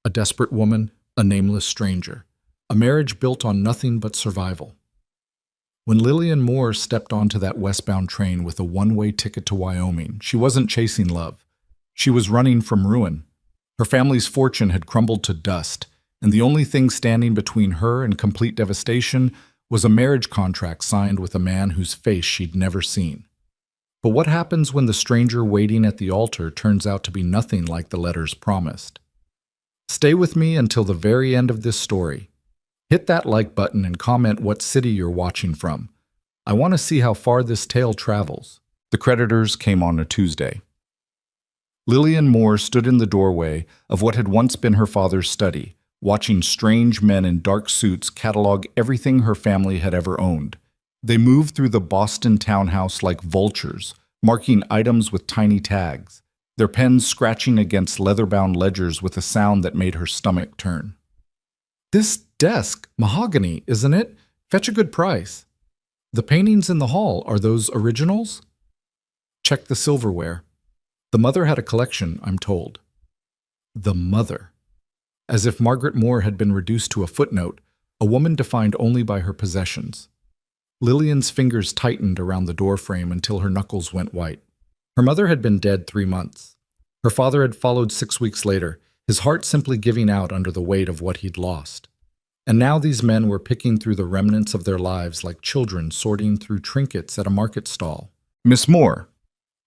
a desperate woman, a nameless stranger. A marriage built on nothing but survival. When Lillian Moore stepped onto that westbound train with a one-way ticket to Wyoming, she wasn't chasing love. She was running from ruin. Her family's fortune had crumbled to dust, and the only thing standing between her and complete devastation was a marriage contract signed with a man whose face she'd never seen. But what happens when the stranger waiting at the altar turns out to be nothing like the letters promised? Stay with me until the very end of this story. Hit that like button and comment what city you're watching from. I want to see how far this tale travels. The creditors came on a Tuesday. Lillian Moore stood in the doorway of what had once been her father's study, watching strange men in dark suits catalog everything her family had ever owned. They moved through the Boston townhouse like vultures, marking items with tiny tags, their pens scratching against leather-bound ledgers with a sound that made her stomach turn. "This desk, mahogany, isn't it? Fetch a good price. The paintings in the hall, are those originals?" "Check the silverware. The mother had a collection, I'm told." The mother. As if Margaret Moore had been reduced to a footnote, a woman defined only by her possessions. Lillian's fingers tightened around the doorframe until her knuckles went white. Her mother had been dead 3 months. Her father had followed 6 weeks later, his heart simply giving out under the weight of what he'd lost. And now these men were picking through the remnants of their lives like children sorting through trinkets at a market stall. "Miss Moore."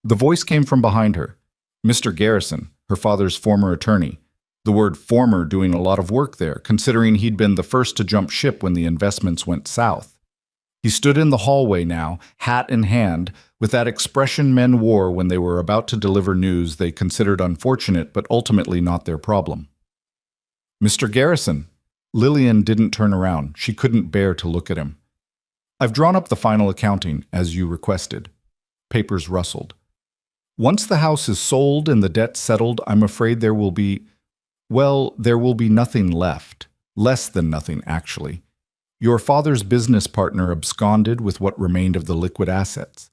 The voice came from behind her. Mr. Garrison, her father's former attorney. The word former doing a lot of work there, considering he'd been the first to jump ship when the investments went south. He stood in the hallway now, hat in hand, with that expression men wore when they were about to deliver news they considered unfortunate but ultimately not their problem. "Mr. Garrison." Lillian didn't turn around. She couldn't bear to look at him. "I've drawn up the final accounting, as you requested." Papers rustled. "Once the house is sold and the debt settled, I'm afraid there will be nothing left. Less than nothing, actually. Your father's business partner absconded with what remained of the liquid assets.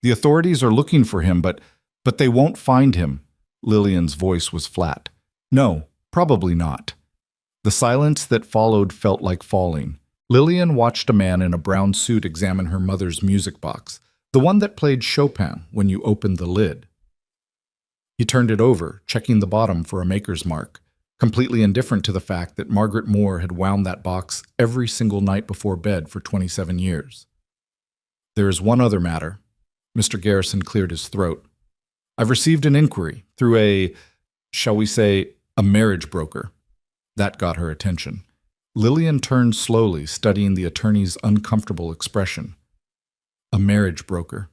The authorities are looking for him, but they won't find him." Lillian's voice was flat. "No, probably not." The silence that followed felt like falling. Lillian watched a man in a brown suit examine her mother's music box, the one that played Chopin when you opened the lid. He turned it over, checking the bottom for a maker's mark, completely indifferent to the fact that Margaret Moore had wound that box every single night before bed for 27 years. "There is one other matter." Mr. Garrison cleared his throat. "I've received an inquiry through shall we say, a marriage broker." That got her attention. Lillian turned slowly, studying the attorney's uncomfortable expression. A marriage broker.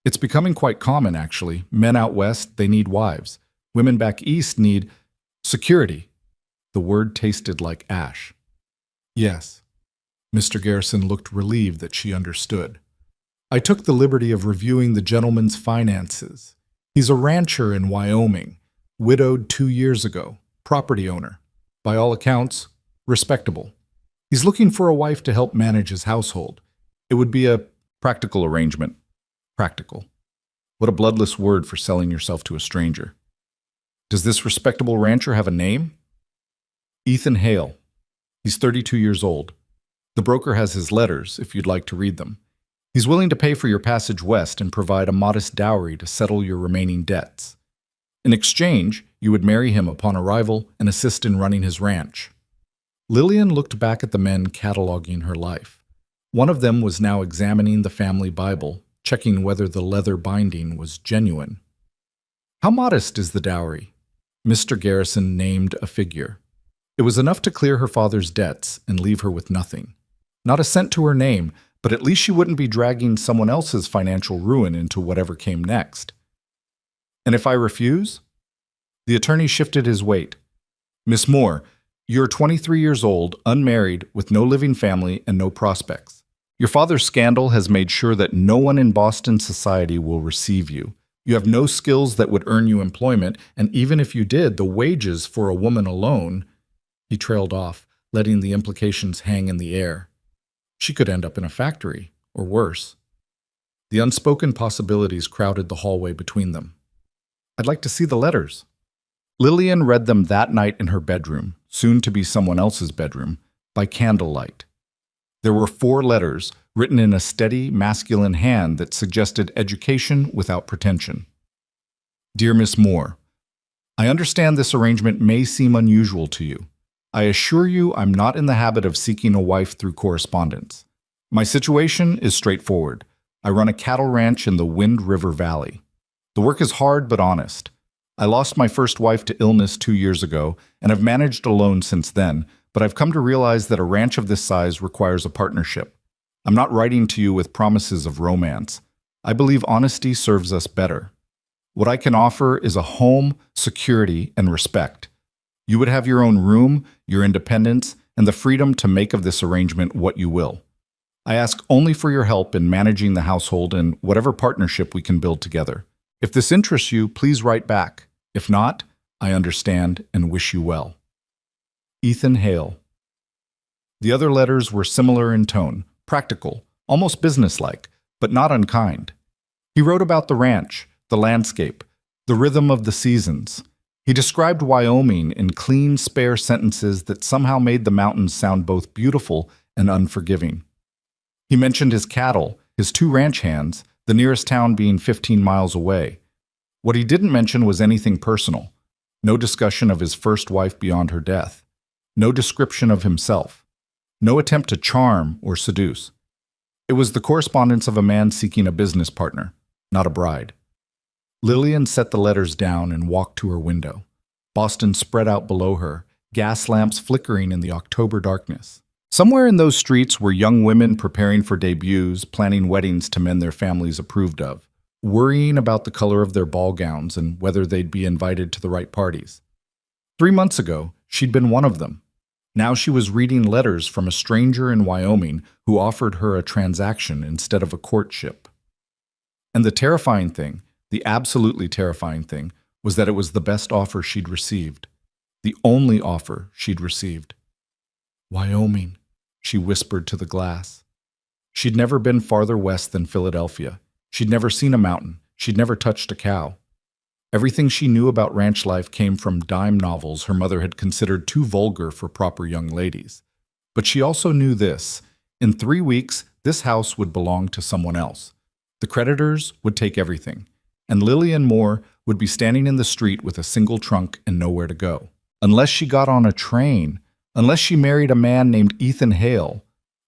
It's becoming quite common, actually. Men out west, they need wives. Women back east need security. The word tasted like ash. "Yes." Mr. Garrison looked relieved that she understood. "I took the liberty of reviewing the gentleman's finances. He's a rancher in Wyoming, widowed 2 years ago, property owner. By all accounts, respectable. He's looking for a wife to help manage his household. It would be a practical arrangement." Practical. What a bloodless word for selling yourself to a stranger. "Does this respectable rancher have a name?" "Ethan Hale. He's 32 years old. The broker has his letters, if you'd like to read them. He's willing to pay for your passage west and provide a modest dowry to settle your remaining debts. In exchange, you would marry him upon arrival and assist in running his ranch." Lillian looked back at the men cataloging her life. One of them was now examining the family Bible, checking whether the leather binding was genuine. "How modest is the dowry?" Mr. Garrison named a figure. It was enough to clear her father's debts and leave her with nothing. Not a cent to her name, but at least she wouldn't be dragging someone else's financial ruin into whatever came next. "And if I refuse?" The attorney shifted his weight. "Miss Moore, you're 23 years old, unmarried, with no living family and no prospects. Your father's scandal has made sure that no one in Boston society will receive you. You have no skills that would earn you employment, and even if you did, the wages for a woman alone—" He trailed off, letting the implications hang in the air. She could end up in a factory, or worse. The unspoken possibilities crowded the hallway between them. "I'd like to see the letters." Lillian read them that night in her bedroom, soon to be someone else's bedroom, by candlelight. There were 4 letters, written in a steady, masculine hand that suggested education without pretension. Dear Miss Moore, I understand this arrangement may seem unusual to you. I assure you I'm not in the habit of seeking a wife through correspondence. My situation is straightforward. I run a cattle ranch in the Wind River Valley. The work is hard but honest. I lost my first wife to illness 2 years ago and have managed alone since then, but I've come to realize that a ranch of this size requires a partnership. I'm not writing to you with promises of romance. I believe honesty serves us better. What I can offer is a home, security, and respect. You would have your own room, your independence, and the freedom to make of this arrangement what you will. I ask only for your help in managing the household and whatever partnership we can build together. If this interests you, please write back. If not, I understand and wish you well. Ethan Hale. The other letters were similar in tone, practical, almost businesslike, but not unkind. He wrote about the ranch, the landscape, the rhythm of the seasons. He described Wyoming in clean, spare sentences that somehow made the mountains sound both beautiful and unforgiving. He mentioned his cattle, his 2 ranch hands, the nearest town being 15 miles away. What he didn't mention was anything personal. No discussion of his first wife beyond her death. No description of himself. No attempt to charm or seduce. It was the correspondence of a man seeking a business partner, not a bride. Lillian set the letters down and walked to her window. Boston spread out below her, gas lamps flickering in the October darkness. Somewhere in those streets were young women preparing for debuts, planning weddings to men their families approved of, worrying about the color of their ball gowns and whether they'd be invited to the right parties. 3 months ago, she'd been one of them. Now she was reading letters from a stranger in Wyoming who offered her a transaction instead of a courtship. And the terrifying thing, the absolutely terrifying thing, was that it was the best offer she'd received. The only offer she'd received. Wyoming, she whispered to the glass. She'd never been farther west than Philadelphia. She'd never seen a mountain. She'd never touched a cow. Everything she knew about ranch life came from dime novels her mother had considered too vulgar for proper young ladies. But she also knew this. In 3 weeks, this house would belong to someone else. The creditors would take everything, and Lillian Moore would be standing in the street with a single trunk and nowhere to go. Unless she got on a train, unless she married a man named Ethan Hale,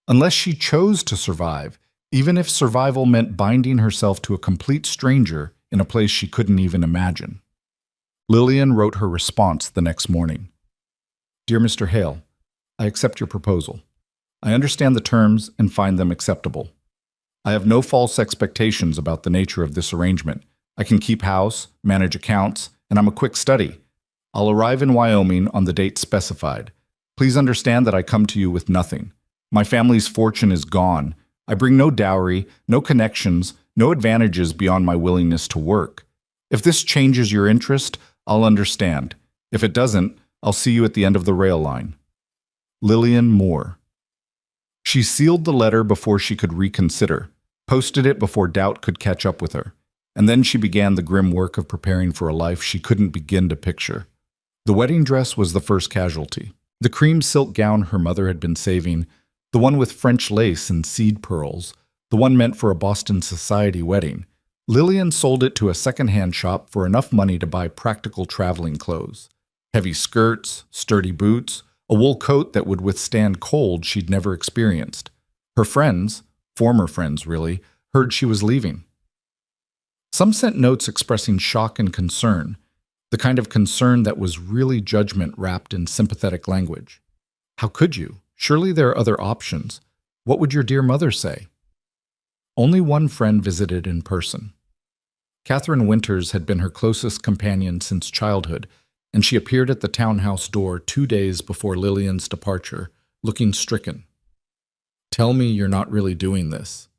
unless she chose to survive, even if survival meant binding herself to a complete stranger in a place she couldn't even imagine. Lillian wrote her response the next morning. Dear Mr. Hale, I accept your proposal. I understand the terms and find them acceptable. I have no false expectations about the nature of this arrangement. I can keep house, manage accounts, and I'm a quick study. I'll arrive in Wyoming on the date specified. Please understand that I come to you with nothing. My family's fortune is gone. I bring no dowry, no connections, no advantages beyond my willingness to work. If this changes your interest, I'll understand. If it doesn't, I'll see you at the end of the rail line. Lillian Moore. She sealed the letter before she could reconsider, posted it before doubt could catch up with her, and then she began the grim work of preparing for a life she couldn't begin to picture. The wedding dress was the first casualty. The cream silk gown her mother had been saving, the one with French lace and seed pearls, the one meant for a Boston society wedding. Lillian sold it to a second-hand shop for enough money to buy practical traveling clothes. Heavy skirts, sturdy boots, a wool coat that would withstand cold she'd never experienced. Her friends, former friends really, heard she was leaving. Some sent notes expressing shock and concern, the kind of concern that was really judgment wrapped in sympathetic language. How could you? Surely there are other options. What would your dear mother say? Only one friend visited in person. Catherine Winters had been her closest companion since childhood, and she appeared at the townhouse door 2 days before Lillian's departure, looking stricken. Tell me you're not really doing this.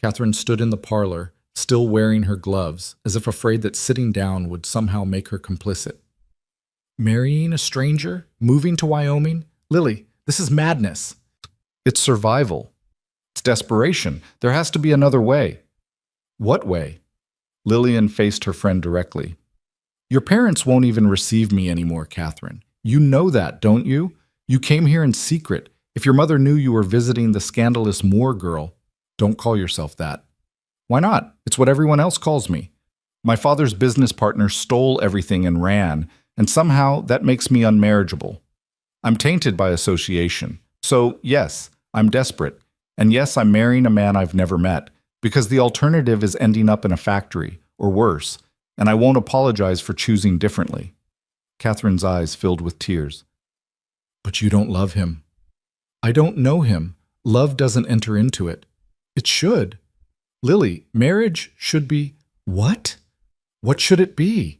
Catherine stood in the parlor, still wearing her gloves, as if afraid that sitting down would somehow make her complicit. Marrying a stranger? Moving to Wyoming? Lily, this is madness. It's survival. It's desperation. There has to be another way. What way? Lillian faced her friend directly. Your parents won't even receive me anymore, Catherine. You know that, don't you? You came here in secret. If your mother knew you were visiting the scandalous Moore girl, don't call yourself that. Why not? It's what everyone else calls me. My father's business partner stole everything and ran, and somehow that makes me unmarriageable. I'm tainted by association. So, yes, I'm desperate. And yes, I'm marrying a man I've never met, because the alternative is ending up in a factory, or worse, and I won't apologize for choosing differently. Catherine's eyes filled with tears. But you don't love him. I don't know him. Love doesn't enter into it. It should. Lily, marriage should be… What? What should it be?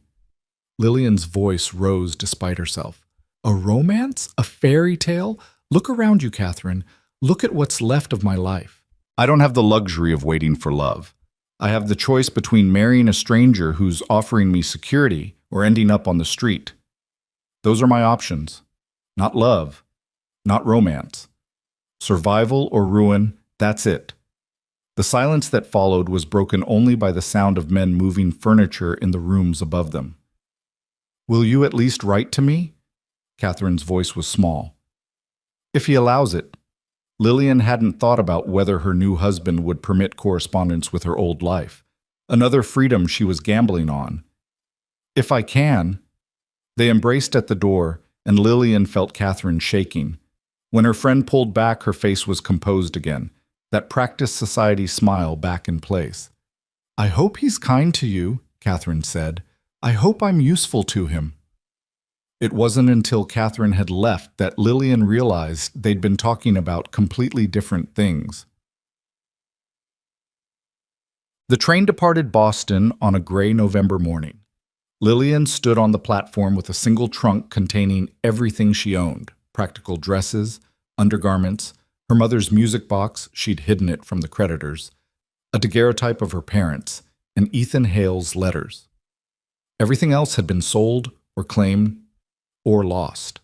Lillian's voice rose despite herself. A romance? A fairy tale? Look around you, Catherine. Look at what's left of my life. I don't have the luxury of waiting for love. I have the choice between marrying a stranger who's offering me security or ending up on the street. Those are my options. Not love. Not romance. Survival or ruin, that's it. The silence that followed was broken only by the sound of men moving furniture in the rooms above them. Will you at least write to me? Catherine's voice was small. If he allows it. Lillian hadn't thought about whether her new husband would permit correspondence with her old life, another freedom she was gambling on. If I can. They embraced at the door, and Lillian felt Catherine shaking. When her friend pulled back, her face was composed again, that practiced society smile back in place. I hope he's kind to you, Catherine said. I hope I'm useful to him. It wasn't until Catherine had left that Lillian realized they'd been talking about completely different things. The train departed Boston on a gray November morning. Lillian stood on the platform with a single trunk containing everything she owned: practical dresses, undergarments, her mother's music box, she'd hidden it from the creditors, a daguerreotype of her parents, and Ethan Hale's letters. Everything else had been sold or claimed or lost.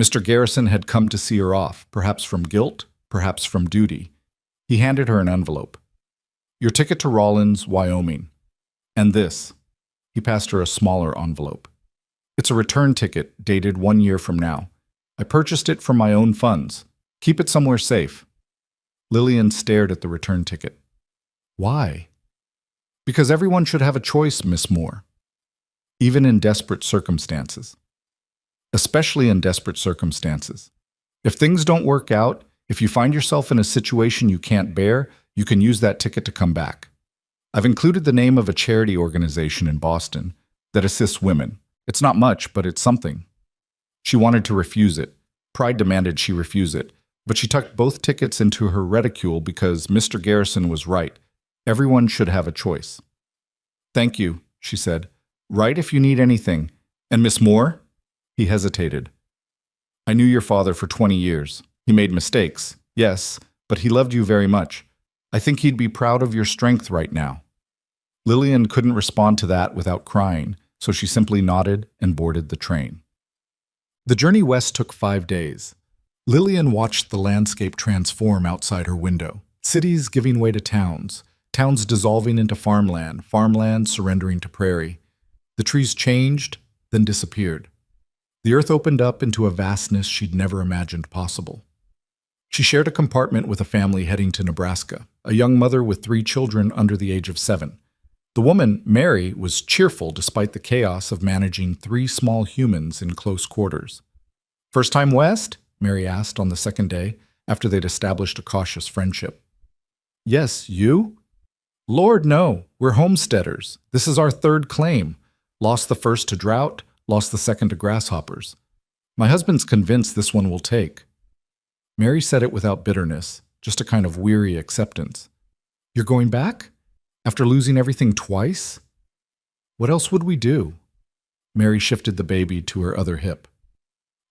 Mr. Garrison had come to see her off, perhaps from guilt, perhaps from duty. He handed her an envelope. Your ticket to Rawlins, Wyoming. And this. He passed her a smaller envelope. It's a return ticket dated 1 year from now. I purchased it from my own funds. Keep it somewhere safe. Lillian stared at the return ticket. Why? Because everyone should have a choice, Miss Moore. Even in desperate circumstances. Especially in desperate circumstances. If things don't work out, if you find yourself in a situation you can't bear, you can use that ticket to come back. I've included the name of a charity organization in Boston that assists women. It's not much, but it's something. She wanted to refuse it. Pride demanded she refuse it, but she tucked both tickets into her reticule because Mr. Garrison was right. Everyone should have a choice. Thank you, she said. Write if you need anything. And Miss Moore? He hesitated. I knew your father for 20 years. He made mistakes, yes, but he loved you very much. I think he'd be proud of your strength right now. Lillian couldn't respond to that without crying, so she simply nodded and boarded the train. The journey west took 5 days. Lillian watched the landscape transform outside her window. Cities giving way to towns, towns dissolving into farmland, farmland surrendering to prairie. The trees changed, then disappeared. The earth opened up into a vastness she'd never imagined possible. She shared a compartment with a family heading to Nebraska, a young mother with 3 children under the age of 7. The woman, Mary, was cheerful despite the chaos of managing 3 small humans in close quarters. First time west? Mary asked on the second day, after they'd established a cautious friendship. Yes, you? Lord, no. We're homesteaders. This is our 3rd claim. Lost the first to drought, lost the second to grasshoppers. My husband's convinced this one will take. Mary said it without bitterness, just a kind of weary acceptance. You're going back? After losing everything twice? What else would we do? Mary shifted the baby to her other hip.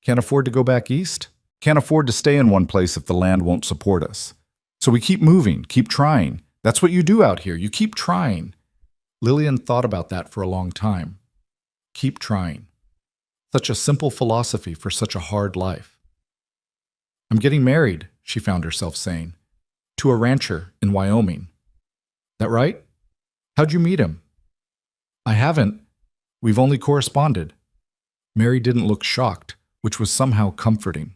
Can't afford to go back east? Can't afford to stay in one place if the land won't support us. So we keep moving, keep trying. That's what you do out here. You keep trying. Lillian thought about that for a long time. Keep trying. Such a simple philosophy for such a hard life. I'm getting married, she found herself saying, to a rancher in Wyoming. That right? How'd you meet him? I haven't. We've only corresponded." Mary didn't look shocked, which was somehow comforting.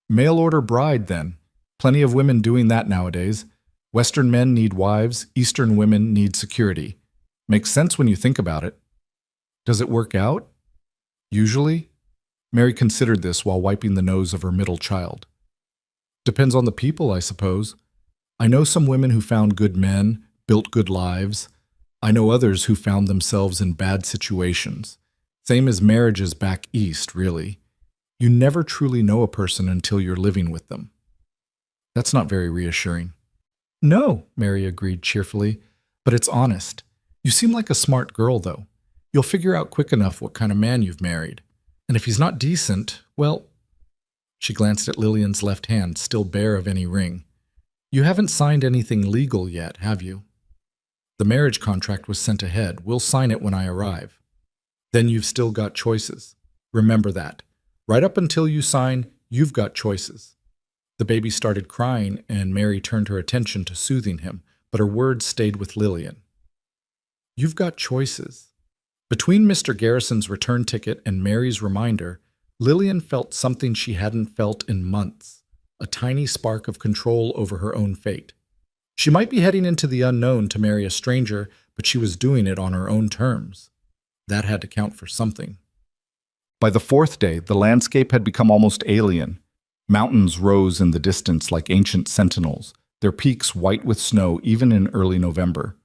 "Mail order bride, then. Plenty of women doing that nowadays. Western men need wives, Eastern women need security. Makes sense when you think about it." "Does it work out?" "Usually." Mary considered this while wiping the nose of her middle child. "Depends on the people, I suppose. I know some women who found good men, built good lives. I know others who found themselves in bad situations. Same as marriages back east, really. You never truly know a person until you're living with them." "That's not very reassuring." "No," Mary agreed cheerfully, "but it's honest. You seem like a smart girl, though. You'll figure out quick enough what kind of man you've married. And if he's not decent, well—" She glanced at Lillian's left hand, still bare of any ring. "You haven't signed anything legal yet, have you?" "The marriage contract was sent ahead. We'll sign it when I arrive." "Then you've still got choices. Remember that. Right up until you sign, you've got choices." The baby started crying, and Mary turned her attention to soothing him, but her words stayed with Lillian. "You've got choices." Between Mr. Garrison's return ticket and Mary's reminder, Lillian felt something she hadn't felt in months, a tiny spark of control over her own fate. She might be heading into the unknown to marry a stranger, but she was doing it on her own terms. That had to count for something. By the fourth day, the landscape had become almost alien. Mountains rose in the distance like ancient sentinels, their peaks white with snow even in early November.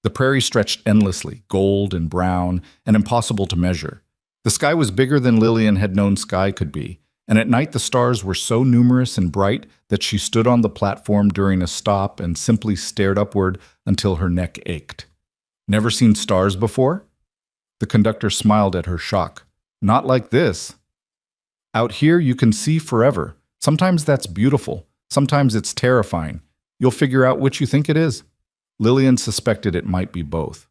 The prairie stretched endlessly, gold and brown, and impossible to measure. The sky was bigger than Lillian had known sky could be, and at night the stars were so numerous and bright that she stood on the platform during a stop and simply stared upward until her neck ached. "Never seen stars before?" The conductor smiled at her shock. "Not like this. Out here you can see forever. Sometimes that's beautiful. Sometimes it's terrifying. You'll figure out which you think it is." Lillian suspected it might be both.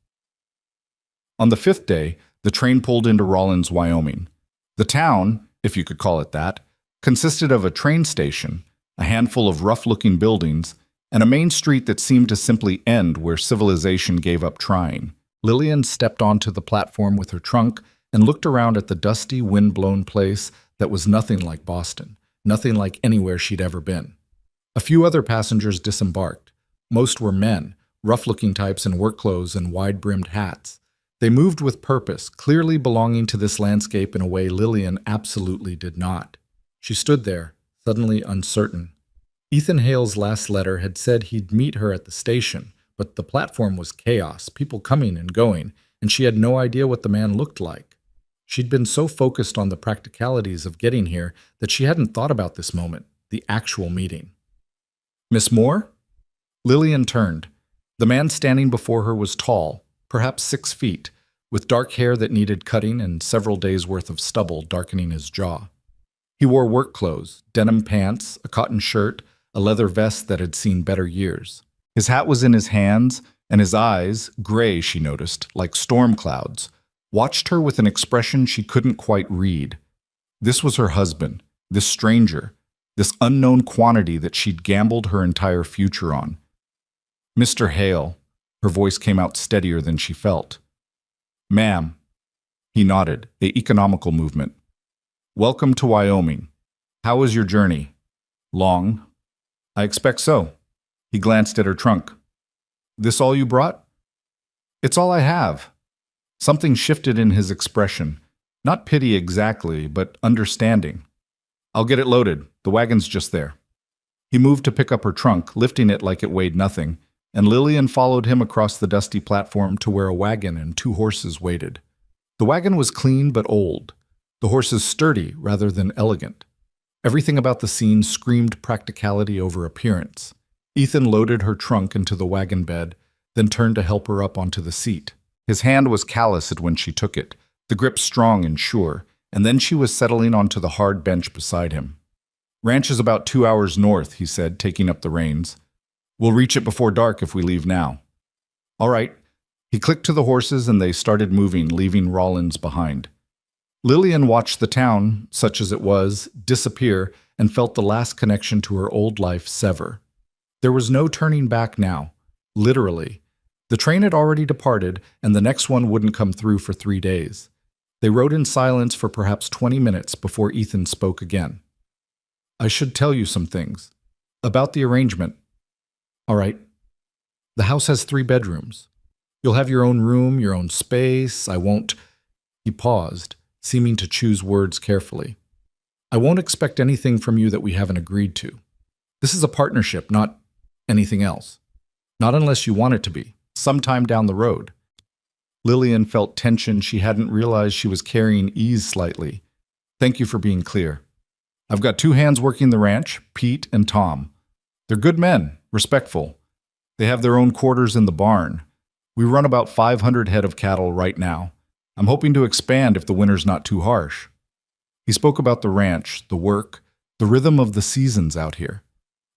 On the fifth day, the train pulled into Rawlins, Wyoming. The town, if you could call it that, consisted of a train station, a handful of rough-looking buildings, and a main street that seemed to simply end where civilization gave up trying. Lillian stepped onto the platform with her trunk and looked around at the dusty, wind-blown place that was nothing like Boston, nothing like anywhere she'd ever been. A few other passengers disembarked. Most were men, rough-looking types in work clothes and wide-brimmed hats. They moved with purpose, clearly belonging to this landscape in a way Lillian absolutely did not. She stood there, suddenly uncertain. Ethan Hale's last letter had said he'd meet her at the station, but the platform was chaos, people coming and going, and she had no idea what the man looked like. She'd been so focused on the practicalities of getting here that she hadn't thought about this moment, the actual meeting. "Miss Moore?" Lillian turned. The man standing before her was tall, perhaps 6 feet, with dark hair that needed cutting and several days' worth of stubble darkening his jaw. He wore work clothes, denim pants, a cotton shirt, a leather vest that had seen better years. His hat was in his hands, and his eyes, gray she noticed, like storm clouds, watched her with an expression she couldn't quite read. This was her husband, this stranger, this unknown quantity that she'd gambled her entire future on. "Mr. Hale," her voice came out steadier than she felt. "Ma'am." He nodded, an economical movement. "Welcome to Wyoming. How was your journey?" "Long." "I expect so." He glanced at her trunk. "This all you brought?" "It's all I have." Something shifted in his expression. Not pity exactly, but understanding. "I'll get it loaded. The wagon's just there." He moved to pick up her trunk, lifting it like it weighed nothing, and Lillian followed him across the dusty platform to where a wagon and 2 horses waited. The wagon was clean but old, the horses sturdy rather than elegant. Everything about the scene screamed practicality over appearance. Ethan loaded her trunk into the wagon bed, then turned to help her up onto the seat. His hand was calloused when she took it, the grip strong and sure, and then she was settling onto the hard bench beside him. "Ranch is about 2 hours north," he said, taking up the reins. "We'll reach it before dark if we leave now." "All right." He clicked to the horses and they started moving, leaving Rawlins behind. Lillian watched the town, such as it was, disappear and felt the last connection to her old life sever. There was no turning back now, literally. The train had already departed, and the next one wouldn't come through for 3 days. They rode in silence for perhaps 20 minutes before Ethan spoke again. I should tell you some things. About the arrangement. All right. The house has 3 bedrooms. You'll have your own room, your own space. I won't... He paused, seeming to choose words carefully. I won't expect anything from you that we haven't agreed to. This is a partnership, not anything else. Not unless you want it to be, sometime down the road. Lillian felt tension she hadn't realized she was carrying ease slightly. Thank you for being clear. I've got 2 hands working the ranch, Pete and Tom. They're good men, respectful. They have their own quarters in the barn. We run about 500 head of cattle right now. I'm hoping to expand if the winter's not too harsh. He spoke about the ranch, the work, the rhythm of the seasons out here.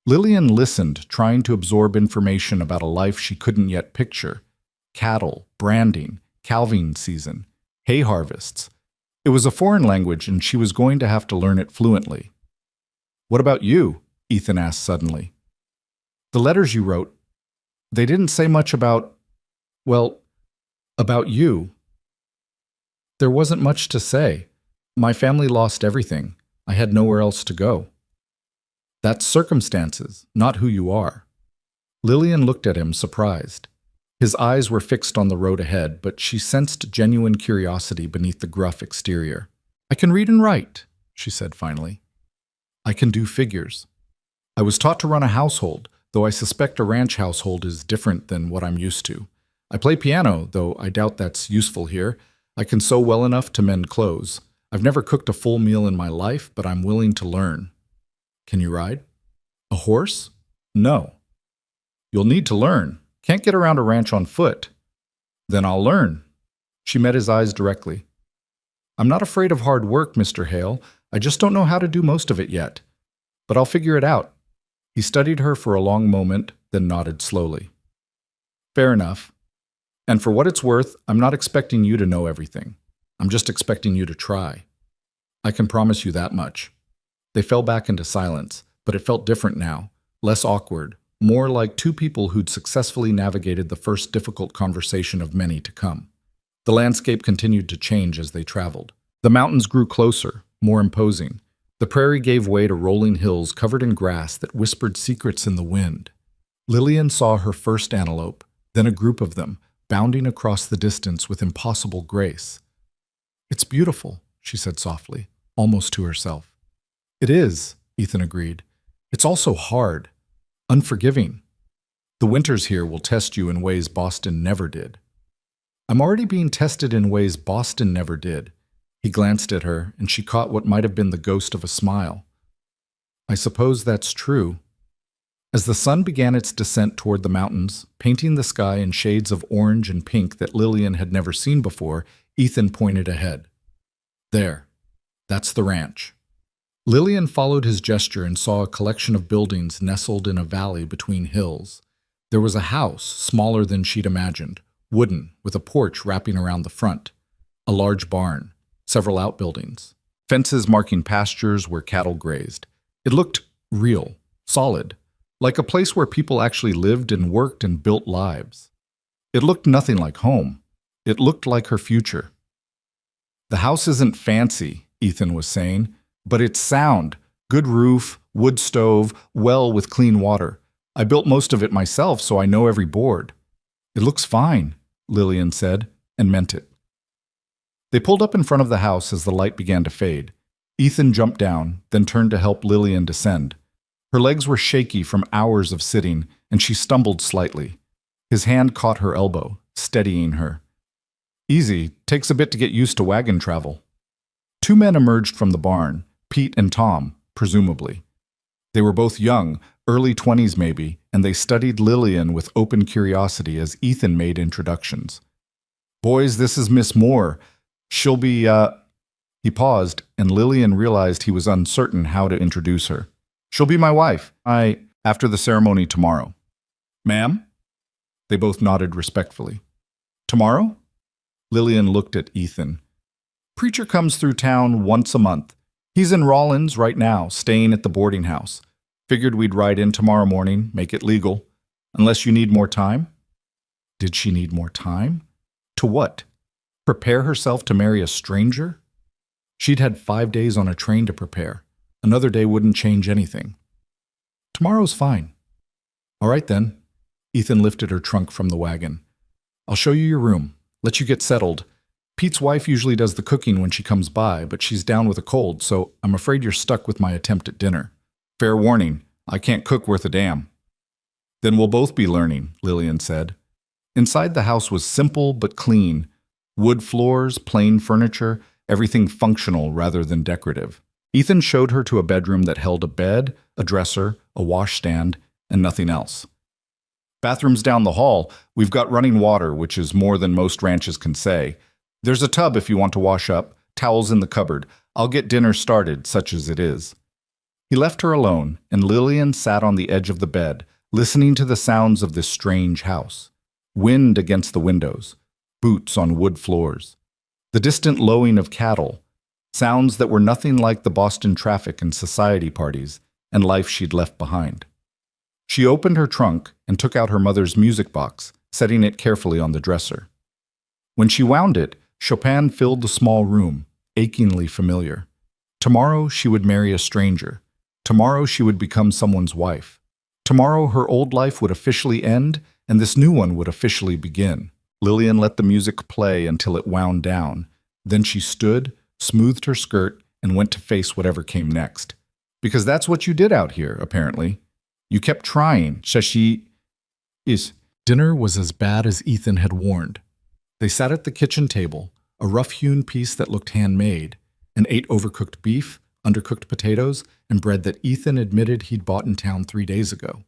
Lillian listened, trying to absorb information about a life she couldn't yet picture. Cattle, branding, calving season, hay harvests. It was a foreign language, and she was going to have to learn it fluently. What about you? Ethan asked suddenly. The letters you wrote, they didn't say much about, well, about you. There wasn't much to say. My family lost everything. I had nowhere else to go. That's circumstances, not who you are. Lillian looked at him, surprised. His eyes were fixed on the road ahead, but she sensed genuine curiosity beneath the gruff exterior. I can read and write, she said finally. I can do figures. I was taught to run a household, though I suspect a ranch household is different than what I'm used to. I play piano, though I doubt that's useful here. I can sew well enough to mend clothes. I've never cooked a full meal in my life, but I'm willing to learn. Can you ride? A horse? No. You'll need to learn. Can't get around a ranch on foot. Then I'll learn. She met his eyes directly. I'm not afraid of hard work, Mr. Hale. I just don't know how to do most of it yet. But I'll figure it out. He studied her for a long moment, then nodded slowly. Fair enough. And for what it's worth, I'm not expecting you to know everything. I'm just expecting you to try. I can promise you that much. They fell back into silence, but it felt different now, less awkward, more like 2 people who'd successfully navigated the first difficult conversation of many to come. The landscape continued to change as they traveled. The mountains grew closer, more imposing. The prairie gave way to rolling hills covered in grass that whispered secrets in the wind. Lillian saw her first antelope, then a group of them, bounding across the distance with impossible grace. It's beautiful, she said softly, almost to herself. It is, Ethan agreed. It's also hard, unforgiving. The winters here will test you in ways Boston never did. I'm already being tested in ways Boston never did. He glanced at her, and she caught what might have been the ghost of a smile. I suppose that's true. As the sun began its descent toward the mountains, painting the sky in shades of orange and pink that Lillian had never seen before, Ethan pointed ahead. There. That's the ranch. Lillian followed his gesture and saw a collection of buildings nestled in a valley between hills. There was a house, smaller than she'd imagined, wooden, with a porch wrapping around the front. A large barn, several outbuildings, fences marking pastures where cattle grazed. It looked real, solid, like a place where people actually lived and worked and built lives. It looked nothing like home. It looked like her future. The house isn't fancy, Ethan was saying, but it's sound. Good roof, wood stove, well with clean water. I built most of it myself, so I know every board. It looks fine, Lillian said, and meant it. They pulled up in front of the house as the light began to fade. Ethan jumped down, then turned to help Lillian descend. Her legs were shaky from hours of sitting, and she stumbled slightly. His hand caught her elbow, steadying her. Easy, takes a bit to get used to wagon travel. 2 men emerged from the barn, Pete and Tom, presumably. They were both young, early 20s maybe, and they studied Lillian with open curiosity as Ethan made introductions. Boys, this is Miss Moore. She'll be, He paused, and Lillian realized he was uncertain how to introduce her. She'll be my wife. After the ceremony tomorrow. Ma'am? They both nodded respectfully. Tomorrow? Lillian looked at Ethan. Preacher comes through town once a month. He's in Rawlins right now, staying at the boarding house. Figured we'd ride in tomorrow morning, make it legal. Unless you need more time? Did she need more time? To what? Prepare herself to marry a stranger? She'd had 5 days on a train to prepare. Another day wouldn't change anything. Tomorrow's fine. All right then. Ethan lifted her trunk from the wagon. I'll show you your room. Let you get settled. Pete's wife usually does the cooking when she comes by, but she's down with a cold, so I'm afraid you're stuck with my attempt at dinner. Fair warning, I can't cook worth a damn. Then we'll both be learning, Lillian said. Inside the house was simple but clean. Wood floors, plain furniture, everything functional rather than decorative. Ethan showed her to a bedroom that held a bed, a dresser, a washstand, and nothing else. Bathroom's down the hall. We've got running water, which is more than most ranches can say. There's a tub if you want to wash up, towels in the cupboard. I'll get dinner started, such as it is. He left her alone, and Lillian sat on the edge of the bed, listening to the sounds of this strange house. Wind against the windows, boots on wood floors, the distant lowing of cattle, sounds that were nothing like the Boston traffic and society parties and life she'd left behind. She opened her trunk and took out her mother's music box, setting it carefully on the dresser. When she wound it, Chopin filled the small room, achingly familiar. Tomorrow she would marry a stranger. Tomorrow she would become someone's wife. Tomorrow her old life would officially end, and this new one would officially begin. Lillian let the music play until it wound down. Then she stood, smoothed her skirt, and went to face whatever came next. Because that's what you did out here, apparently. You kept trying, Shashi is. Dinner was as bad as Ethan had warned. They sat at the kitchen table, a rough-hewn piece that looked handmade, and ate overcooked beef, undercooked potatoes, and bread that Ethan admitted he'd bought in town 3 days ago.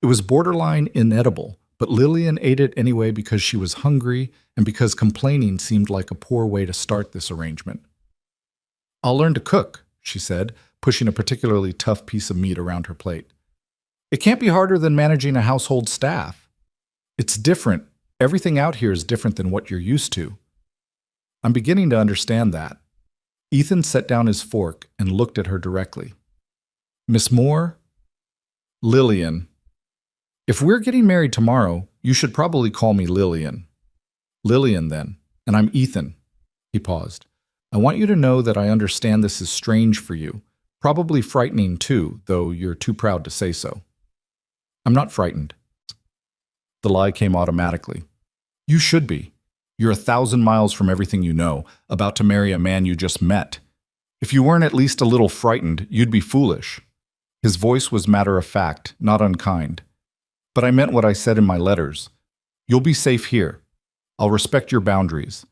It was borderline inedible, but Lillian ate it anyway because she was hungry and because complaining seemed like a poor way to start this arrangement. I'll learn to cook, she said, pushing a particularly tough piece of meat around her plate. It can't be harder than managing a household staff. It's different. Everything out here is different than what you're used to. I'm beginning to understand that. Ethan set down his fork and looked at her directly. Miss Moore? Lillian. If we're getting married tomorrow, you should probably call me Lillian. Lillian, then, and I'm Ethan. He paused. I want you to know that I understand this is strange for you, probably frightening too, though you're too proud to say so. I'm not frightened. The lie came automatically. You should be. You're 1,000 miles from everything you know, about to marry a man you just met. If you weren't at least a little frightened, you'd be foolish. His voice was matter-of-fact, not unkind. But I meant what I said in my letters. You'll be safe here. I'll respect your boundaries.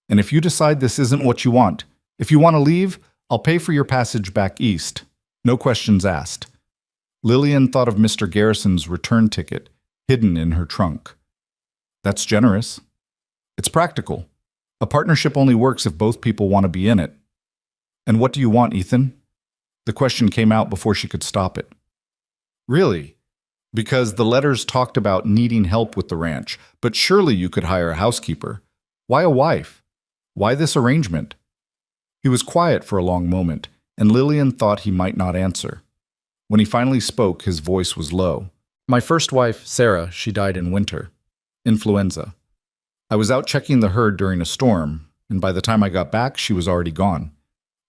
And if you decide this isn't what you want, if you want to leave, I'll pay for your passage back east. No questions asked. Lillian thought of Mr. Garrison's return ticket, hidden in her trunk. That's generous. It's practical. A partnership only works if both people want to be in it. And what do you want, Ethan? The question came out before she could stop it. Really? Because the letters talked about needing help with the ranch, but surely you could hire a housekeeper. Why a wife? Why this arrangement? He was quiet for a long moment, and Lillian thought he might not answer. When he finally spoke, his voice was low. My first wife, Sarah, she died in winter. Influenza. I was out checking the herd during a storm, and by the time I got back, she was already gone.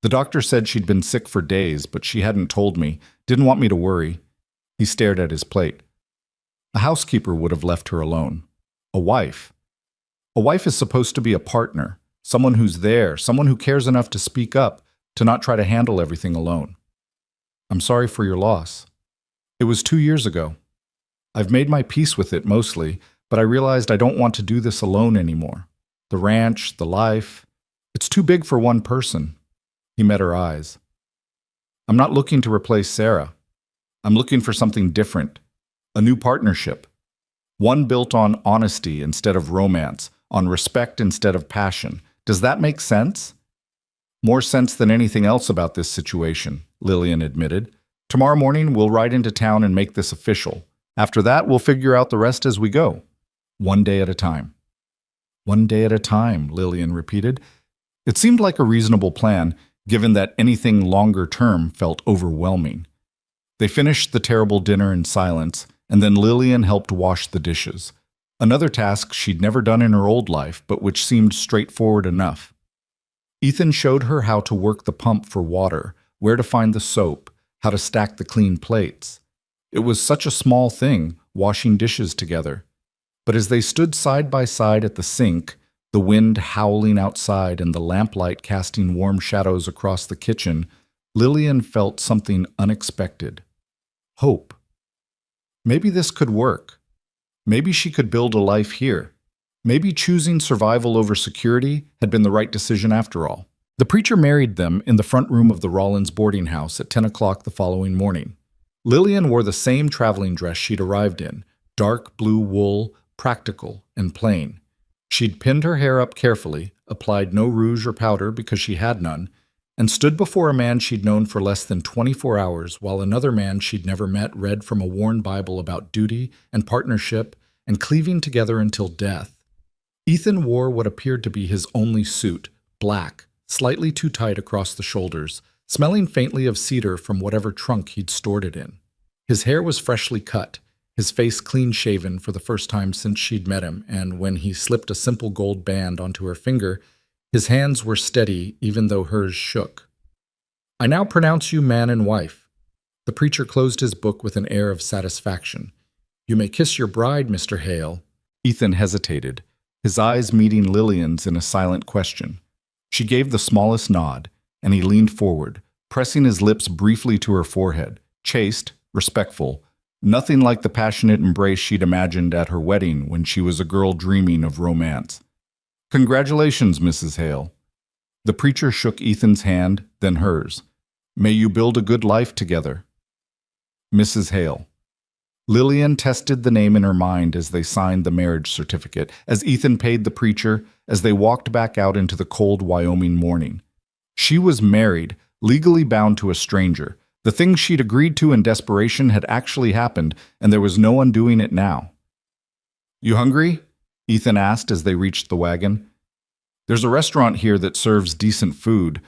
The doctor said she'd been sick for days, but she hadn't told me, didn't want me to worry. He stared at his plate. A housekeeper would have left her alone. A wife. A wife is supposed to be a partner, someone who's there, someone who cares enough to speak up, to not try to handle everything alone. I'm sorry for your loss. It was 2 years ago. I've made my peace with it mostly, but I realized I don't want to do this alone anymore. The ranch, the life, it's too big for one person. He met her eyes. I'm not looking to replace Sarah. I'm looking for something different, a new partnership. One built on honesty instead of romance, on respect instead of passion. Does that make sense? More sense than anything else about this situation, Lillian admitted. Tomorrow morning, we'll ride into town and make this official. After that, we'll figure out the rest as we go. One day at a time. One day at a time, Lillian repeated. It seemed like a reasonable plan, given that anything longer term felt overwhelming. They finished the terrible dinner in silence, and then Lillian helped wash the dishes. Another task she'd never done in her old life, but which seemed straightforward enough. Ethan showed her how to work the pump for water, where to find the soap, how to stack the clean plates. It was such a small thing, washing dishes together. But as they stood side by side at the sink, the wind howling outside and the lamplight casting warm shadows across the kitchen, Lillian felt something unexpected. Hope. Maybe this could work. Maybe she could build a life here. Maybe choosing survival over security had been the right decision after all. The preacher married them in the front room of the Rollins boarding house at 10 o'clock the following morning. Lillian wore the same traveling dress she'd arrived in, dark blue wool, practical and plain. She'd pinned her hair up carefully, applied no rouge or powder because she had none, and stood before a man she'd known for less than 24 hours while another man she'd never met read from a worn Bible about duty and partnership and cleaving together until death. Ethan wore what appeared to be his only suit, black, slightly too tight across the shoulders, smelling faintly of cedar from whatever trunk he'd stored it in. His hair was freshly cut, his face clean-shaven for the first time since she'd met him, and when he slipped a simple gold band onto her finger, his hands were steady even though hers shook. "I now pronounce you man and wife." The preacher closed his book with an air of satisfaction. "You may kiss your bride, Mr. Hale." Ethan hesitated, his eyes meeting Lillian's in a silent question. She gave the smallest nod, and he leaned forward, pressing his lips briefly to her forehead, chaste, respectful, nothing like the passionate embrace she'd imagined at her wedding when she was a girl dreaming of romance. "Congratulations, Mrs. Hale." The preacher shook Ethan's hand, then hers. "May you build a good life together." Mrs. Hale. Lillian tested the name in her mind as they signed the marriage certificate, as Ethan paid the preacher, as they walked back out into the cold Wyoming morning. She was married, legally bound to a stranger. The thing she'd agreed to in desperation had actually happened, and there was no undoing it now. "You hungry?" Ethan asked as they reached the wagon. "There's a restaurant here that serves decent food.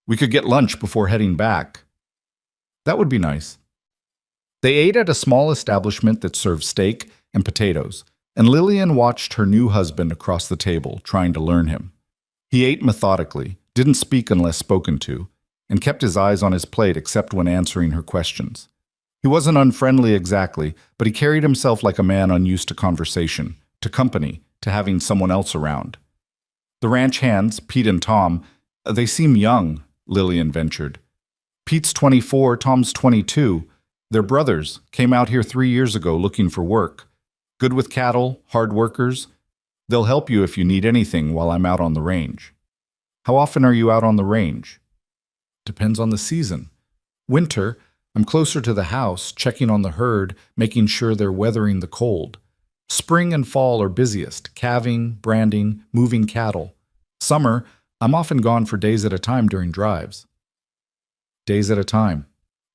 We could get lunch before heading back." "That would be nice." They ate at a small establishment that served steak and potatoes, and Lillian watched her new husband across the table, trying to learn him. He ate methodically, didn't speak unless spoken to, and kept his eyes on his plate except when answering her questions. He wasn't unfriendly exactly, but he carried himself like a man unused to conversation, to company, to having someone else around. "The ranch hands, Pete and Tom, they seem young," Lillian ventured. "Pete's 24, Tom's 22. They're brothers, came out here 3 years ago looking for work. Good with cattle, hard workers. They'll help you if you need anything while I'm out on the range." "How often are you out on the range?" "Depends on the season. Winter, I'm closer to the house, checking on the herd, making sure they're weathering the cold. Spring and fall are busiest, calving, branding, moving cattle. Summer, I'm often gone for days at a time during drives." Days at a time,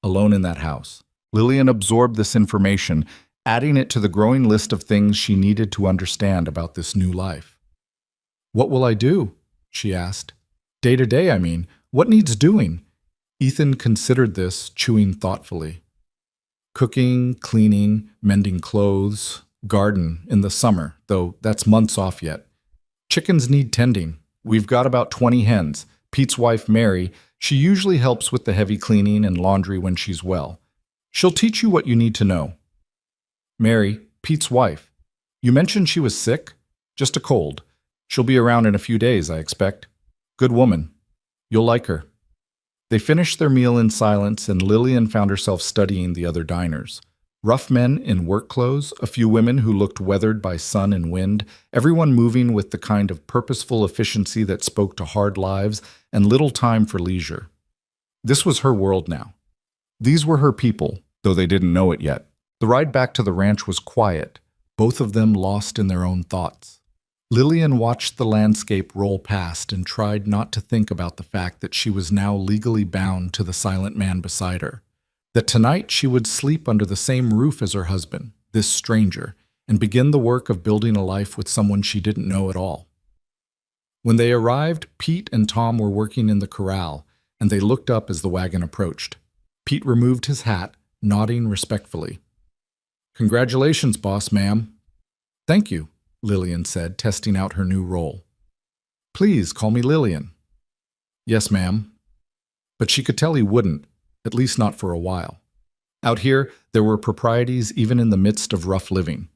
alone in that house. Lillian absorbed this information, adding it to the growing list of things she needed to understand about this new life. "What will I do?" she asked. "Day to day, I mean. What needs doing?" Ethan considered this, chewing thoughtfully. "Cooking, cleaning, mending clothes, garden in the summer, though that's months off yet. Chickens need tending. We've got about 20 hens. Pete's wife, Mary, she usually helps with the heavy cleaning and laundry when she's well. She'll teach you what you need to know." "Mary, Pete's wife. You mentioned she was sick?" "Just a cold. She'll be around in a few days, I expect. Good woman. You'll like her." They finished their meal in silence, and Lillian found herself studying the other diners. Rough men in work clothes, a few women who looked weathered by sun and wind, everyone moving with the kind of purposeful efficiency that spoke to hard lives and little time for leisure. This was her world now. These were her people, though they didn't know it yet. The ride back to the ranch was quiet, both of them lost in their own thoughts. Lillian watched the landscape roll past and tried not to think about the fact that she was now legally bound to the silent man beside her, that tonight she would sleep under the same roof as her husband, this stranger, and begin the work of building a life with someone she didn't know at all. When they arrived, Pete and Tom were working in the corral, and they looked up as the wagon approached. Pete removed his hat, nodding respectfully. "Congratulations, boss, ma'am." "Thank you." Lillian said, testing out her new role. Please call me Lillian. Yes, ma'am. But she could tell he wouldn't, at least not for a while. Out here, there were proprieties even in the midst of rough living.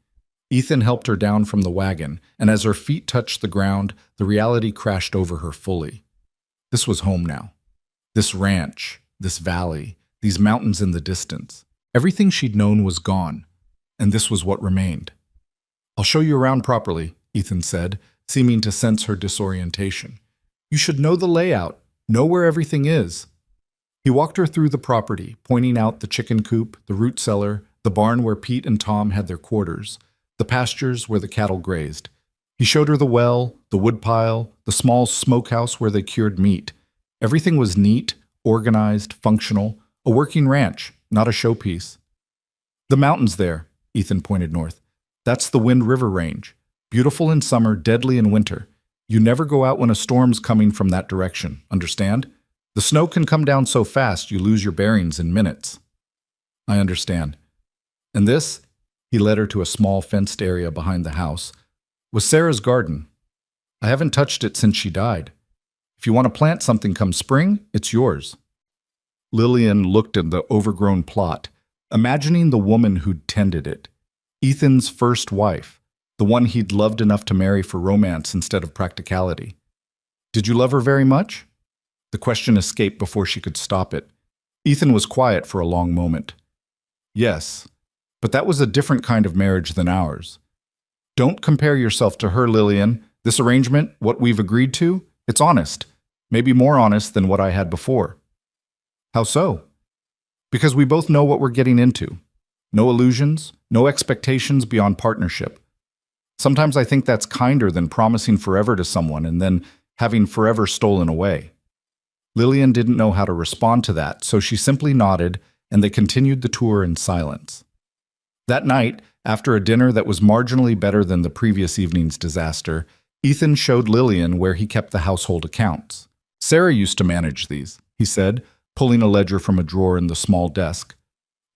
Ethan helped her down from the wagon, and as her feet touched the ground, the reality crashed over her fully. This was home now. This ranch, this valley, these mountains in the distance. Everything she'd known was gone, and this was what remained. I'll show you around properly, Ethan said, seeming to sense her disorientation. You should know the layout, know where everything is. He walked her through the property, pointing out the chicken coop, the root cellar, the barn where Pete and Tom had their quarters, the pastures where the cattle grazed. He showed her the well, the woodpile, the small smokehouse where they cured meat. Everything was neat, organized, functional, a working ranch, not a showpiece. The mountains there, Ethan pointed north. That's the Wind River Range. Beautiful in summer, deadly in winter. You never go out when a storm's coming from that direction, understand? The snow can come down so fast you lose your bearings in minutes. I understand. And this, he led her to a small fenced area behind the house, was Sarah's garden. I haven't touched it since she died. If you want to plant something come spring, it's yours. Lillian looked at the overgrown plot, imagining the woman who'd tended it. Ethan's first wife, the one he'd loved enough to marry for romance instead of practicality. Did you love her very much? The question escaped before she could stop it. Ethan was quiet for a long moment. Yes, but that was a different kind of marriage than ours. Don't compare yourself to her, Lillian. This arrangement, what we've agreed to, it's honest. Maybe more honest than what I had before. How so? Because we both know what we're getting into. No illusions, no expectations beyond partnership. Sometimes I think that's kinder than promising forever to someone and then having forever stolen away. Lillian didn't know how to respond to that, so she simply nodded, and they continued the tour in silence. That night, after a dinner that was marginally better than the previous evening's disaster, Ethan showed Lillian where he kept the household accounts. Sarah used to manage these, he said, pulling a ledger from a drawer in the small desk.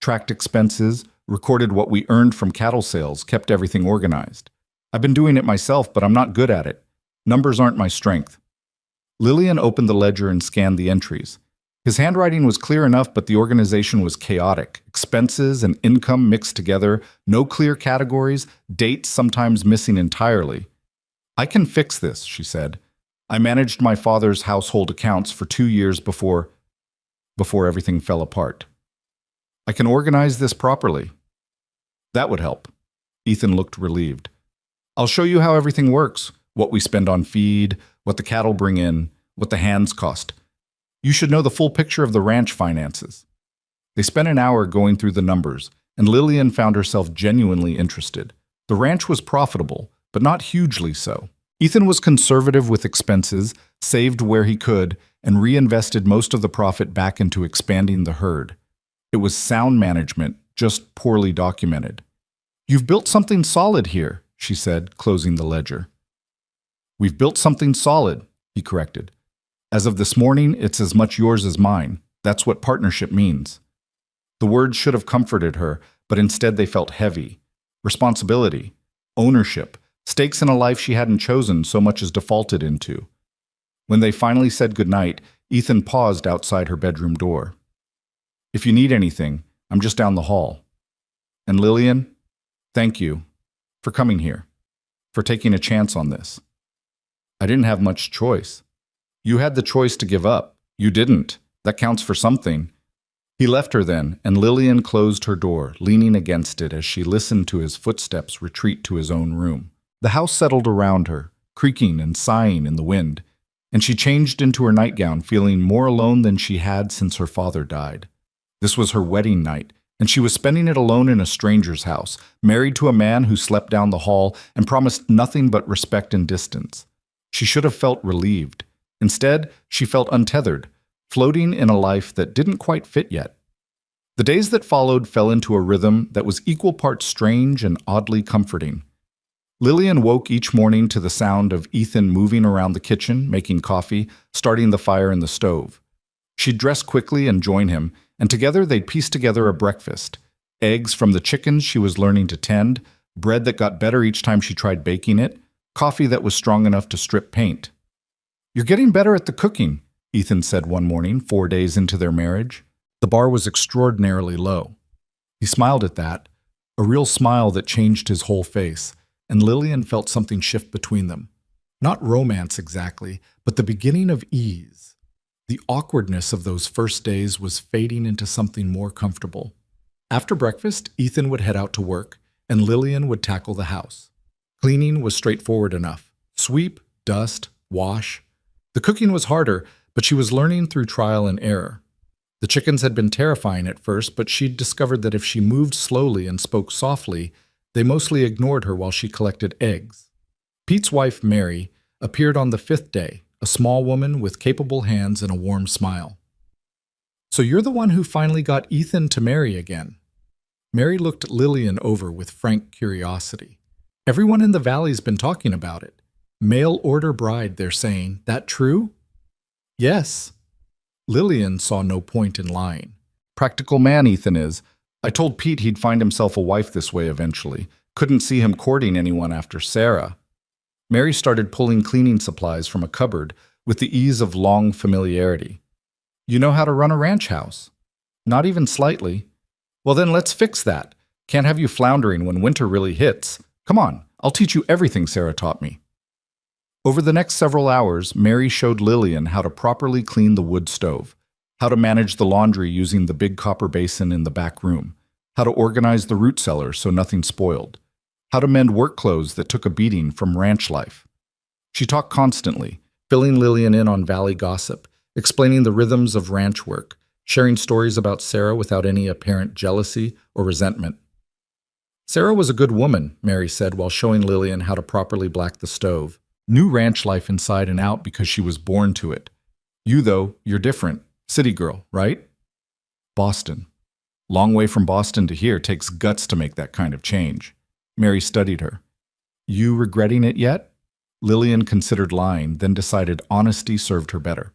Tracked expenses, recorded what we earned from cattle sales, kept everything organized. I've been doing it myself, but I'm not good at it. Numbers aren't my strength. Lillian opened the ledger and scanned the entries. His handwriting was clear enough, but the organization was chaotic. Expenses and income mixed together, no clear categories, dates sometimes missing entirely. I can fix this, she said. I managed my father's household accounts for 2 years before everything fell apart. I can organize this properly. That would help. Ethan looked relieved. I'll show you how everything works, what we spend on feed, what the cattle bring in, what the hands cost. You should know the full picture of the ranch finances. They spent an hour going through the numbers, and Lillian found herself genuinely interested. The ranch was profitable, but not hugely so. Ethan was conservative with expenses, saved where he could, and reinvested most of the profit back into expanding the herd. It was sound management, just poorly documented. You've built something solid here, she said, closing the ledger. We've built something solid, he corrected. As of this morning, it's as much yours as mine. That's what partnership means. The words should have comforted her, but instead they felt heavy. Responsibility, ownership, stakes in a life she hadn't chosen so much as defaulted into. When they finally said goodnight, Ethan paused outside her bedroom door. If you need anything, I'm just down the hall. And Lillian, thank you for coming here, for taking a chance on this. I didn't have much choice. You had the choice to give up. You didn't. That counts for something. He left her then, and Lillian closed her door, leaning against it as she listened to his footsteps retreat to his own room. The house settled around her, creaking and sighing in the wind, and she changed into her nightgown, feeling more alone than she had since her father died. This was her wedding night, and she was spending it alone in a stranger's house, married to a man who slept down the hall and promised nothing but respect and distance. She should have felt relieved. Instead, she felt untethered, floating in a life that didn't quite fit yet. The days that followed fell into a rhythm that was equal parts strange and oddly comforting. Lillian woke each morning to the sound of Ethan moving around the kitchen, making coffee, starting the fire in the stove. She'd dress quickly and join him, and together they'd piece together a breakfast. Eggs from the chickens she was learning to tend, bread that got better each time she tried baking it, coffee that was strong enough to strip paint. "You're getting better at the cooking," Ethan said one morning, 4 days into their marriage. The bar was extraordinarily low. He smiled at that, a real smile that changed his whole face, and Lillian felt something shift between them. Not romance exactly, but the beginning of ease. The awkwardness of those first days was fading into something more comfortable. After breakfast, Ethan would head out to work, and Lillian would tackle the house. Cleaning was straightforward enough. Sweep, dust, wash. The cooking was harder, but she was learning through trial and error. The chickens had been terrifying at first, but she'd discovered that if she moved slowly and spoke softly, they mostly ignored her while she collected eggs. Pete's wife, Mary, appeared on the 5th day, a small woman with capable hands and a warm smile. "So you're the one who finally got Ethan to marry again." Mary looked Lillian over with frank curiosity. "Everyone in the valley's been talking about it. Mail order bride, they're saying. That true?" "Yes." Lillian saw no point in lying. "Practical man, Ethan is. I told Pete he'd find himself a wife this way eventually. Couldn't see him courting anyone after Sarah." Mary started pulling cleaning supplies from a cupboard with the ease of long familiarity. "You know how to run a ranch house?" "Not even slightly." "Well, then let's fix that. Can't have you floundering when winter really hits. Come on, I'll teach you everything Sarah taught me." Over the next several hours, Mary showed Lillian how to properly clean the wood stove, how to manage the laundry using the big copper basin in the back room, how to organize the root cellar so nothing spoiled, how to mend work clothes that took a beating from ranch life. She talked constantly, filling Lillian in on valley gossip, explaining the rhythms of ranch work, sharing stories about Sarah without any apparent jealousy or resentment. "Sarah was a good woman," Mary said while showing Lillian how to properly black the stove. "Knew ranch life inside and out because she was born to it. You, though, you're different. City girl, right?" "Boston. Long way from Boston to here. Takes guts to make that kind of change." Mary studied her. "You regretting it yet?" Lillian considered lying, then decided honesty served her better.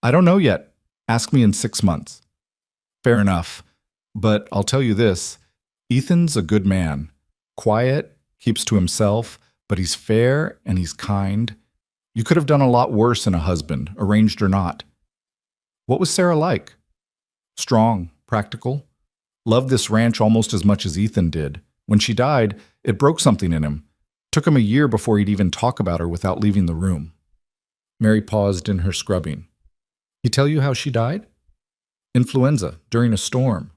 "I don't know yet. Ask me in 6 months." "Fair enough. But I'll tell you this. Ethan's a good man. Quiet, keeps to himself, but he's fair and he's kind. You could have done a lot worse in a husband, arranged or not." "What was Sarah like?" "Strong, practical. Loved this ranch almost as much as Ethan did. When she died, it broke something in him. Took him a year before he'd even talk about her without leaving the room." Mary paused in her scrubbing. "He tell you how she died?" "Influenza, during a storm."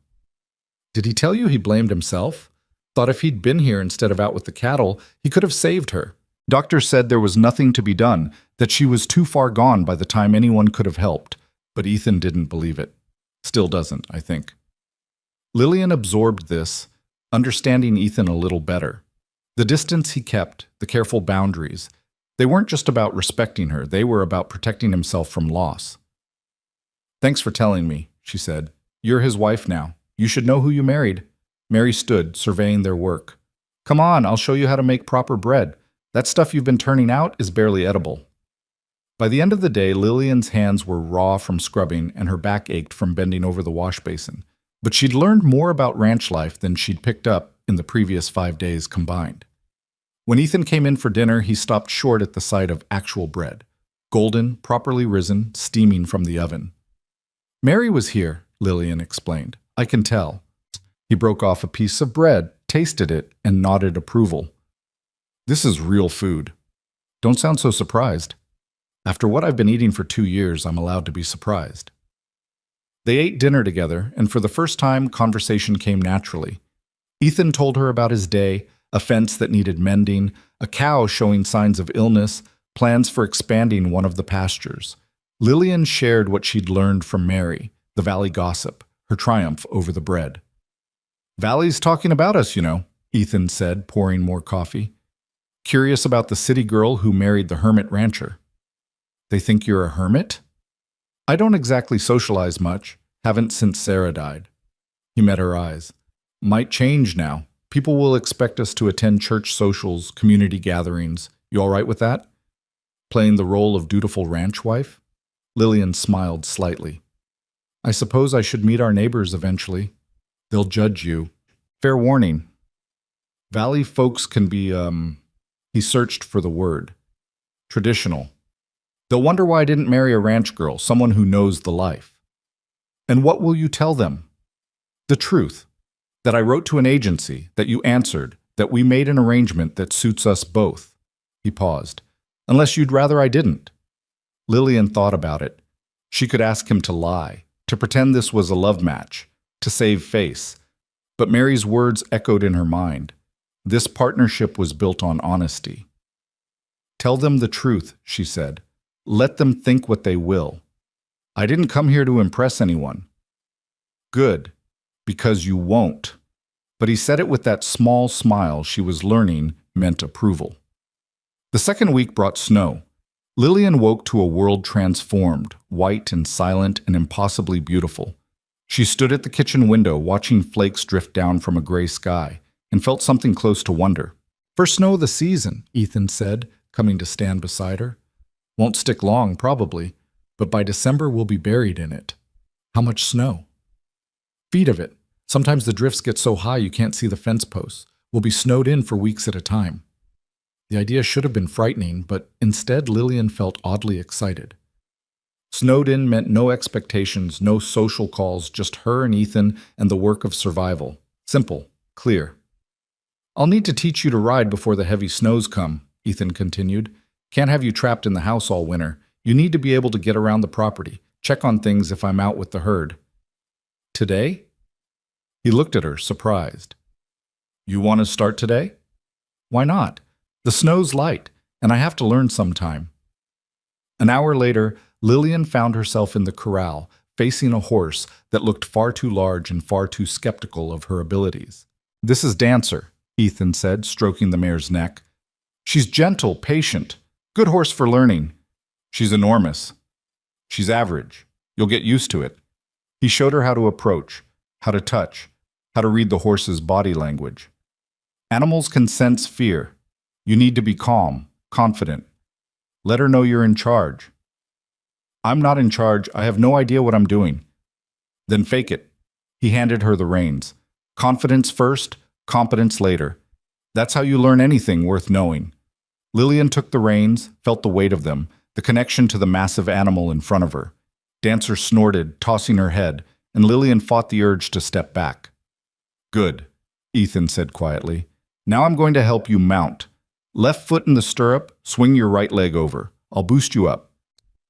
"Did he tell you he blamed himself? Thought if he'd been here instead of out with the cattle, he could have saved her. Doctors said there was nothing to be done, that she was too far gone by the time anyone could have helped. But Ethan didn't believe it. Still doesn't, I think." Lillian absorbed this, understanding Ethan a little better. The distance he kept, the careful boundaries, they weren't just about respecting her, they were about protecting himself from loss. "Thanks for telling me," she said. "You're his wife now. You should know who you married." Mary stood, surveying their work. "Come on, I'll show you how to make proper bread. That stuff you've been turning out is barely edible." By the end of the day, Lillian's hands were raw from scrubbing and her back ached from bending over the wash basin. But she'd learned more about ranch life than she'd picked up in the previous 5 days combined. When Ethan came in for dinner, he stopped short at the sight of actual bread. Golden, properly risen, steaming from the oven. "Mary was here," Lillian explained. "I can tell." He broke off a piece of bread, tasted it, and nodded approval. "This is real food. Don't sound so surprised. After what I've been eating for 2 years, I'm allowed to be surprised." They ate dinner together, and for the first time, conversation came naturally. Ethan told her about his day, a fence that needed mending, a cow showing signs of illness, plans for expanding one of the pastures. Lillian shared what she'd learned from Mary, the valley gossip, her triumph over the bread. "Valley's talking about us, you know," Ethan said, pouring more coffee. "Curious about the city girl who married the hermit rancher." "They think you're a hermit?" "I don't exactly socialize much. Haven't since Sarah died." He met her eyes. "Might change now. People will expect us to attend church socials, community gatherings. You all right with that? Playing the role of dutiful ranch wife?" Lillian smiled slightly. "I suppose I should meet our neighbors eventually. They'll judge you. Fair warning." Valley folks can be, he searched for the word. Traditional. They'll wonder why I didn't marry a ranch girl, someone who knows the life. And what will you tell them? The truth. That I wrote to an agency, that you answered, that we made an arrangement that suits us both. He paused. Unless you'd rather I didn't. Lillian thought about it. She could ask him to lie, to pretend this was a love match, to save face. But Mary's words echoed in her mind. This partnership was built on honesty. Tell them the truth, she said. Let them think what they will. I didn't come here to impress anyone. Good, because you won't. But he said it with that small smile she was learning meant approval. The second week brought snow. Lillian woke to a world transformed, white and silent and impossibly beautiful. She stood at the kitchen window watching flakes drift down from a gray sky and felt something close to wonder. First snow of the season, Ethan said, coming to stand beside her. Won't stick long, probably, but by December we'll be buried in it. How much snow? Feet of it. Sometimes the drifts get so high you can't see the fence posts. We'll be snowed in for weeks at a time. The idea should have been frightening, but instead Lillian felt oddly excited. Snowed in meant no expectations, no social calls, just her and Ethan and the work of survival. Simple, clear. I'll need to teach you to ride before the heavy snows come, Ethan continued. Can't have you trapped in the house all winter. You need to be able to get around the property, check on things if I'm out with the herd. Today? He looked at her, surprised. You want to start today? Why not? The snow's light, and I have to learn sometime. An hour later, Lillian found herself in the corral, facing a horse that looked far too large and far too skeptical of her abilities. This is Dancer, Ethan said, stroking the mare's neck. She's gentle, patient, good horse for learning. She's enormous. She's average. You'll get used to it. He showed her how to approach, how to touch, how to read the horse's body language. Animals can sense fear. You need to be calm, confident. Let her know you're in charge. I'm not in charge. I have no idea what I'm doing. Then fake it. He handed her the reins. Confidence first, competence later. That's how you learn anything worth knowing. Lillian took the reins, felt the weight of them, the connection to the massive animal in front of her. Dancer snorted, tossing her head, and Lillian fought the urge to step back. Good, Ethan said quietly. Now I'm going to help you mount. Left foot in the stirrup, swing your right leg over. I'll boost you up.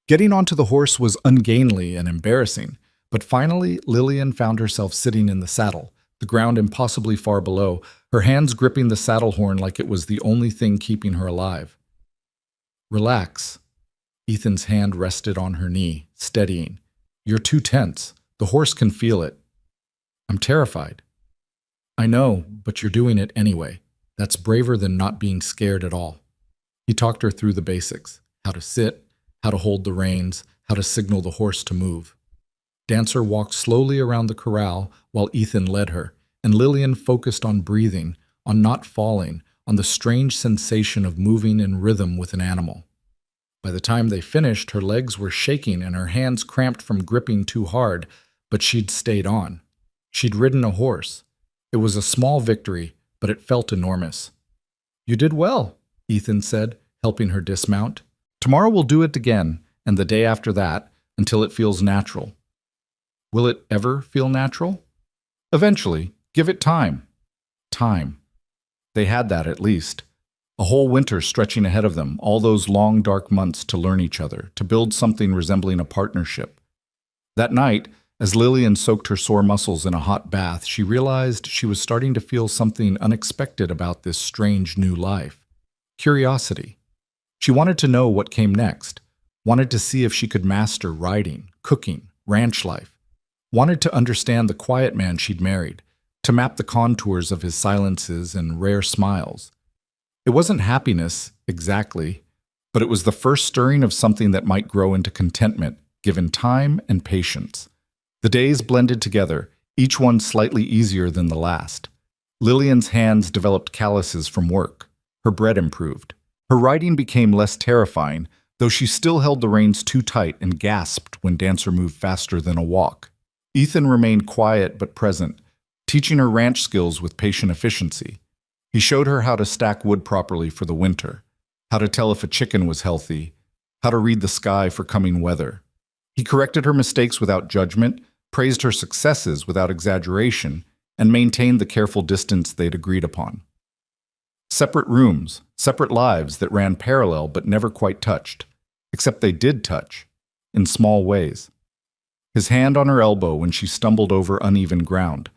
Getting onto the horse was ungainly and embarrassing, but finally Lillian found herself sitting in the saddle, the ground impossibly far below, her hands gripping the saddle horn like it was the only thing keeping her alive. Relax. Ethan's hand rested on her knee, steadying. You're too tense. The horse can feel it. I'm terrified. I know, but you're doing it anyway. That's braver than not being scared at all. He talked her through the basics, how to sit, how to hold the reins, how to signal the horse to move. Dancer walked slowly around the corral while Ethan led her, and Lillian focused on breathing, on not falling, on the strange sensation of moving in rhythm with an animal. By the time they finished, her legs were shaking and her hands cramped from gripping too hard, but she'd stayed on. She'd ridden a horse. It was a small victory, but it felt enormous. You did well, Ethan said, helping her dismount. Tomorrow we'll do it again, and the day after that, until it feels natural. Will it ever feel natural? Eventually. Give it time. Time. They had that at least. A whole winter stretching ahead of them, all those long, dark months to learn each other, to build something resembling a partnership. That night, as Lillian soaked her sore muscles in a hot bath, she realized she was starting to feel something unexpected about this strange new life. Curiosity. She wanted to know what came next, wanted to see if she could master riding, cooking, ranch life, wanted to understand the quiet man she'd married, to map the contours of his silences and rare smiles. It wasn't happiness, exactly, but it was the first stirring of something that might grow into contentment, given time and patience. The days blended together, each one slightly easier than the last. Lillian's hands developed calluses from work. Her breath improved. Her riding became less terrifying, though she still held the reins too tight and gasped when Dancer moved faster than a walk. Ethan remained quiet but present, teaching her ranch skills with patient efficiency. He showed her how to stack wood properly for the winter, how to tell if a chicken was healthy, how to read the sky for coming weather. He corrected her mistakes without judgment, praised her successes without exaggeration, and maintained the careful distance they'd agreed upon. Separate rooms, separate lives that ran parallel but never quite touched, except they did touch, in small ways. His hand on her elbow when she stumbled over uneven ground,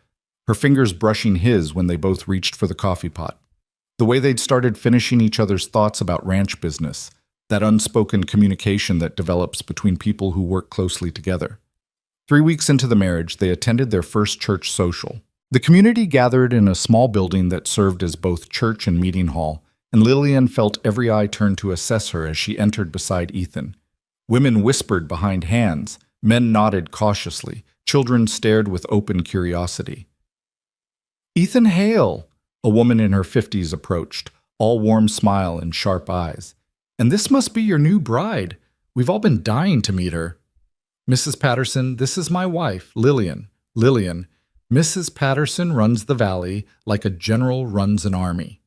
her fingers brushing his when they both reached for the coffee pot. The way they'd started finishing each other's thoughts about ranch business, that unspoken communication that develops between people who work closely together. 3 weeks into the marriage, they attended their first church social. The community gathered in a small building that served as both church and meeting hall, and Lillian felt every eye turn to assess her as she entered beside Ethan. Women whispered behind hands, men nodded cautiously, children stared with open curiosity. "Ethan Hale," a woman in her 50s approached, all warm smile and sharp eyes. "And this must be your new bride. We've all been dying to meet her." "Mrs. Patterson, this is my wife, Lillian. Lillian, Mrs. Patterson runs the valley like a general runs an army."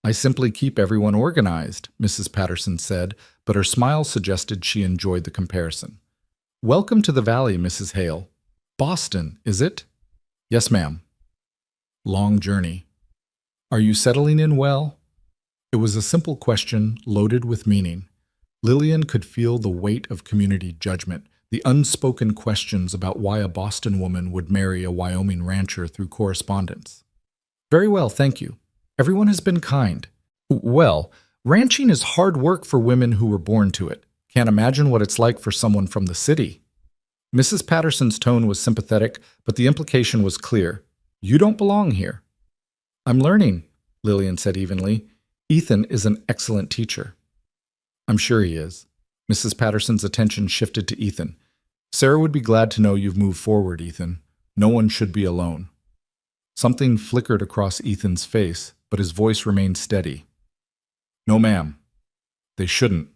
"I simply keep everyone organized," Mrs. Patterson said, but her smile suggested she enjoyed the comparison. "Welcome to the valley, Mrs. Hale. Boston, is it?" "Yes, ma'am." "Long journey. Are you settling in well?" It was a simple question loaded with meaning. Lillian could feel the weight of community judgment, the unspoken questions about why a Boston woman would marry a Wyoming rancher through correspondence. "Very well, thank you. Everyone has been kind." "Well, ranching is hard work for women who were born to it. Can't imagine what it's like for someone from the city." Mrs. Patterson's tone was sympathetic, but the implication was clear. "You don't belong here." "I'm learning," Lillian said evenly. "Ethan is an excellent teacher." "I'm sure he is." Mrs. Patterson's attention shifted to Ethan. "Sarah would be glad to know you've moved forward, Ethan. No one should be alone." Something flickered across Ethan's face, but his voice remained steady. "No, ma'am. They shouldn't."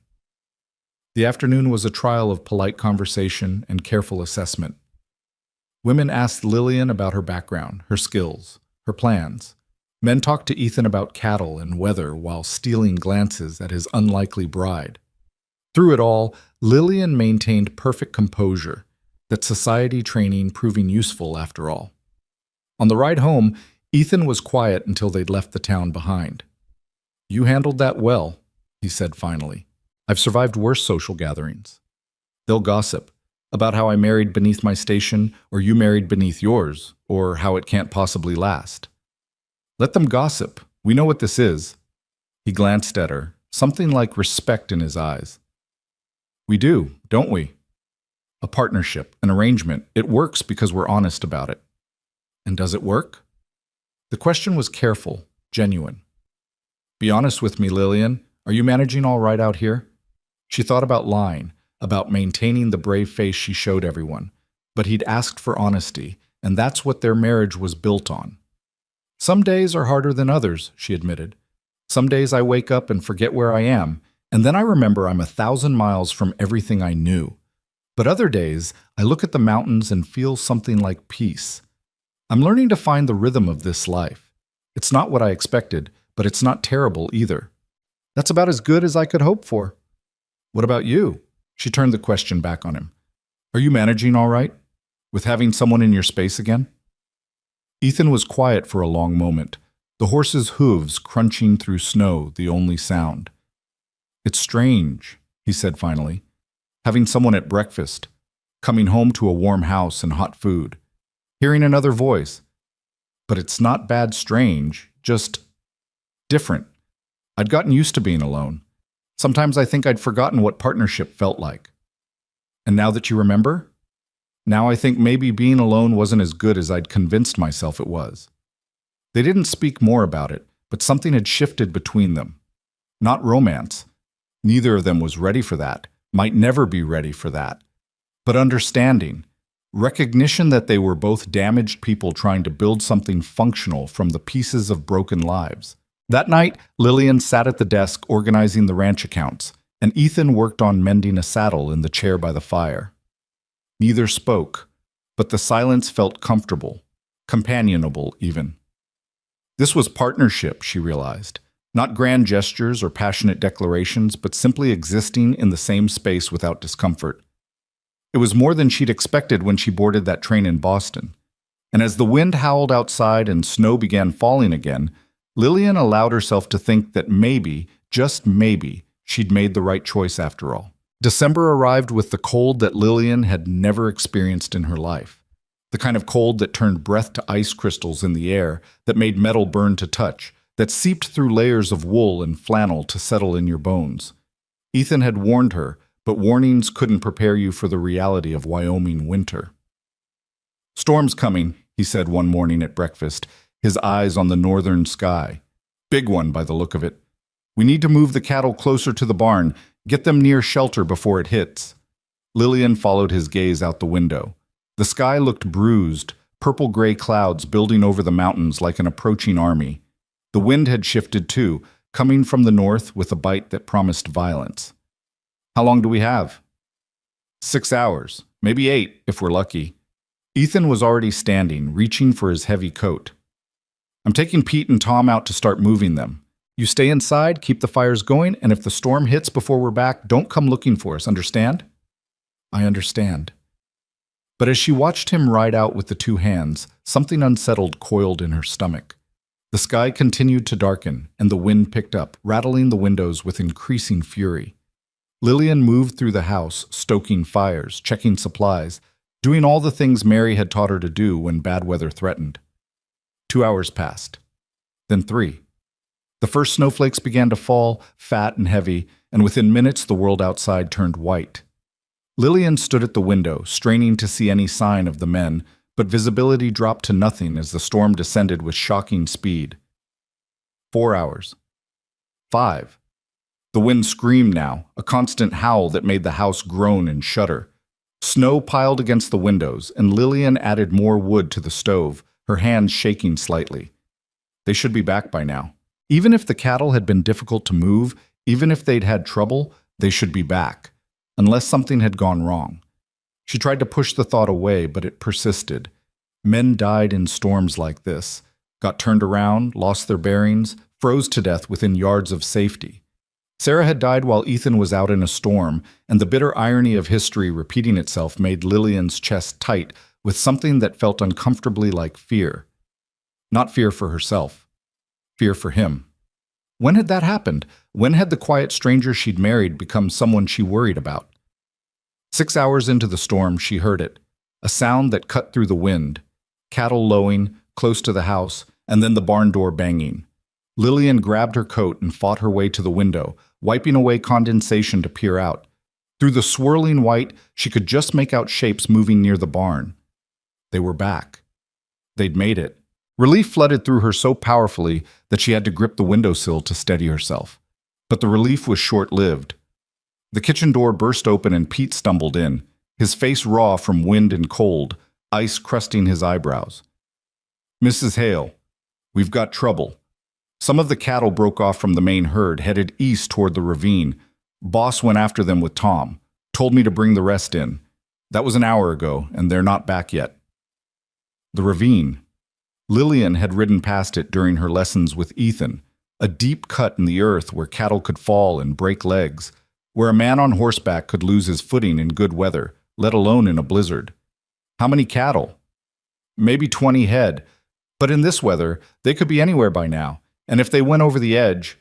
The afternoon was a trial of polite conversation and careful assessment. Women asked Lillian about her background, her skills, her plans. Men talked to Ethan about cattle and weather while stealing glances at his unlikely bride. Through it all, Lillian maintained perfect composure, that society training proving useful after all. On the ride home, Ethan was quiet until they'd left the town behind. "You handled that well," he said finally. "I've survived worse social gatherings. They'll gossip about how I married beneath my station, or you married beneath yours, or how it can't possibly last. Let them gossip. We know what this is." He glanced at her, something like respect in his eyes. "We do, don't we? A partnership, an arrangement. It works because we're honest about it." "And does it work?" The question was careful, genuine. "Be honest with me, Lillian. Are you managing all right out here?" She thought about lying, about maintaining the brave face she showed everyone, but he'd asked for honesty, and that's what their marriage was built on. "Some days are harder than others," she admitted. "Some days I wake up and forget where I am, and then I remember I'm 1,000 miles from everything I knew. But other days, I look at the mountains and feel something like peace. I'm learning to find the rhythm of this life. It's not what I expected, but it's not terrible either. That's about as good as I could hope for." "What about you?" She turned the question back on him. "Are you managing all right? With having someone in your space again?" Ethan was quiet for a long moment, the horse's hooves crunching through snow the only sound. "It's strange," he said finally. "Having someone at breakfast, coming home to a warm house and hot food, hearing another voice. But it's not bad strange, just different. I'd gotten used to being alone. Sometimes I think I'd forgotten what partnership felt like. And now that you remember? Now I think maybe being alone wasn't as good as I'd convinced myself it was." They didn't speak more about it, but something had shifted between them. Not romance. Neither of them was ready for that, might never be ready for that. But understanding, recognition that they were both damaged people trying to build something functional from the pieces of broken lives. That night, Lillian sat at the desk organizing the ranch accounts, and Ethan worked on mending a saddle in the chair by the fire. Neither spoke, but the silence felt comfortable, companionable even. This was partnership, she realized. Not grand gestures or passionate declarations, but simply existing in the same space without discomfort. It was more than she'd expected when she boarded that train in Boston. And as the wind howled outside and snow began falling again, Lillian allowed herself to think that maybe, just maybe, she'd made the right choice after all. December arrived with the cold that Lillian had never experienced in her life. The kind of cold that turned breath to ice crystals in the air, that made metal burn to touch, that seeped through layers of wool and flannel to settle in your bones. Ethan had warned her, but warnings couldn't prepare you for the reality of Wyoming winter. "Storm's coming," he said one morning at breakfast, his eyes on the northern sky. "Big one by the look of it. We need to move the cattle closer to the barn, get them near shelter before it hits." Lillian followed his gaze out the window. The sky looked bruised, purple-gray clouds building over the mountains like an approaching army. The wind had shifted too, coming from the north with a bite that promised violence. "How long do we have?" 6 hours, maybe 8 if we're lucky. Ethan was already standing, reaching for his heavy coat. "I'm taking Pete and Tom out to start moving them. You stay inside, keep the fires going, and if the storm hits before we're back, don't come looking for us, understand?" "I understand." But as she watched him ride out with the 2 hands, something unsettled coiled in her stomach. The sky continued to darken, and the wind picked up, rattling the windows with increasing fury. Lillian moved through the house, stoking fires, checking supplies, doing all the things Mary had taught her to do when bad weather threatened. 2 hours passed. Then 3. The first snowflakes began to fall, fat and heavy, and within minutes the world outside turned white. Lillian stood at the window, straining to see any sign of the men, but visibility dropped to nothing as the storm descended with shocking speed. 4 hours. 5. The wind screamed now, a constant howl that made the house groan and shudder. Snow piled against the windows, and Lillian added more wood to the stove, her hands shaking slightly. They should be back by now. Even if the cattle had been difficult to move, even if they'd had trouble, they should be back, unless something had gone wrong. She tried to push the thought away, but it persisted. Men died in storms like this, got turned around, lost their bearings, froze to death within yards of safety. Sarah had died while Ethan was out in a storm, and the bitter irony of history repeating itself made Lillian's chest tight with something that felt uncomfortably like fear. Not fear for herself. Fear for him. When had that happened? When had the quiet stranger she'd married become someone she worried about? 6 hours into the storm, she heard it. A sound that cut through the wind. Cattle lowing, close to the house, and then the barn door banging. Lillian grabbed her coat and fought her way to the window, wiping away condensation to peer out. Through the swirling white, she could just make out shapes moving near the barn. They were back. They'd made it. Relief flooded through her so powerfully that she had to grip the windowsill to steady herself. But the relief was short-lived. The kitchen door burst open and Pete stumbled in, his face raw from wind and cold, ice crusting his eyebrows. "Mrs. Hale, we've got trouble. Some of the cattle broke off from the main herd, headed east toward the ravine. Boss went after them with Tom, told me to bring the rest in. That was an hour ago, and they're not back yet." The ravine. Lillian had ridden past it during her lessons with Ethan, a deep cut in the earth where cattle could fall and break legs, where a man on horseback could lose his footing in good weather, let alone in a blizzard. How many cattle? Maybe 20 head, but in this weather, they could be anywhere by now, and if they went over the edge—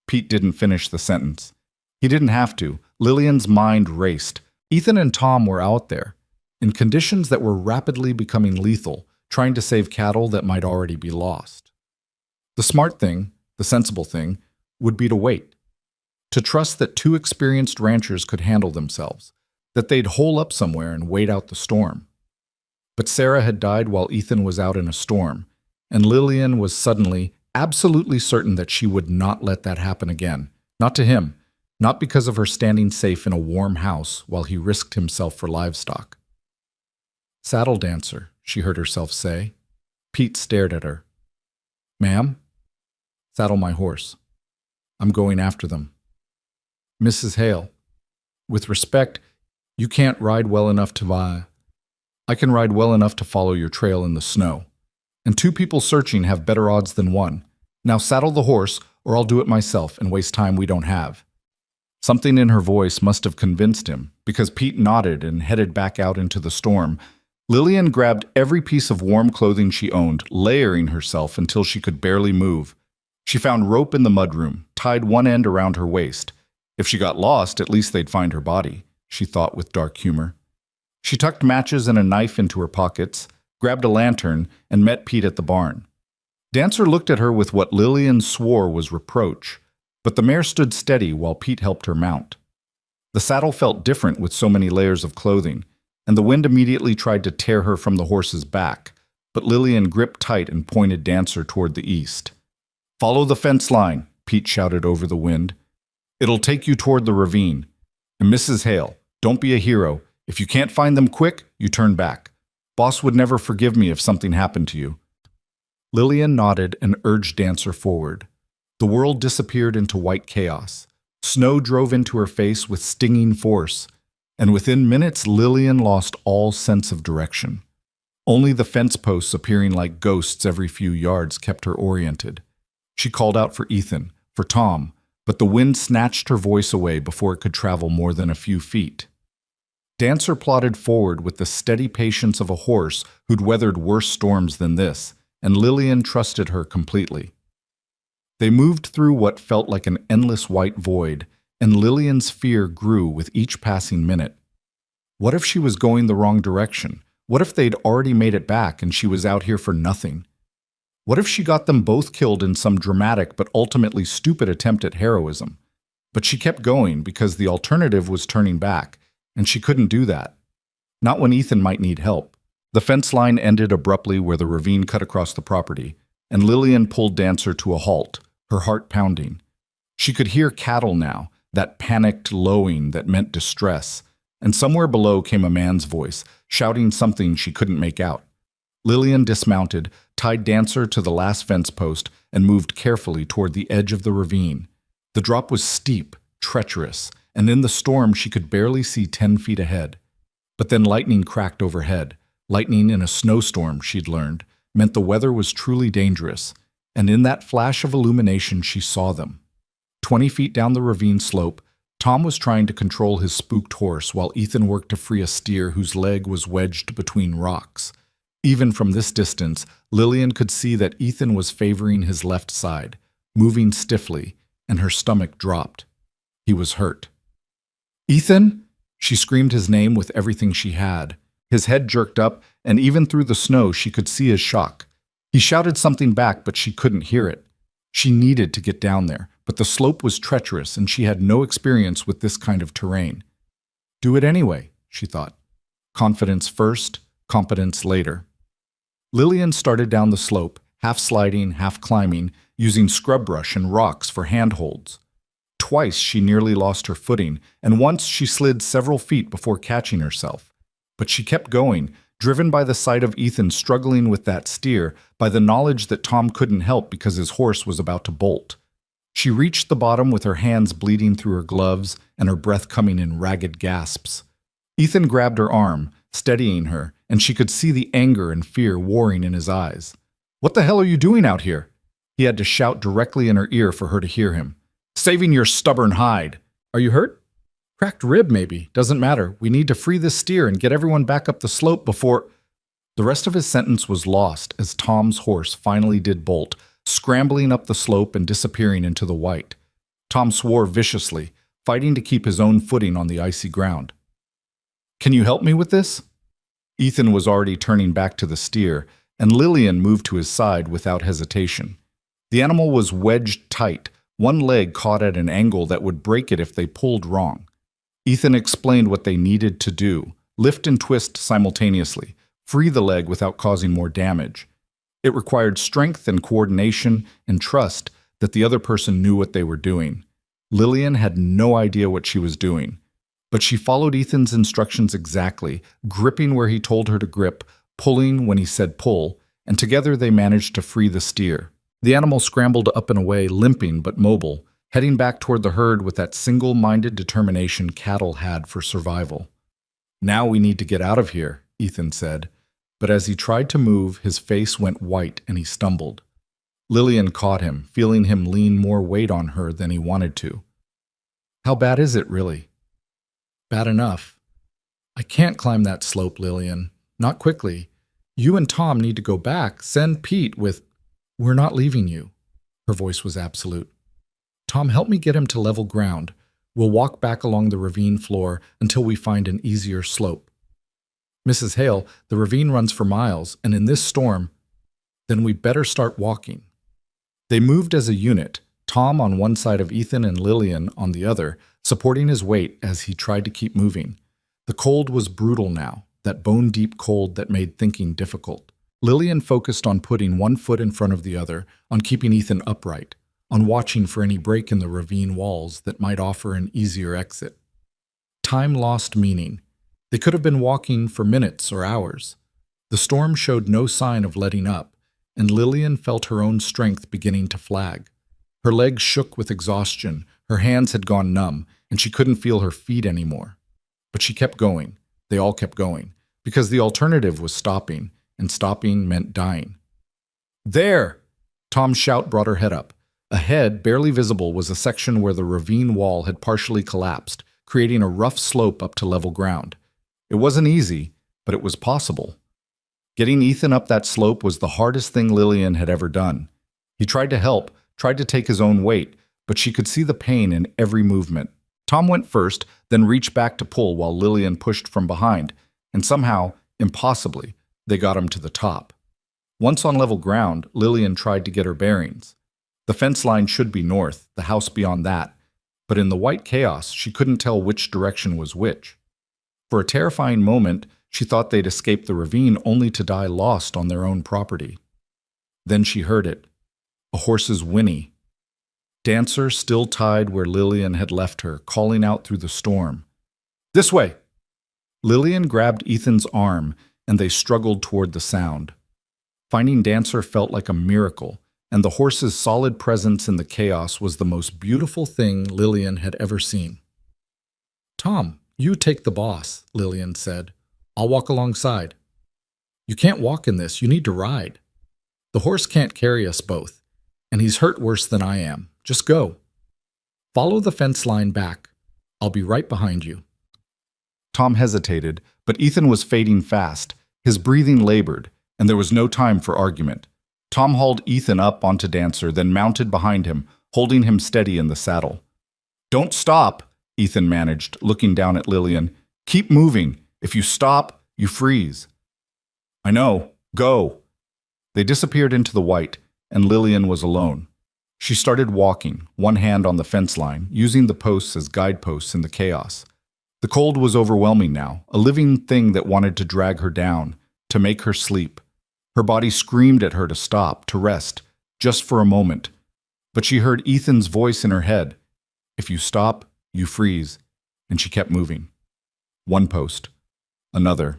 Pete didn't finish the sentence. He didn't have to. Lillian's mind raced. Ethan and Tom were out there, in conditions that were rapidly becoming lethal, trying to save cattle that might already be lost. The smart thing, the sensible thing, would be to wait. To trust that 2 experienced ranchers could handle themselves, that they'd hole up somewhere and wait out the storm. But Sarah had died while Ethan was out in a storm, and Lillian was suddenly, absolutely certain that she would not let that happen again. Not to him, not because of her standing safe in a warm house while he risked himself for livestock. "Saddle dancer," she heard herself say. Pete stared at her. "Ma'am?" "Saddle my horse. I'm going after them." "Mrs. Hale, with respect, you can't ride well enough to I can ride well enough to follow your trail in the snow. and 2 people searching have better odds than 1. Now saddle the horse, or I'll do it myself and waste time we don't have." Something in her voice must have convinced him, because Pete nodded and headed back out into the storm. Lillian grabbed every piece of warm clothing she owned, layering herself until she could barely move. She found rope in the mudroom, tied one end around her waist. If she got lost, at least they'd find her body, she thought with dark humor. She tucked matches and a knife into her pockets, grabbed a lantern, and met Pete at the barn. Dancer looked at her with what Lillian swore was reproach, but the mare stood steady while Pete helped her mount. The saddle felt different with so many layers of clothing, and the wind immediately tried to tear her from the horse's back, but Lillian gripped tight and pointed Dancer toward the east. "Follow the fence line," Pete shouted over the wind. "It'll take you toward the ravine. And Mrs. Hale, don't be a hero. If you can't find them quick, you turn back. Boss would never forgive me if something happened to you." Lillian nodded and urged Dancer forward. The world disappeared into white chaos. Snow drove into her face with stinging force, and within minutes Lillian lost all sense of direction. Only the fence posts appearing like ghosts every few yards kept her oriented. She called out for Ethan, for Tom, but the wind snatched her voice away before it could travel more than a few feet. Dancer plodded forward with the steady patience of a horse who'd weathered worse storms than this, and Lillian trusted her completely. They moved through what felt like an endless white void, and Lillian's fear grew with each passing minute. What if she was going the wrong direction? What if they'd already made it back and she was out here for nothing? What if she got them both killed in some dramatic but ultimately stupid attempt at heroism? But she kept going because the alternative was turning back, and she couldn't do that. Not when Ethan might need help. The fence line ended abruptly where the ravine cut across the property, and Lillian pulled Dancer to a halt, her heart pounding. She could hear cattle now, that panicked lowing that meant distress, and somewhere below came a man's voice, shouting something she couldn't make out. Lillian dismounted, tied Dancer to the last fence post, and moved carefully toward the edge of the ravine. The drop was steep, treacherous, and in the storm she could barely see 10 feet ahead. But then lightning cracked overhead. Lightning in a snowstorm, she'd learned, meant the weather was truly dangerous, and in that flash of illumination she saw them. 20 feet down the ravine slope, Tom was trying to control his spooked horse while Ethan worked to free a steer whose leg was wedged between rocks. Even from this distance, Lillian could see that Ethan was favoring his left side, moving stiffly, and her stomach dropped. He was hurt. "Ethan!" She screamed his name with everything she had. His head jerked up, and even through the snow she could see his shock. He shouted something back, but she couldn't hear it. She needed to get down there, but the slope was treacherous and she had no experience with this kind of terrain. Do it anyway, she thought. Confidence first, competence later. Lillian started down the slope, half sliding, half climbing, using scrub brush and rocks for handholds. Twice she nearly lost her footing, and once she slid several feet before catching herself. But she kept going, driven by the sight of Ethan struggling with that steer, by the knowledge that Tom couldn't help because his horse was about to bolt. She reached the bottom with her hands bleeding through her gloves and her breath coming in ragged gasps. Ethan grabbed her arm, steadying her, and she could see the anger and fear warring in his eyes. "What the hell are you doing out here?" He had to shout directly in her ear for her to hear him. "Saving your stubborn hide. Are you hurt?" "Cracked rib, maybe. Doesn't matter. We need to free this steer and get everyone back up the slope before—" The rest of his sentence was lost as Tom's horse finally did bolt, scrambling up the slope and disappearing into the white. Tom swore viciously, fighting to keep his own footing on the icy ground. "Can you help me with this?" Ethan was already turning back to the steer, and Lillian moved to his side without hesitation. The animal was wedged tight, one leg caught at an angle that would break it if they pulled wrong. Ethan explained what they needed to do, lift and twist simultaneously, free the leg without causing more damage. It required strength and coordination and trust that the other person knew what they were doing. Lillian had no idea what she was doing, but she followed Ethan's instructions exactly, gripping where he told her to grip, pulling when he said pull, and together they managed to free the steer. The animal scrambled up and away, limping but mobile, heading back toward the herd with that single-minded determination cattle had for survival. "Now we need to get out of here," Ethan said. but as he tried to move, his face went white and he stumbled. Lillian caught him, feeling him lean more weight on her than he wanted to. "How bad is it, really?" "Bad enough." "I can't climb that slope, Lillian. Not quickly. You and Tom need to go back. Send Pete with—" "We're not leaving you." Her voice was absolute. "Tom, help me get him to level ground. We'll walk back along the ravine floor until we find an easier slope." "Mrs. Hale, the ravine runs for miles, and in this storm—" "Then we better start walking." They moved as a unit, Tom on one side of Ethan and Lillian on the other, supporting his weight as he tried to keep moving. The cold was brutal now, that bone-deep cold that made thinking difficult. Lillian focused on putting one foot in front of the other, on keeping Ethan upright, on watching for any break in the ravine walls that might offer an easier exit. Time lost meaning. They could have been walking for minutes or hours. The storm showed no sign of letting up, and Lillian felt her own strength beginning to flag. Her legs shook with exhaustion, her hands had gone numb, and she couldn't feel her feet anymore. But she kept going. They all kept going, because the alternative was stopping, and stopping meant dying. "There!" Tom's shout brought her head up. Ahead, barely visible, was a section where the ravine wall had partially collapsed, creating a rough slope up to level ground. It wasn't easy, but it was possible. Getting Ethan up that slope was the hardest thing Lillian had ever done. He tried to help, tried to take his own weight, but she could see the pain in every movement. Tom went first, then reached back to pull while Lillian pushed from behind, and somehow, impossibly, they got him to the top. Once on level ground, Lillian tried to get her bearings. The fence line should be north, the house beyond that, but in the white chaos, she couldn't tell which direction was which. For a terrifying moment, she thought they'd escape the ravine only to die lost on their own property. Then she heard it, a horse's whinny. Dancer still tied where Lillian had left her, calling out through the storm. "This way!" Lillian grabbed Ethan's arm, and they struggled toward the sound. Finding Dancer felt like a miracle, and the horse's solid presence in the chaos was the most beautiful thing Lillian had ever seen. "Tom, you take the boss," Lillian said. "I'll walk alongside." "You can't walk in this, you need to ride. The horse can't carry us both, and he's hurt worse than I am. Just go. Follow the fence line back. I'll be right behind you." Tom hesitated, but Ethan was fading fast. His breathing labored, and there was no time for argument. Tom hauled Ethan up onto Dancer, then mounted behind him, holding him steady in the saddle. "Don't stop," Ethan managed, looking down at Lillian. "Keep moving. If you stop, you freeze." "I know. Go." They disappeared into the white, and Lillian was alone. She started walking, one hand on the fence line, using the posts as guideposts in the chaos. The cold was overwhelming now, a living thing that wanted to drag her down, to make her sleep. Her body screamed at her to stop, to rest, just for a moment. But she heard Ethan's voice in her head. "If you stop, you freeze." And she kept moving. One post. Another.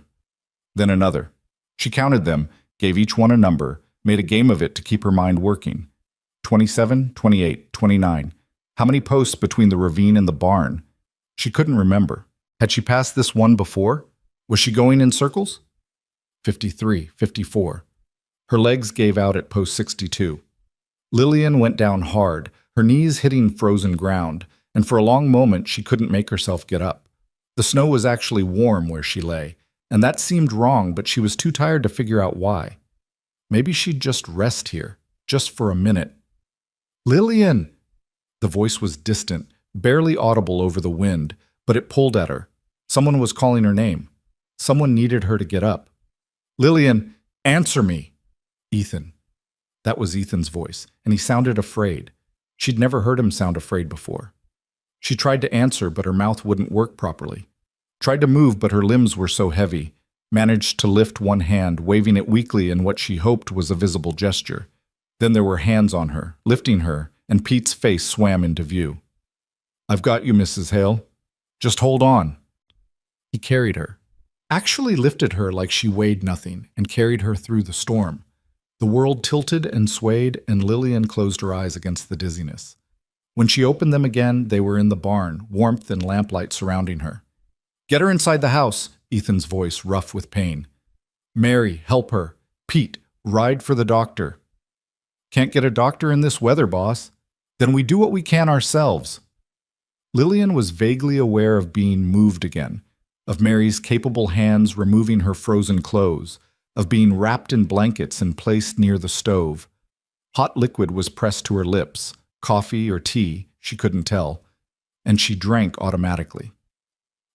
Then another. She counted them, gave each one a number, made a game of it to keep her mind working. 27, 28, 29. How many posts between the ravine and the barn? She couldn't remember. Had she passed this one before? Was she going in circles? 53, 54. Her legs gave out at post 62. Lillian went down hard, her knees hitting frozen ground, and for a long moment she couldn't make herself get up. The snow was actually warm where she lay, and that seemed wrong, but she was too tired to figure out why. Maybe she'd just rest here, just for a minute. "Lillian!" The voice was distant, barely audible over the wind, but it pulled at her. Someone was calling her name. Someone needed her to get up. "Lillian, answer me!" "Ethan." That was Ethan's voice, and he sounded afraid. She'd never heard him sound afraid before. She tried to answer, but her mouth wouldn't work properly. Tried to move, but her limbs were so heavy. Managed to lift one hand, waving it weakly in what she hoped was a visible gesture. Then there were hands on her, lifting her, and Pete's face swam into view. "I've got you, Mrs. Hale. Just hold on." He carried her. Actually lifted her like she weighed nothing, and carried her through the storm. The world tilted and swayed, and Lillian closed her eyes against the dizziness. When she opened them again, they were in the barn, warmth and lamplight surrounding her. "Get her inside the house," Ethan's voice rough with pain. Mary, help her. Pete, ride for the doctor. Can't get a doctor in this weather, boss. Then we do what we can ourselves. Lillian was vaguely aware of being moved again, of Mary's capable hands removing her frozen clothes, of being wrapped in blankets and placed near the stove. Hot liquid was pressed to her lips, coffee or tea, she couldn't tell, and she drank automatically.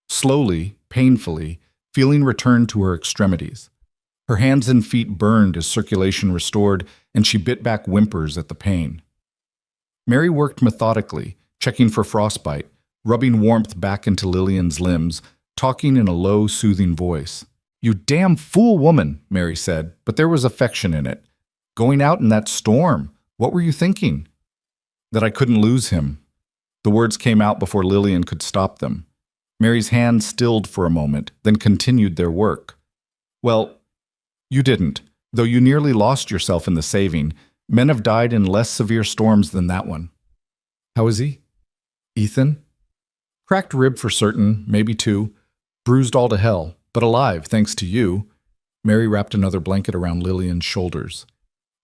Slowly, painfully, feeling returned to her extremities. Her hands and feet burned as circulation restored, and she bit back whimpers at the pain. Mary worked methodically, checking for frostbite, rubbing warmth back into Lillian's limbs, talking in a low, soothing voice. "You damn fool woman," Mary said, but there was affection in it. "Going out in that storm. What were you thinking?" "That I couldn't lose him." The words came out before Lillian could stop them. Mary's hands stilled for a moment, then continued their work. "Well, you didn't, though you nearly lost yourself in the saving. Men have died in less severe storms than that one." "How is he?" "Ethan?" "Cracked rib for certain, maybe two. Bruised all to hell, but alive, thanks to you." Mary wrapped another blanket around Lillian's shoulders.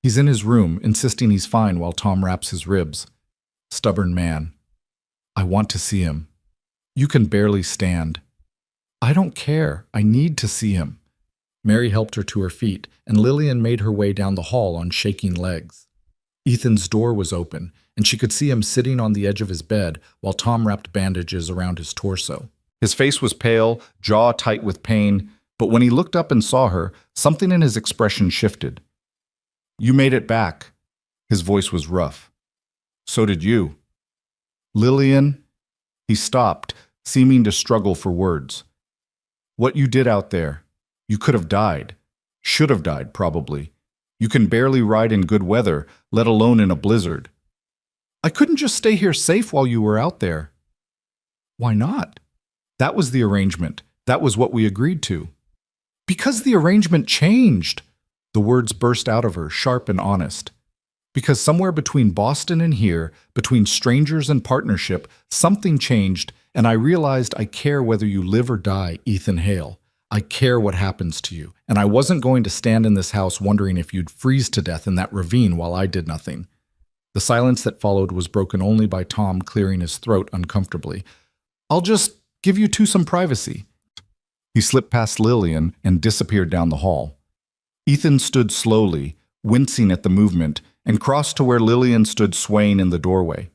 "He's in his room, insisting he's fine while Tom wraps his ribs. Stubborn man. I want to see him. You can barely stand." "I don't care. I need to see him." Mary helped her to her feet, and Lillian made her way down the hall on shaking legs. Ethan's door was open, and she could see him sitting on the edge of his bed while Tom wrapped bandages around his torso. His face was pale, jaw tight with pain, but when he looked up and saw her, something in his expression shifted. "You made it back." His voice was rough. "So did you." "Lillian?" He stopped, seeming to struggle for words. "What you did out there, you could have died. Should have died, probably. You can barely ride in good weather, let alone in a blizzard." "I couldn't just stay here safe while you were out there." "Why not?" "That was the arrangement. That was what we agreed to." "Because the arrangement changed." The words burst out of her, sharp and honest. "Because somewhere between Boston and here, between strangers and partnership, something changed, and I realized I care whether you live or die, Ethan Hale. I care what happens to you, and I wasn't going to stand in this house wondering if you'd freeze to death in that ravine while I did nothing." The silence that followed was broken only by Tom clearing his throat uncomfortably. "I'll just give you two some privacy." He slipped past Lillian and disappeared down the hall. Ethan stood slowly, wincing at the movement, and crossed to where Lillian stood swaying in the doorway.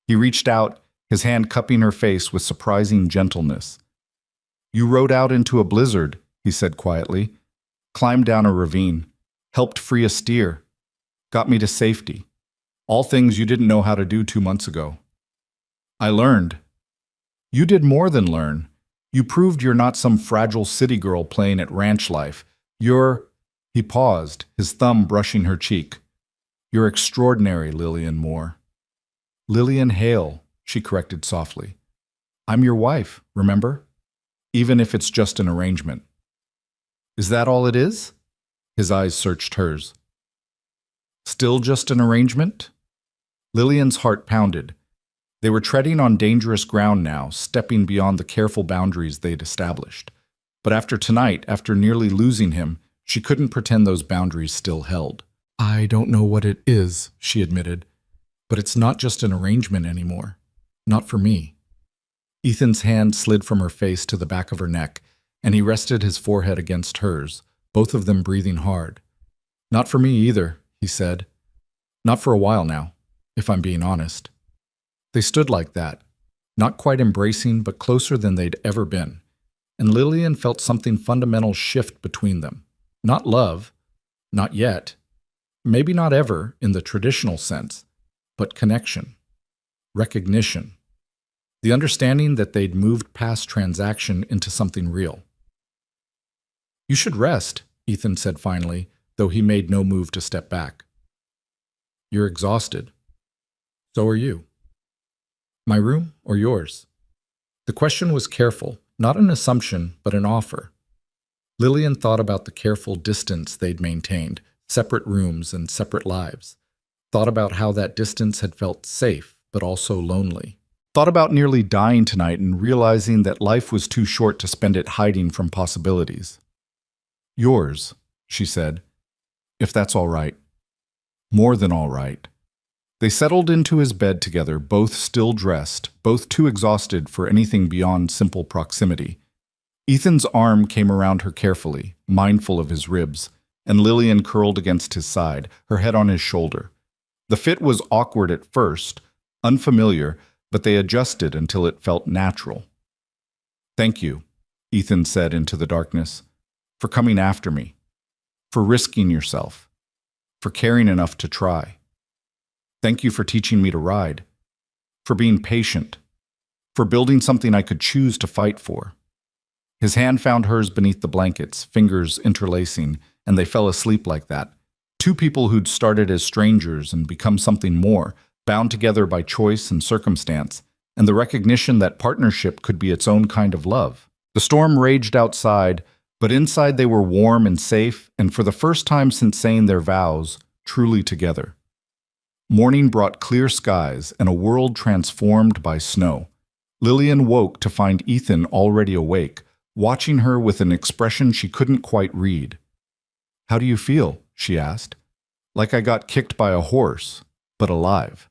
He reached out, his hand cupping her face with surprising gentleness. "You rode out into a blizzard," he said quietly, "climbed down a ravine, helped free a steer, got me to safety. All things you didn't know how to do 2 months ago. I learned. You did more than learn. You proved you're not some fragile city girl playing at ranch life. You're—" He paused, his thumb brushing her cheek. "You're extraordinary, Lillian Moore." "Lillian Hale," she corrected softly. "I'm your wife, remember? Even if it's just an arrangement." "Is that all it is?" His eyes searched hers. "Still just an arrangement?" Lillian's heart pounded. They were treading on dangerous ground now, stepping beyond the careful boundaries they'd established. But after tonight, after nearly losing him, she couldn't pretend those boundaries still held. "I don't know what it is," she admitted, "but it's not just an arrangement anymore. Not for me." Ethan's hand slid from her face to the back of her neck, and he rested his forehead against hers, both of them breathing hard. "Not for me either," he said. "Not for a while now, if I'm being honest." They stood like that, not quite embracing, but closer than they'd ever been, and Lillian felt something fundamental shift between them. Not love, not yet, maybe not ever in the traditional sense, but connection, recognition, the understanding that they'd moved past transaction into something real. "You should rest," Ethan said finally, though he made no move to step back. "You're exhausted. So are you." "My room or yours?" The question was careful, not an assumption, but an offer. Lillian thought about the careful distance they'd maintained, separate rooms and separate lives. Thought about how that distance had felt safe, but also lonely. Thought about nearly dying tonight and realizing that life was too short to spend it hiding from possibilities. "Yours," she said. If that's all right. More than all right. They settled into his bed together, both still dressed, both too exhausted for anything beyond simple proximity. Ethan's arm came around her carefully, mindful of his ribs, and Lillian curled against his side, her head on his shoulder. The fit was awkward at first, unfamiliar, but they adjusted until it felt natural. "Thank you," Ethan said into the darkness, "for coming after me, for risking yourself, for caring enough to try. Thank you for teaching me to ride, for being patient, for building something I could choose to fight for." His hand found hers beneath the blankets, fingers interlacing, and they fell asleep like that. Two people who'd started as strangers and become something more, bound together by choice and circumstance, and the recognition that partnership could be its own kind of love. The storm raged outside, but inside they were warm and safe, and for the first time since saying their vows, truly together. Morning brought clear skies and a world transformed by snow. Lillian woke to find Ethan already awake, watching her with an expression she couldn't quite read. "How do you feel?" she asked. "Like I got kicked by a horse, but alive."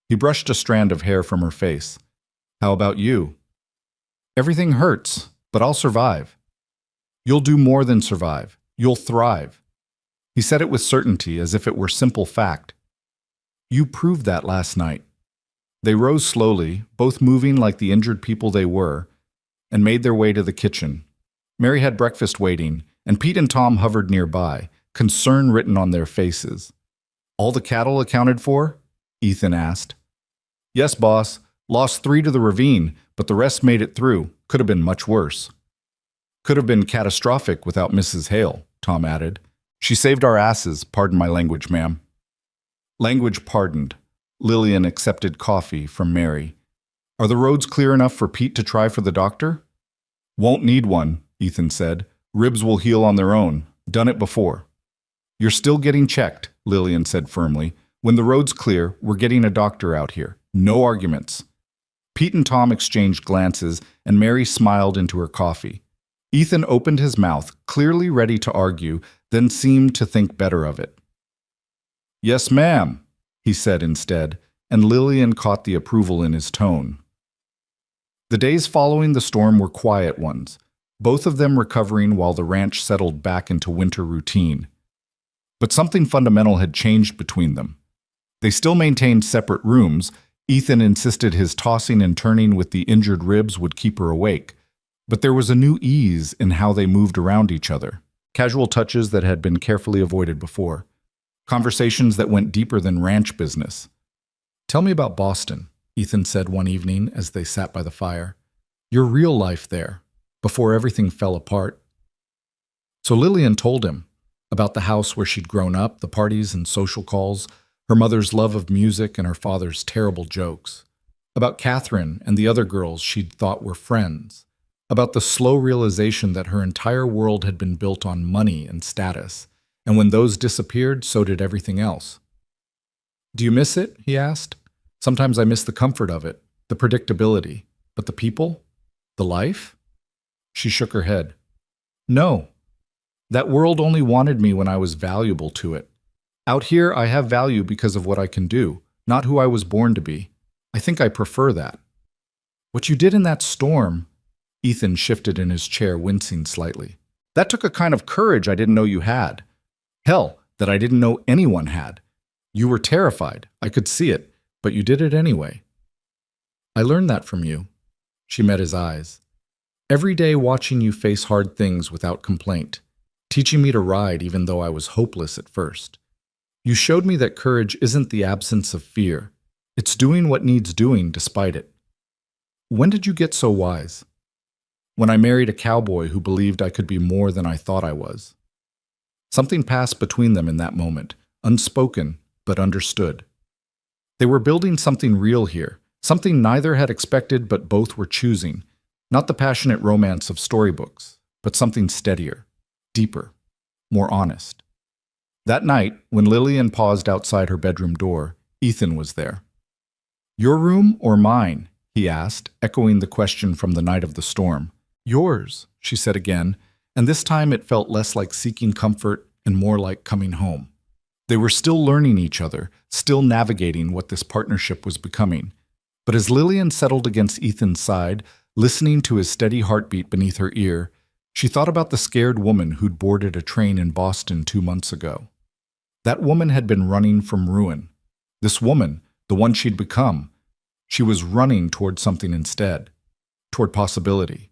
He brushed a strand of hair from her face. "How about you?" "Everything hurts, but I'll survive." "You'll do more than survive. You'll thrive." He said it with certainty, as if it were simple fact. "You proved that last night." They rose slowly, both moving like the injured people they were, and made their way to the kitchen. Mary had breakfast waiting, and Pete and Tom hovered nearby, concern written on their faces. "All the cattle accounted for?" Ethan asked. "Yes, boss. Lost 3 to the ravine, but the rest made it through. Could have been much worse." "Could have been catastrophic without Mrs. Hale," Tom added. "She saved our asses, pardon my language, ma'am." Language pardoned. Lillian accepted coffee from Mary. "Are the roads clear enough for Pete to try for the doctor?" "Won't need one," Ethan said. "Ribs will heal on their own. Done it before." "You're still getting checked," Lillian said firmly. "When the road's clear, we're getting a doctor out here. No arguments." Pete and Tom exchanged glances, and Mary smiled into her coffee. Ethan opened his mouth, clearly ready to argue, then seemed to think better of it. "Yes, ma'am," he said instead, and Lillian caught the approval in his tone. The days following the storm were quiet ones, both of them recovering while the ranch settled back into winter routine. But something fundamental had changed between them. They still maintained separate rooms. Ethan insisted his tossing and turning with the injured ribs would keep her awake. But there was a new ease in how they moved around each other, casual touches that had been carefully avoided before, conversations that went deeper than ranch business. "Tell me about Boston," Ethan said one evening as they sat by the fire. "Your real life there, before everything fell apart." So Lillian told him about the house where she'd grown up, the parties and social calls, her mother's love of music and her father's terrible jokes, about Catherine and the other girls she'd thought were friends, about the slow realization that her entire world had been built on money and status, and when those disappeared, so did everything else. "Do you miss it?" he asked. "Sometimes I miss the comfort of it, the predictability, but the people? The life?" She shook her head. "No. That world only wanted me when I was valuable to it. Out here, I have value because of what I can do, not who I was born to be. I think I prefer that." "What you did in that storm," Ethan shifted in his chair, wincing slightly. "That took a kind of courage I didn't know you had. Hell, that I didn't know anyone had. You were terrified, I could see it, but you did it anyway." "I learned that from you." She met his eyes. "Every day watching you face hard things without complaint, teaching me to ride even though I was hopeless at first. You showed me that courage isn't the absence of fear. It's doing what needs doing despite it." "When did you get so wise?" "When I married a cowboy who believed I could be more than I thought I was." Something passed between them in that moment, unspoken but understood. They were building something real here, something neither had expected but both were choosing, not the passionate romance of storybooks, but something steadier, deeper, more honest. That night, when Lillian paused outside her bedroom door, Ethan was there. "Your room or mine?" he asked, echoing the question from the night of the storm. "Yours," she said again, and this time it felt less like seeking comfort and more like coming home. They were still learning each other, still navigating what this partnership was becoming. But as Lillian settled against Ethan's side, listening to his steady heartbeat beneath her ear, she thought about the scared woman who'd boarded a train in Boston 2 months ago. That woman had been running from ruin. This woman, the one she'd become, she was running toward something instead, toward possibility,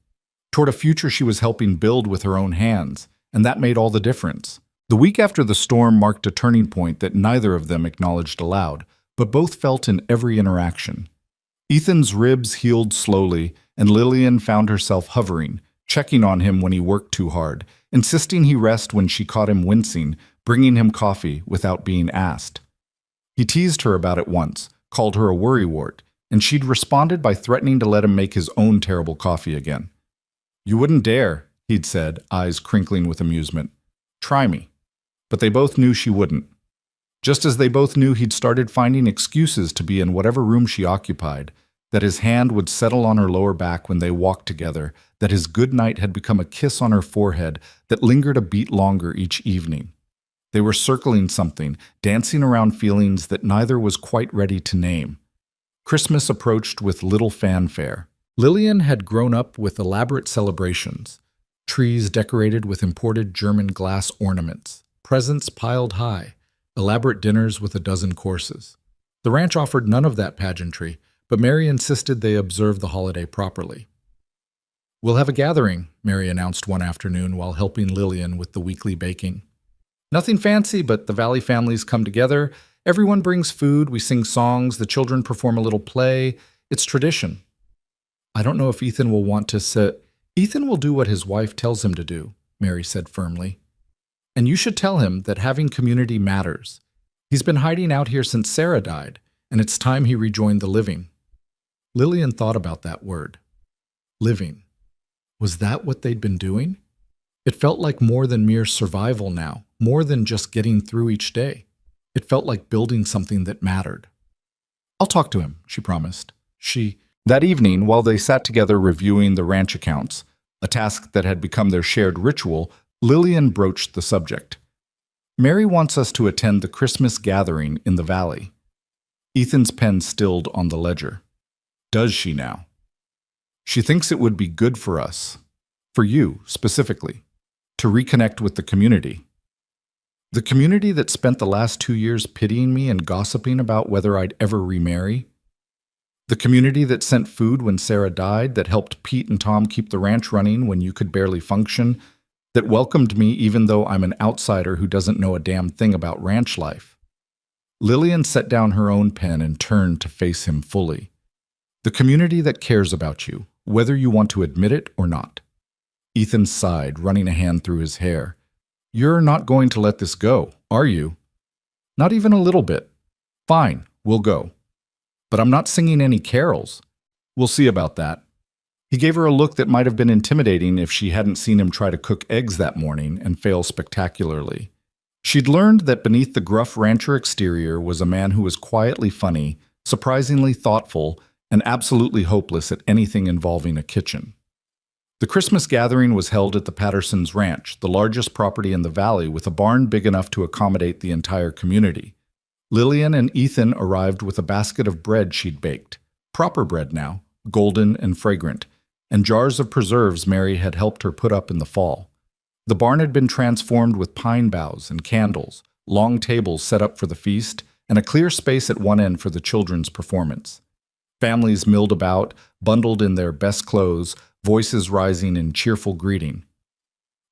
toward a future she was helping build with her own hands, and that made all the difference. The week after the storm marked a turning point that neither of them acknowledged aloud, but both felt in every interaction. Ethan's ribs healed slowly, and Lillian found herself hovering, checking on him when he worked too hard, insisting he rest when she caught him wincing, bringing him coffee without being asked. He teased her about it once, called her a worrywart, and she'd responded by threatening to let him make his own terrible coffee again. "You wouldn't dare," he'd said, eyes crinkling with amusement. "Try me." But they both knew she wouldn't. Just as they both knew he'd started finding excuses to be in whatever room she occupied, that his hand would settle on her lower back when they walked together, that his good night had become a kiss on her forehead that lingered a beat longer each evening. They were circling something, dancing around feelings that neither was quite ready to name. Christmas approached with little fanfare. Lillian had grown up with elaborate celebrations, trees decorated with imported German glass ornaments, presents piled high, elaborate dinners with a dozen courses. The ranch offered none of that pageantry, but Mary insisted they observe the holiday properly. "We'll have a gathering," Mary announced one afternoon while helping Lillian with the weekly baking. "Nothing fancy, but the Valley families come together. Everyone brings food, we sing songs, the children perform a little play. It's tradition." "I don't know if Ethan will want to sit." "Ethan will do what his wife tells him to do," Mary said firmly. "And you should tell him that having community matters. He's been hiding out here since Sarah died, and it's time he rejoined the living." Lillian thought about that word. Living. Was that what they'd been doing? It felt like more than mere survival now, more than just getting through each day. It felt like building something that mattered. "I'll talk to him," she promised. That evening, while they sat together reviewing the ranch accounts, a task that had become their shared ritual, Lillian broached the subject. "Mary wants us to attend the Christmas gathering in the valley." Ethan's pen stilled on the ledger. "Does she now?" "She thinks it would be good for us, for you specifically, to reconnect with the community. The community that spent the last 2 years pitying me and gossiping about whether I'd ever remarry. The community that sent food when Sarah died, that helped Pete and Tom keep the ranch running when you could barely function, that welcomed me even though I'm an outsider who doesn't know a damn thing about ranch life." Lillian set down her own pen and turned to face him fully. "The community that cares about you, whether you want to admit it or not." Ethan sighed, running a hand through his hair. "You're not going to let this go, are you?" "Not even a little bit." "Fine, we'll go. But I'm not singing any carols." "We'll see about that." He gave her a look that might have been intimidating if she hadn't seen him try to cook eggs that morning and fail spectacularly. She'd learned that beneath the gruff rancher exterior was a man who was quietly funny, surprisingly thoughtful, and absolutely hopeless at anything involving a kitchen. The Christmas gathering was held at the Pattersons' ranch, the largest property in the valley, with a barn big enough to accommodate the entire community. Lillian and Ethan arrived with a basket of bread she'd baked, proper bread now, golden and fragrant, and jars of preserves Mary had helped her put up in the fall. The barn had been transformed with pine boughs and candles, long tables set up for the feast, and a clear space at one end for the children's performance. Families milled about, bundled in their best clothes, voices rising in cheerful greeting.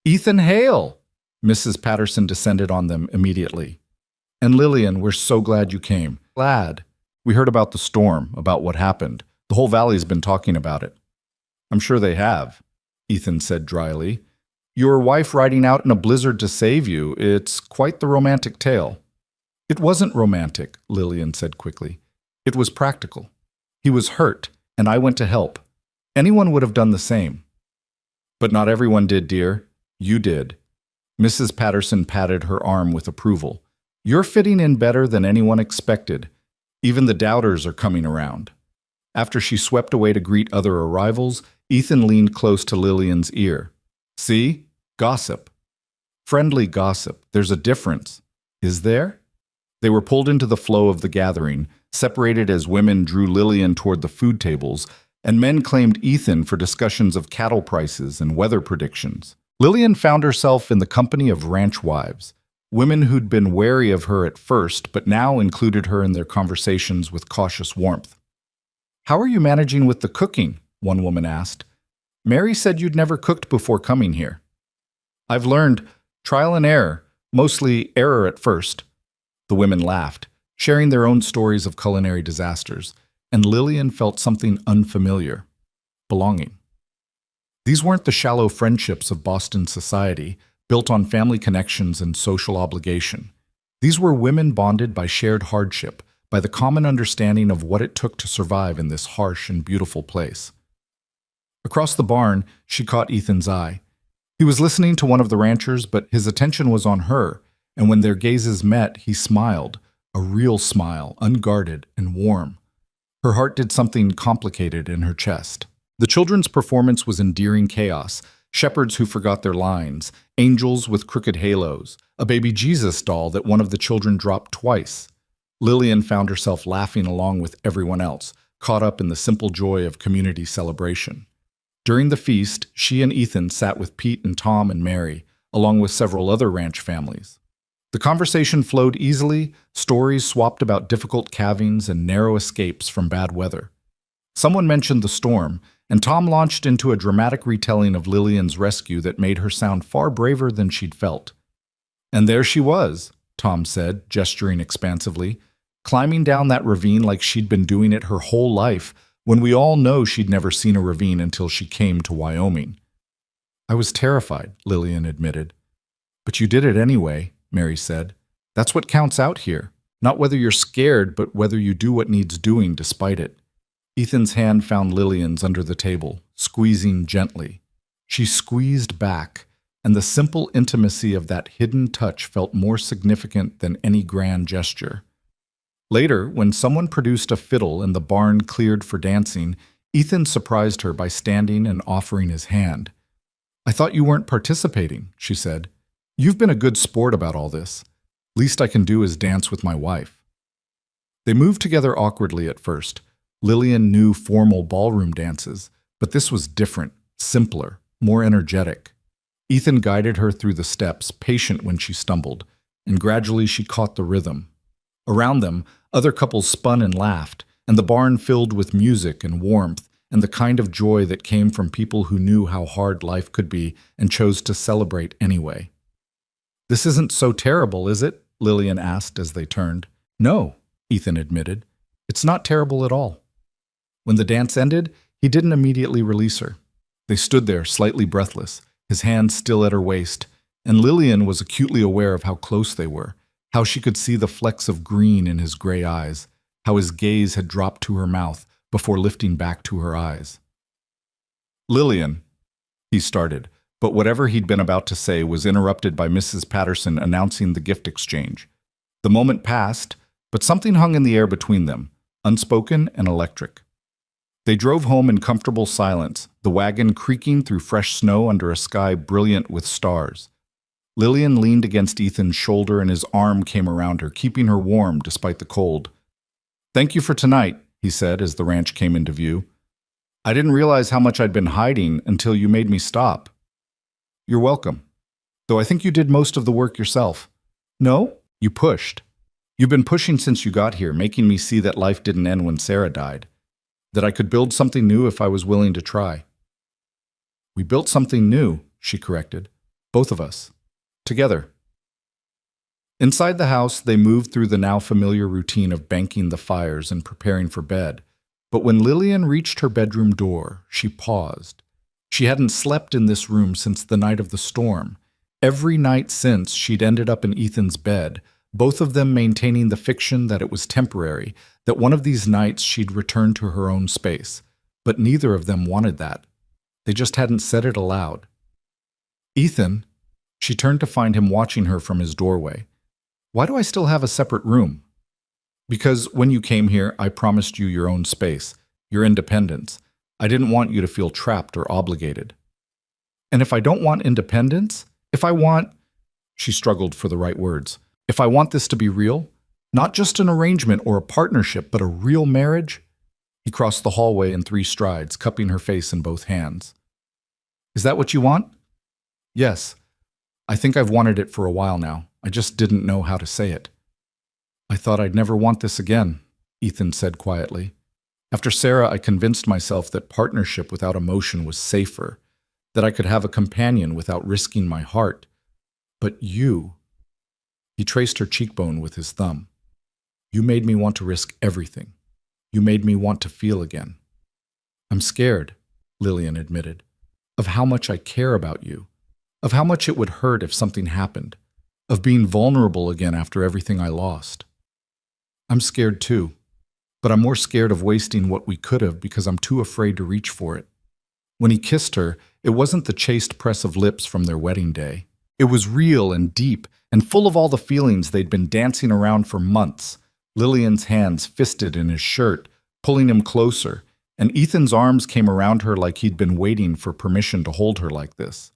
"Ethan, hail!" Mrs. Patterson descended on them immediately. "And Lillian, we're so glad you came." "Glad. We heard about the storm, about what happened. The whole valley's been talking about it." "I'm sure they have," Ethan said dryly. "Your wife riding out in a blizzard to save you, it's quite the romantic tale." "It wasn't romantic," Lillian said quickly. "It was practical. He was hurt, and I went to help. Anyone would have done the same." "But not everyone did, dear. You did." Mrs. Patterson patted her arm with approval. "You're fitting in better than anyone expected. Even the doubters are coming around." After she swept away to greet other arrivals, Ethan leaned close to Lillian's ear. "See? Gossip. Friendly gossip. There's a difference. Is there? They were pulled into the flow of the gathering, separated as women drew Lillian toward the food tables, and men claimed Ethan for discussions of cattle prices and weather predictions. Lillian found herself in the company of ranch wives, women who'd been wary of her at first, but now included her in their conversations with cautious warmth. "How are you managing with the cooking?" one woman asked. "Mary said you'd never cooked before coming here." "I've learned trial and error, mostly error at first." The women laughed, sharing their own stories of culinary disasters, and Lillian felt something unfamiliar: belonging. These weren't the shallow friendships of Boston society, built on family connections and social obligation. These were women bonded by shared hardship, by the common understanding of what it took to survive in this harsh and beautiful place. Across the barn, she caught Ethan's eye. He was listening to one of the ranchers, but his attention was on her, and when their gazes met, he smiled, a real smile, unguarded and warm. Her heart did something complicated in her chest. The children's performance was endearing chaos: shepherds who forgot their lines, angels with crooked halos, a baby Jesus doll that one of the children dropped twice. Lillian found herself laughing along with everyone else, caught up in the simple joy of community celebration. During the feast, she and Ethan sat with Pete and Tom and Mary, along with several other ranch families. The conversation flowed easily, stories swapped about difficult calvings and narrow escapes from bad weather. Someone mentioned the storm, and Tom launched into a dramatic retelling of Lillian's rescue that made her sound far braver than she'd felt. "And there she was," Tom said, gesturing expansively, "climbing down that ravine like she'd been doing it her whole life, when we all know she'd never seen a ravine until she came to Wyoming." "I was terrified," Lillian admitted. "But you did it anyway," Mary said. "That's what counts out here. Not whether you're scared, but whether you do what needs doing despite it." Ethan's hand found Lillian's under the table, squeezing gently. She squeezed back, and the simple intimacy of that hidden touch felt more significant than any grand gesture. Later, when someone produced a fiddle and the barn cleared for dancing, Ethan surprised her by standing and offering his hand. "I thought you weren't participating," she said. "You've been a good sport about all this. Least I can do is dance with my wife." They moved together awkwardly at first. Lillian knew formal ballroom dances, but this was different, simpler, more energetic. Ethan guided her through the steps, patient when she stumbled, and gradually she caught the rhythm. Around them, other couples spun and laughed, and the barn filled with music and warmth and the kind of joy that came from people who knew how hard life could be and chose to celebrate anyway. "This isn't so terrible, is it?" Lillian asked as they turned. "No," Ethan admitted. "It's not terrible at all." When the dance ended, he didn't immediately release her. They stood there, slightly breathless, his hand still at her waist, and Lillian was acutely aware of how close they were, how she could see the flecks of green in his gray eyes, how his gaze had dropped to her mouth before lifting back to her eyes. "Lillian," he started, but whatever he'd been about to say was interrupted by Mrs. Patterson announcing the gift exchange. The moment passed, but something hung in the air between them, unspoken and electric. They drove home in comfortable silence, the wagon creaking through fresh snow under a sky brilliant with stars. Lillian leaned against Ethan's shoulder and his arm came around her, keeping her warm despite the cold. "Thank you for tonight," he said as the ranch came into view. "I didn't realize how much I'd been hiding until you made me stop." "You're welcome. Though I think you did most of the work yourself." "No, you pushed. You've been pushing since you got here, making me see that life didn't end when Sarah died. That I could build something new if I was willing to try." "We built something new," she corrected. "Both of us. Together." Inside the house, they moved through the now familiar routine of banking the fires and preparing for bed. But when Lillian reached her bedroom door, she paused. She hadn't slept in this room since the night of the storm. Every night since, she'd ended up in Ethan's bed, both of them maintaining the fiction that it was temporary, that one of these nights she'd return to her own space. But neither of them wanted that. They just hadn't said it aloud. "Ethan," she turned to find him watching her from his doorway. "Why do I still have a separate room?" "Because when you came here, I promised you your own space, your independence. I didn't want you to feel trapped or obligated." And if I don't want independence, she struggled for the right words. If I want this to be real, not just an arrangement or a partnership, but a real marriage, he crossed the hallway in 3 strides, cupping her face in both hands. Is that what you want? Yes. I think I've wanted it for a while now. I just didn't know how to say it. I thought I'd never want this again, Ethan said quietly. After Sarah, I convinced myself that partnership without emotion was safer, that I could have a companion without risking my heart. But you, he traced her cheekbone with his thumb. You made me want to risk everything. You made me want to feel again. I'm scared, Lillian admitted, of how much I care about you, of how much it would hurt if something happened, of being vulnerable again after everything I lost. I'm scared too, but I'm more scared of wasting what we could have because I'm too afraid to reach for it. When he kissed her, it wasn't the chaste press of lips from their wedding day. It was real and deep and full of all the feelings they'd been dancing around for months. Lillian's hands fisted in his shirt, pulling him closer, and Ethan's arms came around her like he'd been waiting for permission to hold her like this.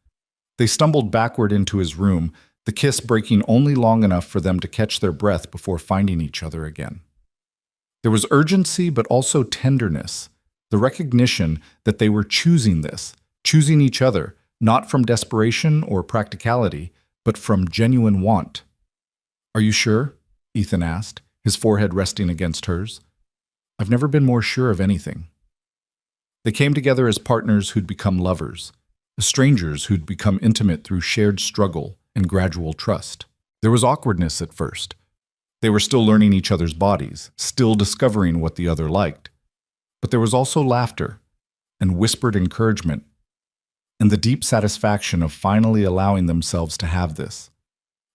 They stumbled backward into his room, the kiss breaking only long enough for them to catch their breath before finding each other again. There was urgency, but also tenderness, the recognition that they were choosing this, choosing each other, not from desperation or practicality, but from genuine want. Are you sure? Ethan asked, his forehead resting against hers. I've never been more sure of anything. They came together as partners who'd become lovers, strangers who'd become intimate through shared struggle and gradual trust. There was awkwardness at first. They were still learning each other's bodies, still discovering what the other liked. But there was also laughter and whispered encouragement and the deep satisfaction of finally allowing themselves to have this.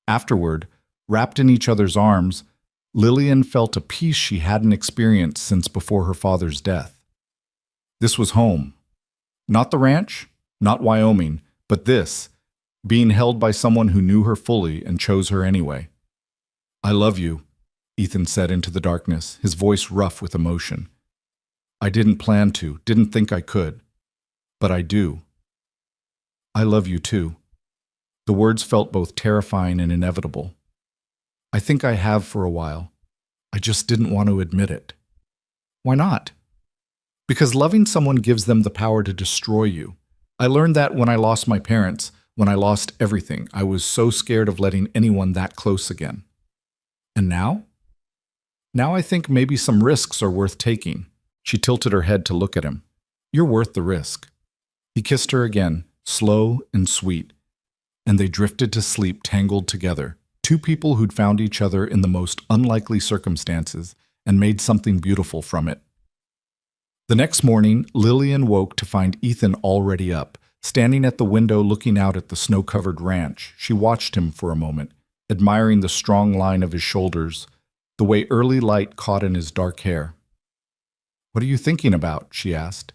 Afterward, wrapped in each other's arms, Lillian felt a peace she hadn't experienced since before her father's death. This was home. Not the ranch, not Wyoming, but this, being held by someone who knew her fully and chose her anyway. I love you, Ethan said into the darkness, his voice rough with emotion. I didn't plan to, didn't think I could, but I do. I love you too. The words felt both terrifying and inevitable. I think I have for a while. I just didn't want to admit it. Why not? Because loving someone gives them the power to destroy you. I learned that when I lost my parents, when I lost everything. I was so scared of letting anyone that close again. And now? Now I think maybe some risks are worth taking. She tilted her head to look at him. You're worth the risk. He kissed her again, slow and sweet, and they drifted to sleep tangled together, 2 people who'd found each other in the most unlikely circumstances and made something beautiful from it. The next morning, Lillian woke to find Ethan already up, standing at the window looking out at the snow-covered ranch. She watched him for a moment, admiring the strong line of his shoulders, the way early light caught in his dark hair. What are you thinking about? She asked.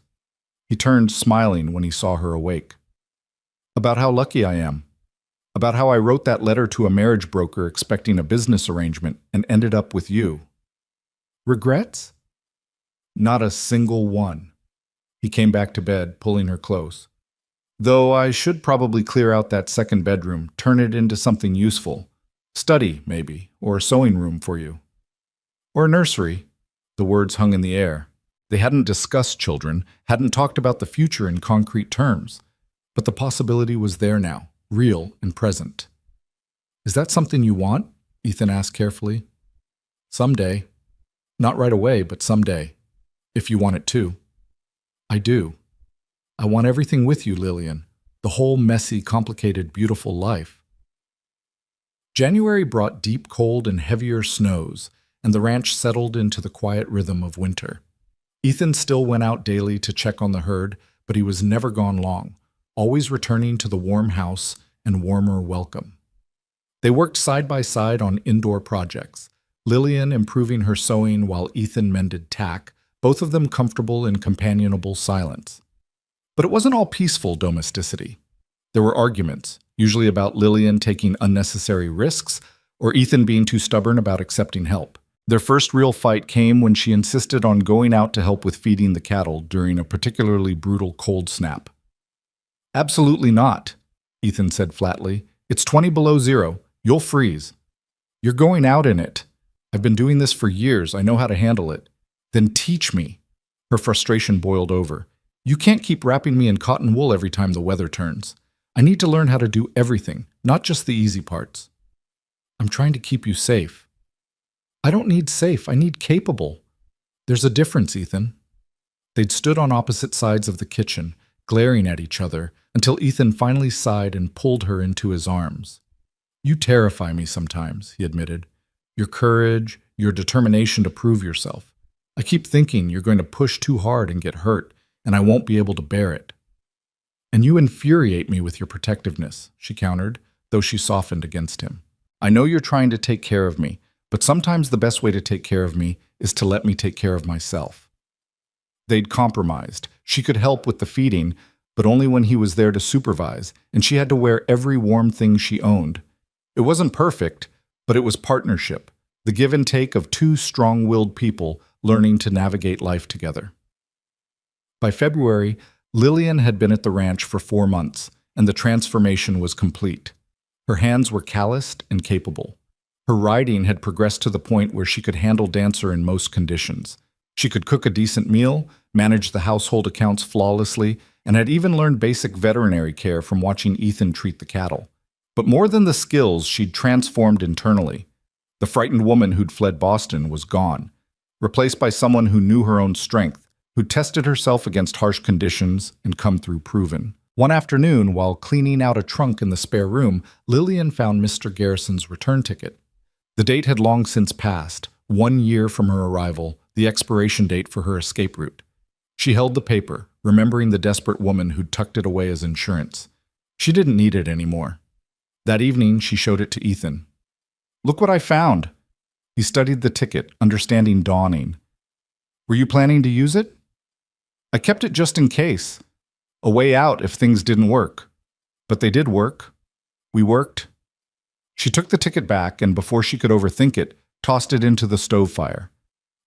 He turned, smiling when he saw her awake. About how lucky I am. About how I wrote that letter to a marriage broker expecting a business arrangement and ended up with you. Regrets? Not a single one. He came back to bed, pulling her close. Though I should probably clear out that second bedroom, turn it into something useful. Study, maybe, or a sewing room for you. Or a nursery. The words hung in the air. They hadn't discussed children, hadn't talked about the future in concrete terms. But the possibility was there now, real and present. Is that something you want? Ethan asked carefully. Someday. Not right away, but someday. If you want it too. I do. I want everything with you, Lillian. The whole messy, complicated, beautiful life. January brought deep cold and heavier snows, and the ranch settled into the quiet rhythm of winter. Ethan still went out daily to check on the herd, but he was never gone long, always returning to the warm house and warmer welcome. They worked side by side on indoor projects, Lillian improving her sewing while Ethan mended tack, both of them comfortable in companionable silence. But it wasn't all peaceful domesticity. There were arguments, usually about Lillian taking unnecessary risks or Ethan being too stubborn about accepting help. Their first real fight came when she insisted on going out to help with feeding the cattle during a particularly brutal cold snap. Absolutely not, Ethan said flatly. It's 20 below zero. You'll freeze. You're going out in it. I've been doing this for years. I know how to handle it. Then teach me. Her frustration boiled over. You can't keep wrapping me in cotton wool every time the weather turns. I need to learn how to do everything, not just the easy parts. I'm trying to keep you safe. I don't need safe. I need capable. There's a difference, Ethan. They'd stood on opposite sides of the kitchen, glaring at each other, until Ethan finally sighed and pulled her into his arms. You terrify me sometimes, he admitted. Your courage, your determination to prove yourself. I keep thinking you're going to push too hard and get hurt, and I won't be able to bear it. And you infuriate me with your protectiveness, she countered, though she softened against him. I know you're trying to take care of me, but sometimes the best way to take care of me is to let me take care of myself. They'd compromised. She could help with the feeding, but only when he was there to supervise, and she had to wear every warm thing she owned. It wasn't perfect, but it was partnership, the give and take of two strong-willed people learning to navigate life together. By February, Lillian had been at the ranch for 4 months, and the transformation was complete. Her hands were calloused and capable. Her riding had progressed to the point where she could handle Dancer in most conditions. She could cook a decent meal, manage the household accounts flawlessly, and had even learned basic veterinary care from watching Ethan treat the cattle. But more than the skills, she'd transformed internally. The frightened woman who'd fled Boston was gone, replaced by someone who knew her own strength, who tested herself against harsh conditions and come through proven. One afternoon, while cleaning out a trunk in the spare room, Lillian found Mr. Garrison's return ticket. The date had long since passed, 1 year from her arrival, the expiration date for her escape route. She held the paper, remembering the desperate woman who'd tucked it away as insurance. She didn't need it anymore. That evening, she showed it to Ethan. Look what I found. He studied the ticket, understanding dawning. Were you planning to use it? I kept it just in case. A way out if things didn't work. But they did work. We worked. She took the ticket back and, before she could overthink it, tossed it into the stove fire.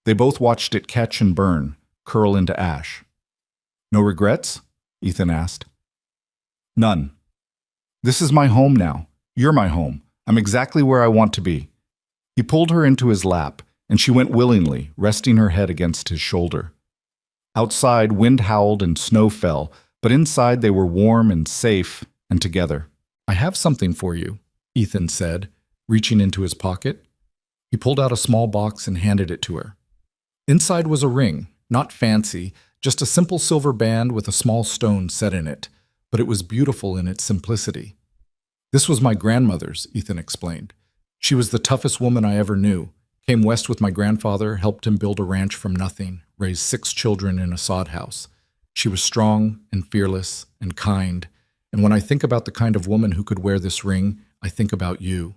They both watched it catch and burn, curl into ash. No regrets? Ethan asked. None. This is my home now. You're my home. I'm exactly where I want to be. He pulled her into his lap, and she went willingly, resting her head against his shoulder. Outside, wind howled and snow fell, but inside they were warm and safe and together. I have something for you, Ethan said, reaching into his pocket. He pulled out a small box and handed it to her. Inside was a ring, not fancy, just a simple silver band with a small stone set in it, but it was beautiful in its simplicity. This was my grandmother's, Ethan explained. She was the toughest woman I ever knew. Came west with my grandfather, helped him build a ranch from nothing, raised 6 children in a sod house. She was strong and fearless and kind, and when I think about the kind of woman who could wear this ring, I think about you.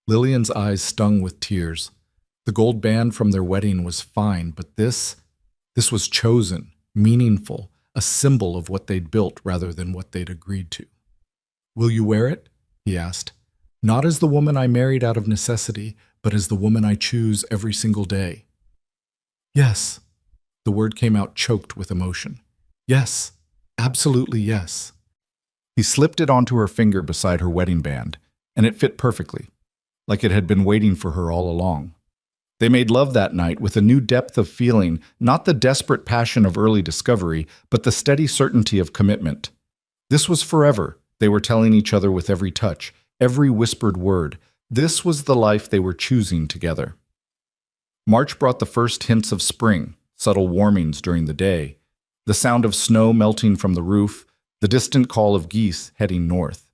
Lillian's eyes stung with tears. The gold band from their wedding was fine, but this was chosen, meaningful, a symbol of what they'd built rather than what they'd agreed to. Will you wear it? He asked. Not as the woman I married out of necessity, but as the woman I choose every single day. Yes. The word came out choked with emotion. Yes, absolutely yes. He slipped it onto her finger beside her wedding band, and it fit perfectly, like it had been waiting for her all along. They made love that night with a new depth of feeling, not the desperate passion of early discovery, but the steady certainty of commitment. This was forever, they were telling each other with every touch, every whispered word. This was the life they were choosing together. March brought the first hints of spring, subtle warmings during the day, the sound of snow melting from the roof, the distant call of geese heading north.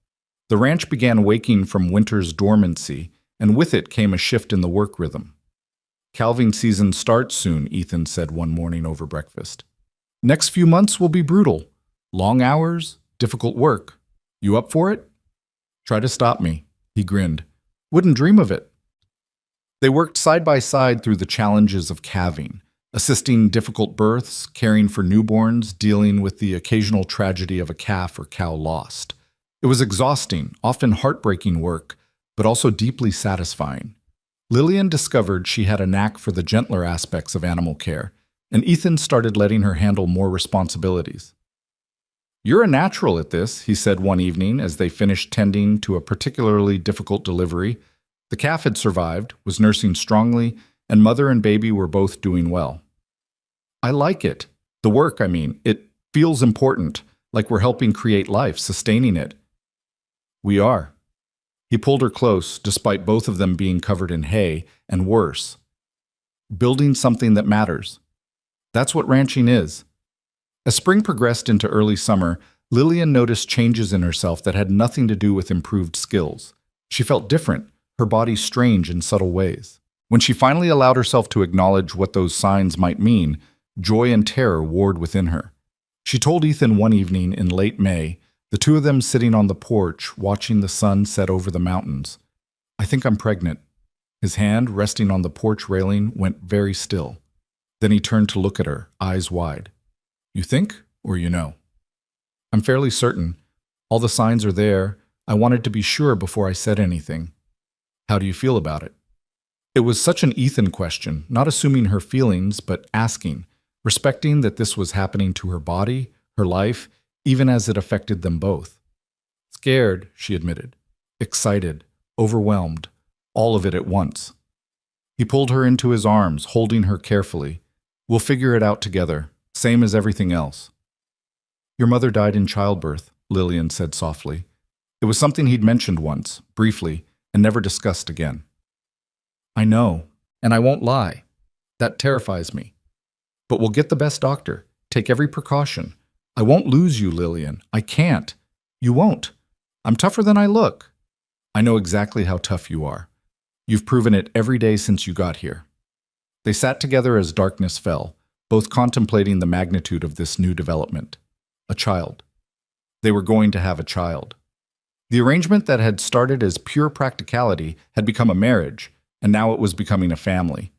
The ranch began waking from winter's dormancy, and with it came a shift in the work rhythm. Calving season starts soon, Ethan said one morning over breakfast. Next few months will be brutal. Long hours, difficult work. You up for it? Try to stop me, he grinned. Wouldn't dream of it. They worked side by side through the challenges of calving, assisting difficult births, caring for newborns, dealing with the occasional tragedy of a calf or cow lost. It was exhausting, often heartbreaking work, but also deeply satisfying. Lillian discovered she had a knack for the gentler aspects of animal care, and Ethan started letting her handle more responsibilities. "You're a natural at this," he said one evening as they finished tending to a particularly difficult delivery. The calf had survived, was nursing strongly, and mother and baby were both doing well. "I like it. The work, I mean. It feels important, like we're helping create life, sustaining it." "We are." He pulled her close, despite both of them being covered in hay, and worse. "Building something that matters. That's what ranching is." As spring progressed into early summer, Lillian noticed changes in herself that had nothing to do with improved skills. She felt different, her body strange in subtle ways. When she finally allowed herself to acknowledge what those signs might mean, joy and terror warred within her. She told Ethan one evening in late May, the two of them sitting on the porch watching the sun set over the mountains, "I think I'm pregnant." His hand, resting on the porch railing, went very still. Then he turned to look at her, eyes wide. "You think, or you know?" "I'm fairly certain. All the signs are there. I wanted to be sure before I said anything." "How do you feel about it?" It was such an Ethan question, not assuming her feelings, but asking, respecting that this was happening to her body, her life, even as it affected them both. "Scared," she admitted. "Excited, overwhelmed, all of it at once." He pulled her into his arms, holding her carefully. "We'll figure it out together, same as everything else." "Your mother died in childbirth," Lillian said softly. It was something he'd mentioned once, briefly, and never discussed again. "I know, and I won't lie. That terrifies me. But we'll get the best doctor, take every precaution. I won't lose you, Lillian. I can't. You won't. I'm tougher than I look." "I know exactly how tough you are. You've proven it every day since you got here." They sat together as darkness fell, both contemplating the magnitude of this new development. A child. They were going to have a child. The arrangement that had started as pure practicality had become a marriage, and now it was becoming a family.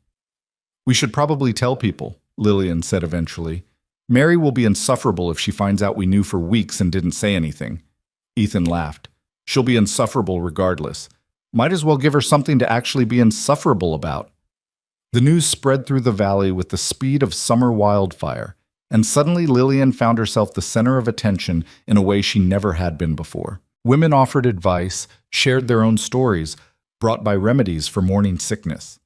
"We should probably tell people," Lillian said eventually. "Mary will be insufferable if she finds out we knew for weeks and didn't say anything." Ethan laughed. "She'll be insufferable regardless. Might as well give her something to actually be insufferable about." The news spread through the valley with the speed of summer wildfire, and suddenly Lillian found herself the center of attention in a way she never had been before. Women offered advice, shared their own stories, brought by remedies for morning sickness.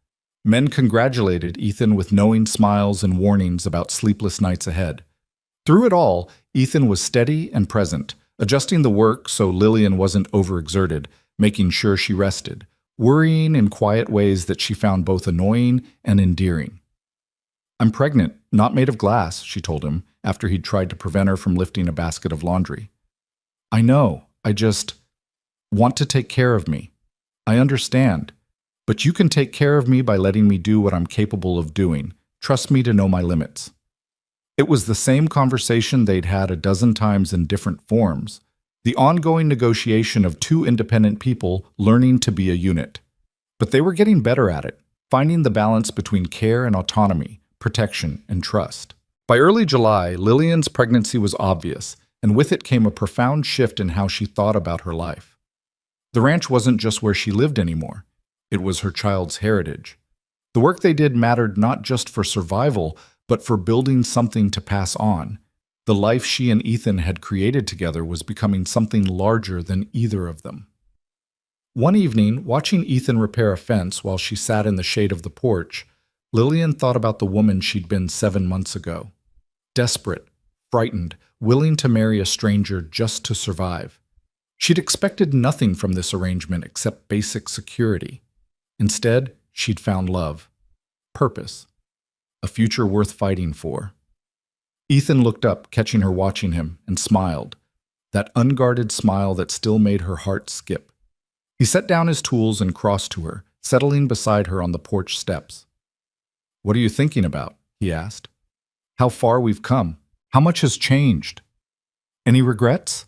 Men congratulated Ethan with knowing smiles and warnings about sleepless nights ahead. Through it all, Ethan was steady and present, adjusting the work so Lillian wasn't overexerted, making sure she rested, worrying in quiet ways that she found both annoying and endearing. "I'm pregnant, not made of glass," she told him, after he'd tried to prevent her from lifting a basket of laundry. "I know, I just want to take care of me. I understand. But you can take care of me by letting me do what I'm capable of doing. Trust me to know my limits." It was the same conversation they'd had a dozen times in different forms, the ongoing negotiation of two independent people learning to be a unit. But they were getting better at it, finding the balance between care and autonomy, protection and trust. By early July, Lillian's pregnancy was obvious, and with it came a profound shift in how she thought about her life. The ranch wasn't just where she lived anymore. It was her child's heritage. The work they did mattered not just for survival, but for building something to pass on. The life she and Ethan had created together was becoming something larger than either of them. One evening, watching Ethan repair a fence while she sat in the shade of the porch, Lillian thought about the woman she'd been 7 months ago. Desperate, frightened, willing to marry a stranger just to survive. She'd expected nothing from this arrangement except basic security. Instead, she'd found love, purpose, a future worth fighting for. Ethan looked up, catching her watching him, and smiled, that unguarded smile that still made her heart skip. He set down his tools and crossed to her, settling beside her on the porch steps. "What are you thinking about?" he asked. "How far we've come. How much has changed. Any regrets?"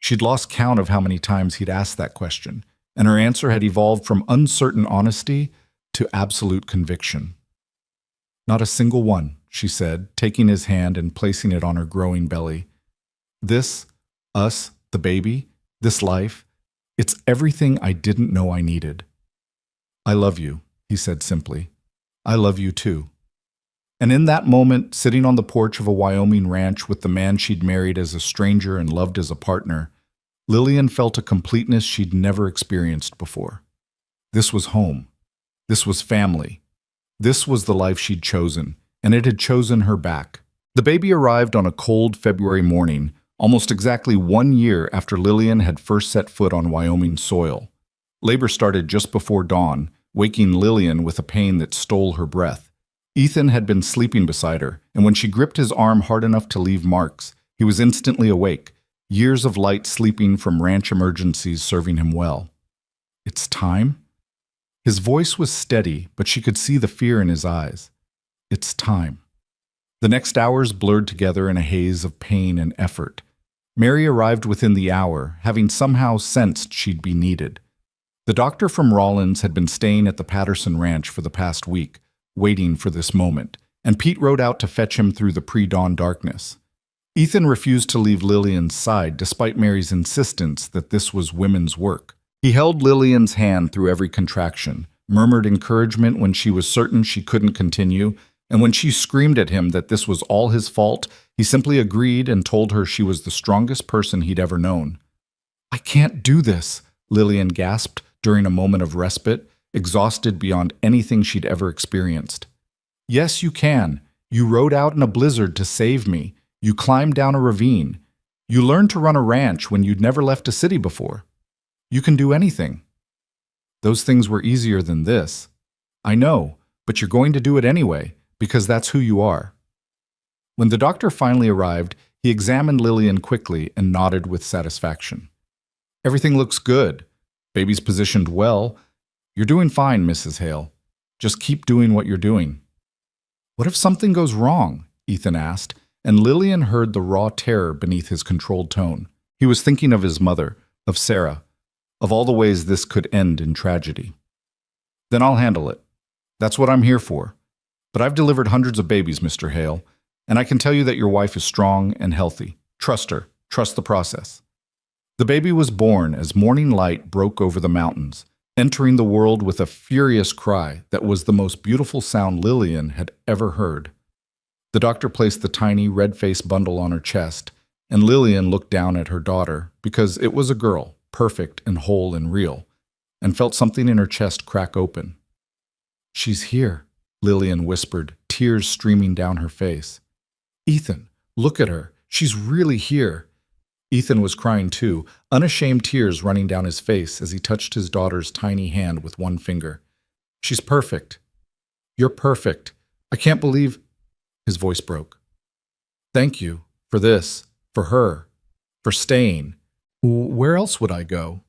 She'd lost count of how many times he'd asked that question, and her answer had evolved from uncertain honesty to absolute conviction. "Not a single one," she said, taking his hand and placing it on her growing belly. "This, us, the baby, this life, it's everything I didn't know I needed." "I love you," he said simply. "I love you too." And in that moment, sitting on the porch of a Wyoming ranch with the man she'd married as a stranger and loved as a partner, Lillian felt a completeness she'd never experienced before. This was home. This was family. This was the life she'd chosen, and it had chosen her back. The baby arrived on a cold February morning, almost exactly 1 year after Lillian had first set foot on Wyoming soil. Labor started just before dawn, waking Lillian with a pain that stole her breath. Ethan had been sleeping beside her, and when she gripped his arm hard enough to leave marks, he was instantly awake, years of light sleeping from ranch emergencies serving him well. "It's time?" His voice was steady, but she could see the fear in his eyes. "It's time." The next hours blurred together in a haze of pain and effort. Mary arrived within the hour, having somehow sensed she'd be needed. The doctor from Rawlins had been staying at the Patterson Ranch for the past week, waiting for this moment, and Pete rode out to fetch him through the pre-dawn darkness. Ethan refused to leave Lillian's side despite Mary's insistence that this was women's work. He held Lillian's hand through every contraction, murmured encouragement when she was certain she couldn't continue, and when she screamed at him that this was all his fault, he simply agreed and told her she was the strongest person he'd ever known. "I can't do this," Lillian gasped during a moment of respite, exhausted beyond anything she'd ever experienced. "Yes, you can. You rode out in a blizzard to save me. You climbed down a ravine. You learned to run a ranch when you'd never left a city before. You can do anything. Those things were easier than this. I know, but you're going to do it anyway, because that's who you are." When the doctor finally arrived, he examined Lillian quickly and nodded with satisfaction. "Everything looks good. Baby's positioned well. You're doing fine, Mrs. Hale. Just keep doing what you're doing." "What if something goes wrong?" Ethan asked, and Lillian heard the raw terror beneath his controlled tone. He was thinking of his mother, of Sarah, of all the ways this could end in tragedy. "Then I'll handle it. That's what I'm here for. But I've delivered hundreds of babies, Mr. Hale, and I can tell you that your wife is strong and healthy. Trust her. Trust the process." The baby was born as morning light broke over the mountains, entering the world with a furious cry that was the most beautiful sound Lillian had ever heard. The doctor placed the tiny, red-faced bundle on her chest, and Lillian looked down at her daughter because it was a girl, perfect and whole and real, and felt something in her chest crack open. "She's here," Lillian whispered, tears streaming down her face. "Ethan, look at her. She's really here." Ethan was crying too, unashamed tears running down his face as he touched his daughter's tiny hand with one finger. "She's perfect. You're perfect. I can't believe—" His voice broke. "Thank you for this, for her, for staying. Where else would I go?"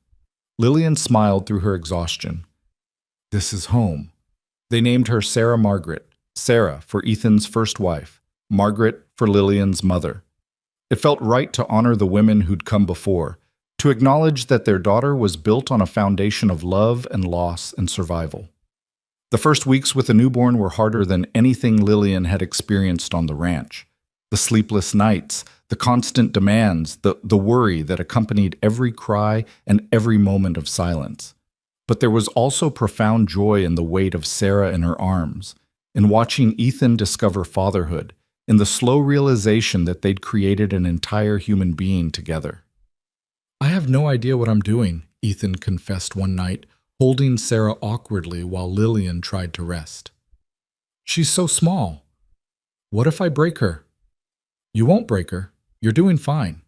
Lillian smiled through her exhaustion. "This is home." They named her Sarah Margaret, Sarah for Ethan's first wife, Margaret for Lillian's mother. It felt right to honor the women who'd come before, to acknowledge that their daughter was built on a foundation of love and loss and survival. The first weeks with a newborn were harder than anything Lillian had experienced on the ranch. The sleepless nights, the constant demands, the worry that accompanied every cry and every moment of silence. But there was also profound joy in the weight of Sarah in her arms, in watching Ethan discover fatherhood, in the slow realization that they'd created an entire human being together. "I have no idea what I'm doing," Ethan confessed one night, holding Sarah awkwardly while Lillian tried to rest. "She's so small. What if I break her?" "You won't break her. You're doing fine."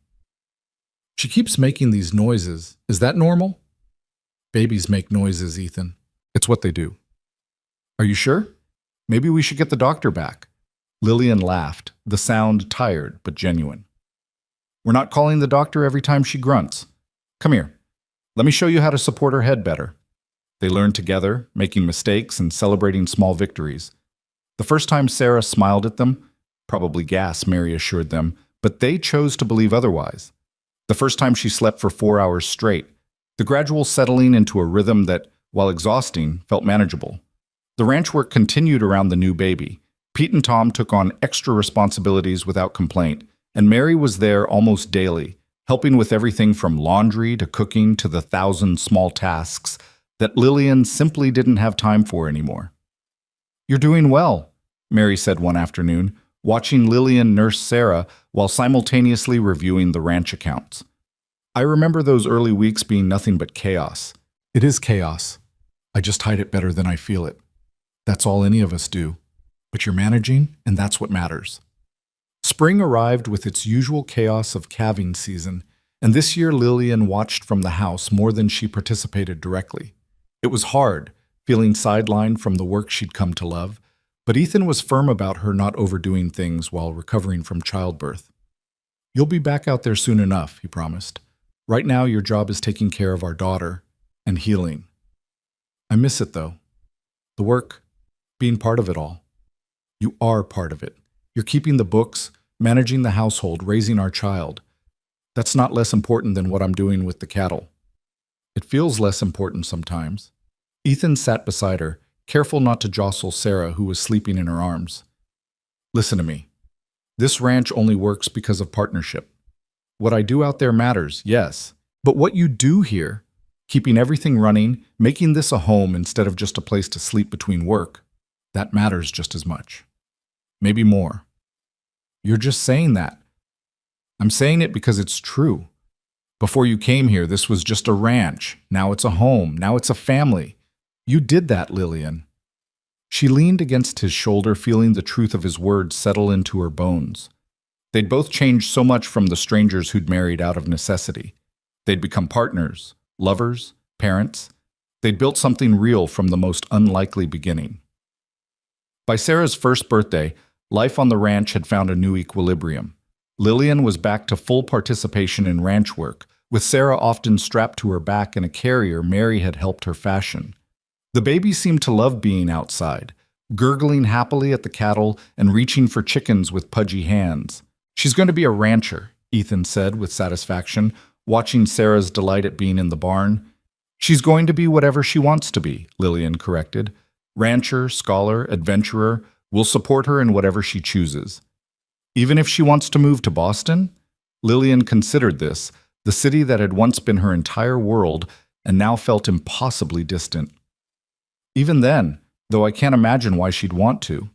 "She keeps making these noises. Is that normal?" "Babies make noises, Ethan. It's what they do." "Are you sure? Maybe we should get the doctor back." Lillian laughed, the sound tired but genuine. "We're not calling the doctor every time she grunts. Come here. Let me show you how to support her head better." They learned together, making mistakes and celebrating small victories. The first time Sarah smiled at them, probably gas, Mary assured them, but they chose to believe otherwise. The first time she slept for 4 hours straight, the gradual settling into a rhythm that, while exhausting, felt manageable. The ranch work continued around the new baby. Pete and Tom took on extra responsibilities without complaint, and Mary was there almost daily, helping with everything from laundry to cooking to the 1,000 small tasks that Lillian simply didn't have time for anymore. "You're doing well," Mary said one afternoon, watching Lillian nurse Sarah while simultaneously reviewing the ranch accounts. I remember those early weeks being nothing but chaos. It is chaos. I just hide it better than I feel it. That's all any of us do. But you're managing, and that's what matters. Spring arrived with its usual chaos of calving season, and this year Lillian watched from the house more than she participated directly. It was hard, feeling sidelined from the work she'd come to love, but Ethan was firm about her not overdoing things while recovering from childbirth. "You'll be back out there soon enough," he promised. "Right now your job is taking care of our daughter and healing." "I miss it, though. The work, being part of it all." "You are part of it. You're keeping the books, managing the household, raising our child. That's not less important than what I'm doing with the cattle." "It feels less important sometimes." Ethan sat beside her, careful not to jostle Sarah, who was sleeping in her arms. "Listen to me. This ranch only works because of partnership. What I do out there matters, yes, but what you do here, keeping everything running, making this a home instead of just a place to sleep between work, that matters just as much. Maybe more." "You're just saying that." "I'm saying it because it's true. Before you came here, this was just a ranch. Now it's a home. Now it's a family. You did that, Lillian." She leaned against his shoulder, feeling the truth of his words settle into her bones. They'd both changed so much from the strangers who'd married out of necessity. They'd become partners, lovers, parents. They'd built something real from the most unlikely beginning. By Sarah's first birthday, life on the ranch had found a new equilibrium. Lillian was back to full participation in ranch work, with Sarah often strapped to her back in a carrier Mary had helped her fashion. The baby seemed to love being outside, gurgling happily at the cattle and reaching for chickens with pudgy hands. "She's going to be a rancher," Ethan said with satisfaction, watching Sarah's delight at being in the barn. "She's going to be whatever she wants to be," Lillian corrected. "Rancher, scholar, adventurer, we'll support her in whatever she chooses." "Even if she wants to move to Boston?" Lillian considered this, the city that had once been her entire world and now felt impossibly distant. "Even then, though I can't imagine why she'd want to."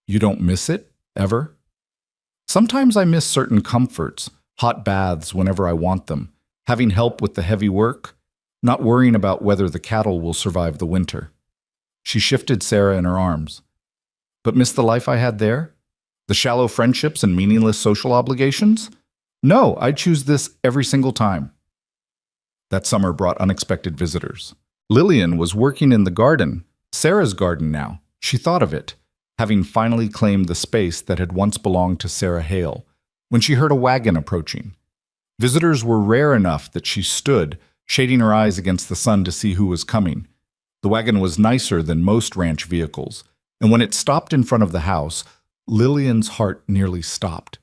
"You don't miss it, ever?" "Sometimes I miss certain comforts, hot baths whenever I want them, having help with the heavy work, not worrying about whether the cattle will survive the winter." She shifted Sarah in her arms. "But miss the life I had there? The shallow friendships and meaningless social obligations? No, I'd choose this every single time." That summer brought unexpected visitors. Lillian was working in the garden, Sarah's garden now. She thought of it, having finally claimed the space that had once belonged to Sarah Hale, when she heard a wagon approaching. Visitors were rare enough that she stood, shading her eyes against the sun to see who was coming. The wagon was nicer than most ranch vehicles, and when it stopped in front of the house, Lillian's heart nearly stopped.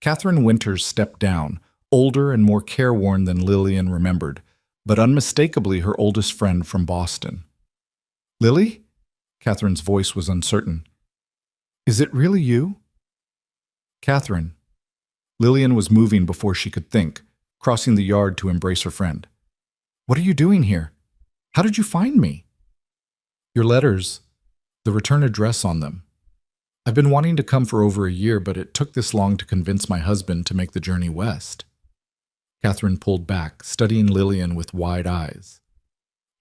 Catherine Winters stepped down, older and more careworn than Lillian remembered, but unmistakably her oldest friend from Boston. "Lily?" Catherine's voice was uncertain. "Is it really you?" "Catherine." Lillian was moving before she could think, crossing the yard to embrace her friend. "What are you doing here? How did you find me?" "Your letters, the return address on them. I've been wanting to come for over a year, but it took this long to convince my husband to make the journey west." Catherine pulled back, studying Lillian with wide eyes.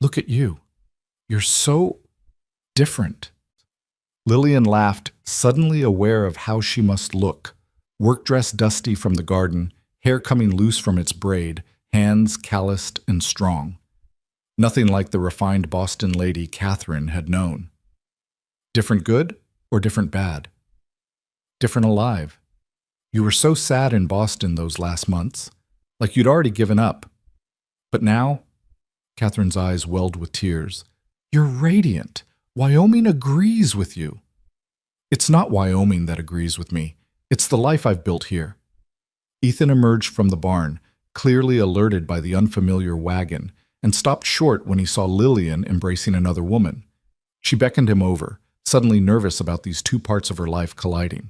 "Look at you. You're so different." Lillian laughed, suddenly aware of how she must look. Work dress dusty from the garden, hair coming loose from its braid, hands calloused and strong. Nothing like the refined Boston lady Catherine had known. "Different good or different bad?" "Different alive. You were so sad in Boston those last months, like you'd already given up. But now," Catherine's eyes welled with tears, "you're radiant. Wyoming agrees with you." "It's not Wyoming that agrees with me. It's the life I've built here." Ethan emerged from the barn, clearly alerted by the unfamiliar wagon, and stopped short when he saw Lillian embracing another woman. She beckoned him over, suddenly nervous about these two parts of her life colliding.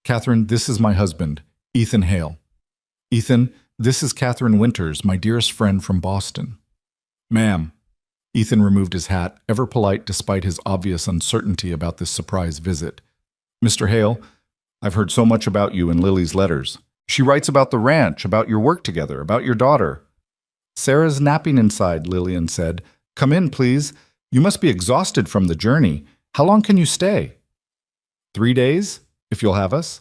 "Catherine, this is my husband, Ethan Hale." "Ethan, this is Catherine Winters, my dearest friend from Boston." "Ma'am." Ethan removed his hat, ever polite despite his obvious uncertainty about this surprise visit. Mr. Hale, I've heard so much about you in Lily's letters. She writes about the ranch, about your work together, about your daughter. Sarah's napping inside, Lillian said. Come in, please. You must be exhausted from the journey. How long can you stay? 3 days, if you'll have us.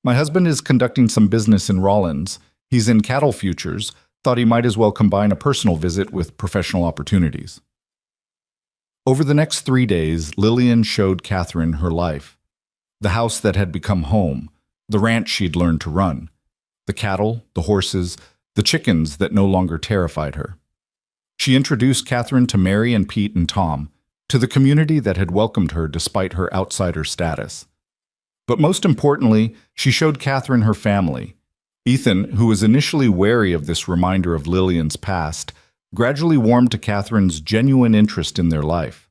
My husband is conducting some business in Rawlins. He's in cattle futures. Thought he might as well combine a personal visit with professional opportunities. Over the next 3 days, Lillian showed Catherine her life. The house that had become home, the ranch she'd learned to run, the cattle, the horses, the chickens that no longer terrified her. She introduced Catherine to Mary and Pete and Tom, to the community that had welcomed her despite her outsider status. But most importantly, she showed Catherine her family. Ethan, who was initially wary of this reminder of Lillian's past, gradually warmed to Catherine's genuine interest in their life.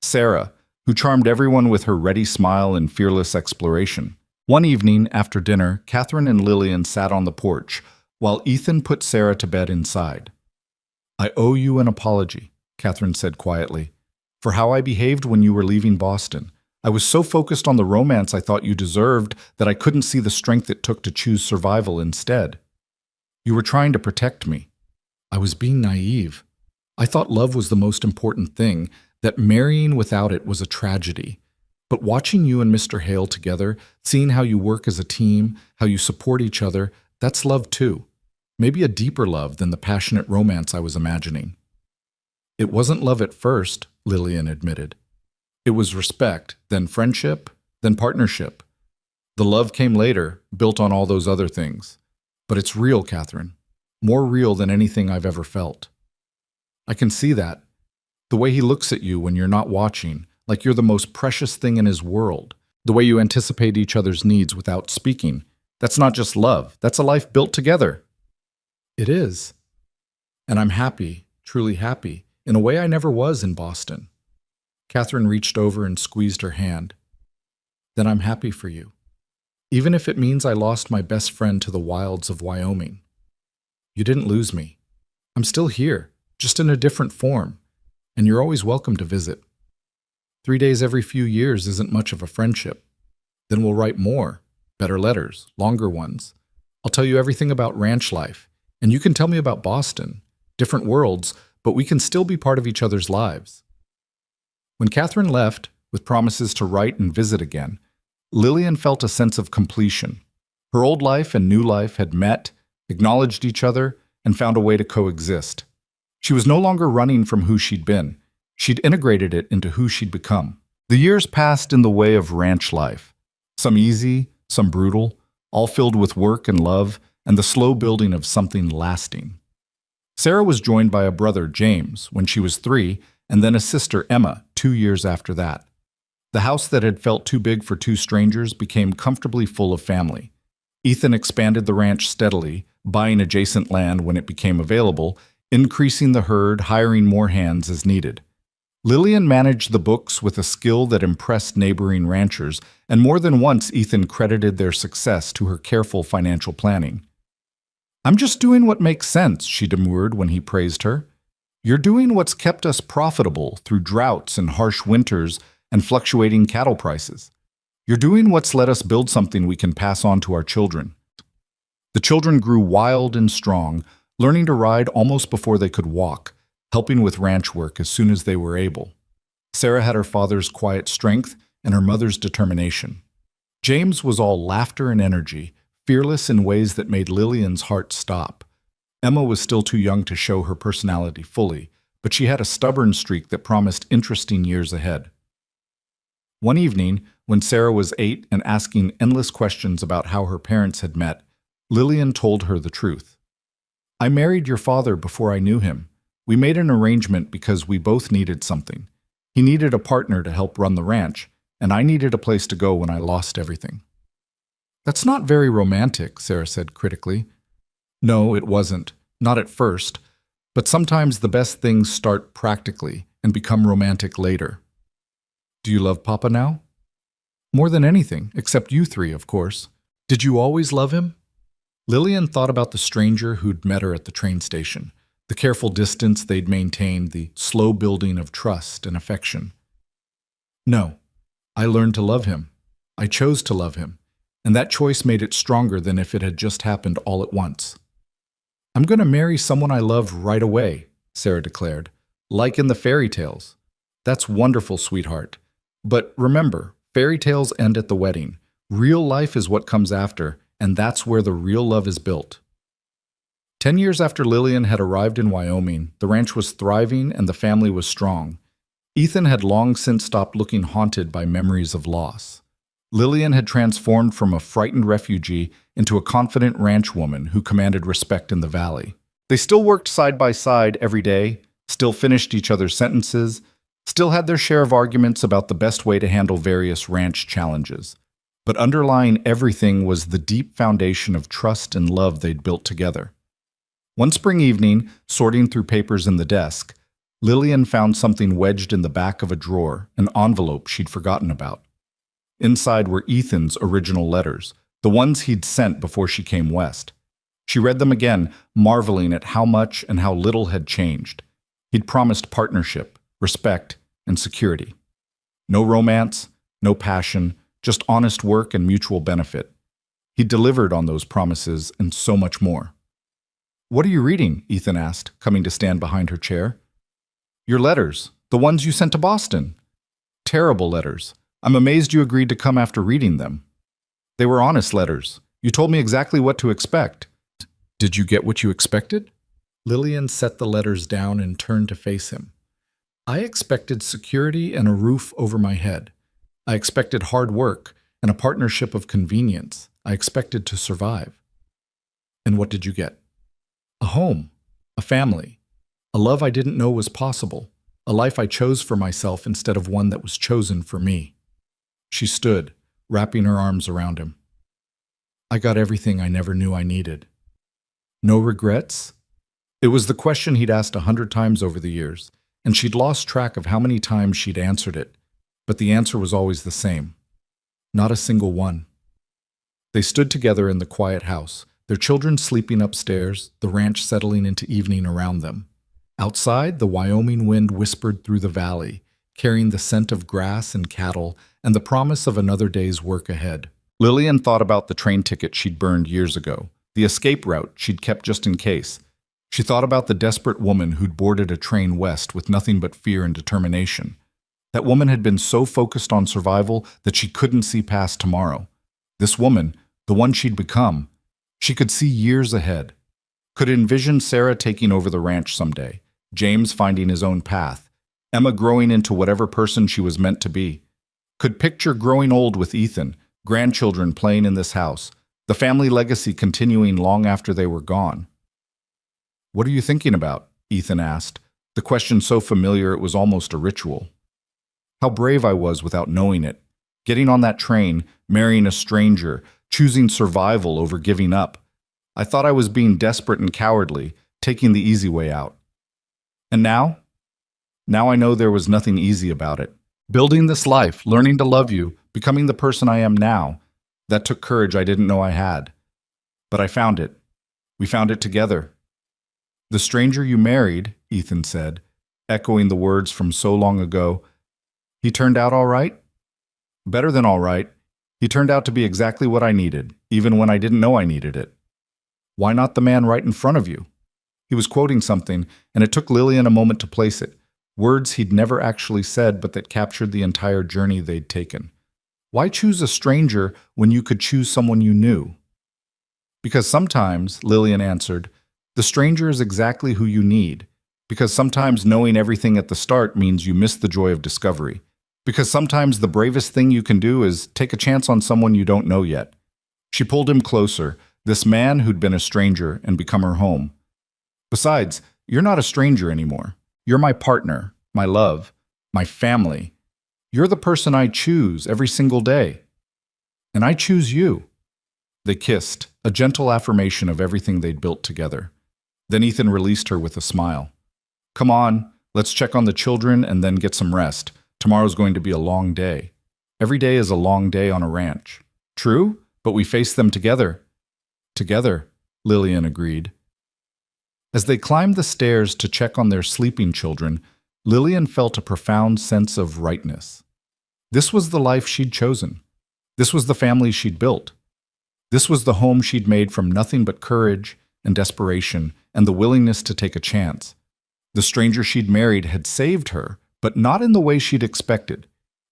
Sarah, who charmed everyone with her ready smile and fearless exploration. One evening, after dinner, Catherine and Lillian sat on the porch, while Ethan put Sarah to bed inside. I owe you an apology, Catherine said quietly, for how I behaved when you were leaving Boston. I was so focused on the romance I thought you deserved that I couldn't see the strength it took to choose survival instead. You were trying to protect me. I was being naive. I thought love was the most important thing, that marrying without it was a tragedy. But watching you and Mr. Hale together, seeing how you work as a team, how you support each other, that's love too. Maybe a deeper love than the passionate romance I was imagining. It wasn't love at first, Lillian admitted. It was respect, then friendship, then partnership. The love came later, built on all those other things. But it's real, Catherine. More real than anything I've ever felt. I can see that. The way he looks at you when you're not watching, like you're the most precious thing in his world. The way you anticipate each other's needs without speaking. That's not just love. That's a life built together. It is. And I'm happy, truly happy, in a way I never was in Boston. Catherine reached over and squeezed her hand. Then I'm happy for you. Even if it means I lost my best friend to the wilds of Wyoming. You didn't lose me. I'm still here, just in a different form, and you're always welcome to visit. 3 days every few years isn't much of a friendship. Then we'll write more, better letters, longer ones. I'll tell you everything about ranch life, and you can tell me about Boston. Different worlds, but we can still be part of each other's lives. When Catherine left, with promises to write and visit again, Lillian felt a sense of completion. Her old life and new life had met, acknowledged each other, and found a way to coexist. She was no longer running from who she'd been. She'd integrated it into who she'd become. The years passed in the way of ranch life. Some easy, some brutal, all filled with work and love, and the slow building of something lasting. Sarah was joined by a brother, James, when she was 3, and then a sister, Emma, 2 years after that. The house that had felt too big for 2 strangers became comfortably full of family. Ethan expanded the ranch steadily, buying adjacent land when it became available, increasing the herd, hiring more hands as needed. Lillian managed the books with a skill that impressed neighboring ranchers, and more than once Ethan credited their success to her careful financial planning. I'm just doing what makes sense, she demurred when he praised her. You're doing what's kept us profitable through droughts and harsh winters and fluctuating cattle prices. You're doing what's let us build something we can pass on to our children. The children grew wild and strong, learning to ride almost before they could walk, helping with ranch work as soon as they were able. Sarah had her father's quiet strength and her mother's determination. James was all laughter and energy, fearless in ways that made Lillian's heart stop. Emma was still too young to show her personality fully, but she had a stubborn streak that promised interesting years ahead. One evening, when Sarah was 8 and asking endless questions about how her parents had met, Lillian told her the truth. I married your father before I knew him. We made an arrangement because we both needed something. He needed a partner to help run the ranch, and I needed a place to go when I lost everything. That's not very romantic, Sarah said critically. No, it wasn't. Not at first. But sometimes the best things start practically and become romantic later. Do you love Papa now? More than anything, except you 3, of course. Did you always love him? Lillian thought about the stranger who'd met her at the train station, the careful distance they'd maintained, the slow building of trust and affection. No, I learned to love him. I chose to love him, and that choice made it stronger than if it had just happened all at once. I'm going to marry someone I love right away, Sarah declared, like in the fairy tales. That's wonderful, sweetheart. But remember, fairy tales end at the wedding. Real life is what comes after, and that's where the real love is built. 10 years after Lillian had arrived in Wyoming, the ranch was thriving and the family was strong. Ethan had long since stopped looking haunted by memories of loss. Lillian had transformed from a frightened refugee into a confident ranch woman who commanded respect in the valley. They still worked side by side every day, still finished each other's sentences, still had their share of arguments about the best way to handle various ranch challenges. But underlying everything was the deep foundation of trust and love they'd built together. One spring evening, sorting through papers in the desk, Lillian found something wedged in the back of a drawer, an envelope she'd forgotten about. Inside were Ethan's original letters, the ones he'd sent before she came west. She read them again, marveling at how much and how little had changed. He'd promised partnership, respect, and security. No romance, no passion, just honest work and mutual benefit. He delivered on those promises and so much more. "What are you reading?" Ethan asked, coming to stand behind her chair. "Your letters, the ones you sent to Boston." "Terrible letters. I'm amazed you agreed to come after reading them." "They were honest letters. You told me exactly what to expect." "Did you get what you expected?" Lillian set the letters down and turned to face him. "I expected security and a roof over my head. I expected hard work and a partnership of convenience. I expected to survive." "And what did you get?" "A home, a family, a love I didn't know was possible, a life I chose for myself instead of one that was chosen for me." She stood, wrapping her arms around him. "I got everything I never knew I needed." "No regrets?" It was the question he'd asked 100 times over the years, and she'd lost track of how many times she'd answered it, but the answer was always the same. Not a single one. They stood together in the quiet house, their children sleeping upstairs, the ranch settling into evening around them. Outside, the Wyoming wind whispered through the valley, carrying the scent of grass and cattle and the promise of another day's work ahead. Lillian thought about the train ticket she'd burned years ago, the escape route she'd kept just in case. She thought about the desperate woman who'd boarded a train west with nothing but fear and determination. That woman had been so focused on survival that she couldn't see past tomorrow. This woman, the one she'd become, she could see years ahead. Could envision Sarah taking over the ranch someday, James finding his own path, Emma growing into whatever person she was meant to be. Could picture growing old with Ethan, grandchildren playing in this house, the family legacy continuing long after they were gone. "What are you thinking about?" Ethan asked, the question so familiar it was almost a ritual. How brave I was without knowing it, getting on that train, marrying a stranger, choosing survival over giving up. I thought I was being desperate and cowardly, taking the easy way out. And now? Now I know there was nothing easy about it. Building this life, learning to love you, becoming the person I am now, that took courage I didn't know I had. But I found it. We found it together. "The stranger you married," Ethan said, echoing the words from so long ago, "he turned out all right?" "Better than all right. He turned out to be exactly what I needed, even when I didn't know I needed it." "Why not the man right in front of you?" He was quoting something, and it took Lillian a moment to place it. Words he'd never actually said, but that captured the entire journey they'd taken. Why choose a stranger when you could choose someone you knew? "Because sometimes," Lillian answered, "the stranger is exactly who you need. Because sometimes knowing everything at the start means you miss the joy of discovery. Because sometimes the bravest thing you can do is take a chance on someone you don't know yet." She pulled him closer, this man who'd been a stranger and become her home. "Besides, you're not a stranger anymore. You're my partner, my love, my family. You're the person I choose every single day. And I choose you." They kissed, a gentle affirmation of everything they'd built together. Then Ethan released her with a smile. "Come on, let's check on the children and then get some rest. Tomorrow's going to be a long day. Every day is a long day on a ranch." "True, but we face them together." "Together," Lillian agreed. As they climbed the stairs to check on their sleeping children, Lillian felt a profound sense of rightness. This was the life she'd chosen. This was the family she'd built. This was the home she'd made from nothing but courage and desperation and the willingness to take a chance. The stranger she'd married had saved her, but not in the way she'd expected.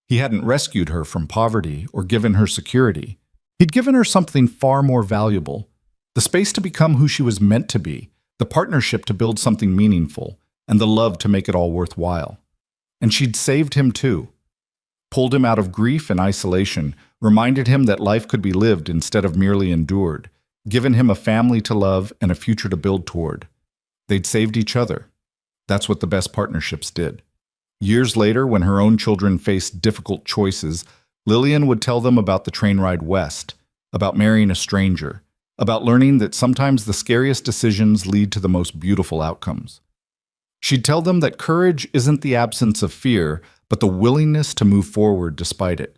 He hadn't rescued her from poverty or given her security. He'd given her something far more valuable, the space to become who she was meant to be, the partnership to build something meaningful, and the love to make it all worthwhile. And she'd saved him too. Pulled him out of grief and isolation, reminded him that life could be lived instead of merely endured, given him a family to love and a future to build toward. They'd saved each other. That's what the best partnerships did. Years later, when her own children faced difficult choices, Lillian would tell them about the train ride west, about marrying a stranger, about learning that sometimes the scariest decisions lead to the most beautiful outcomes. She'd tell them that courage isn't the absence of fear, but the willingness to move forward despite it.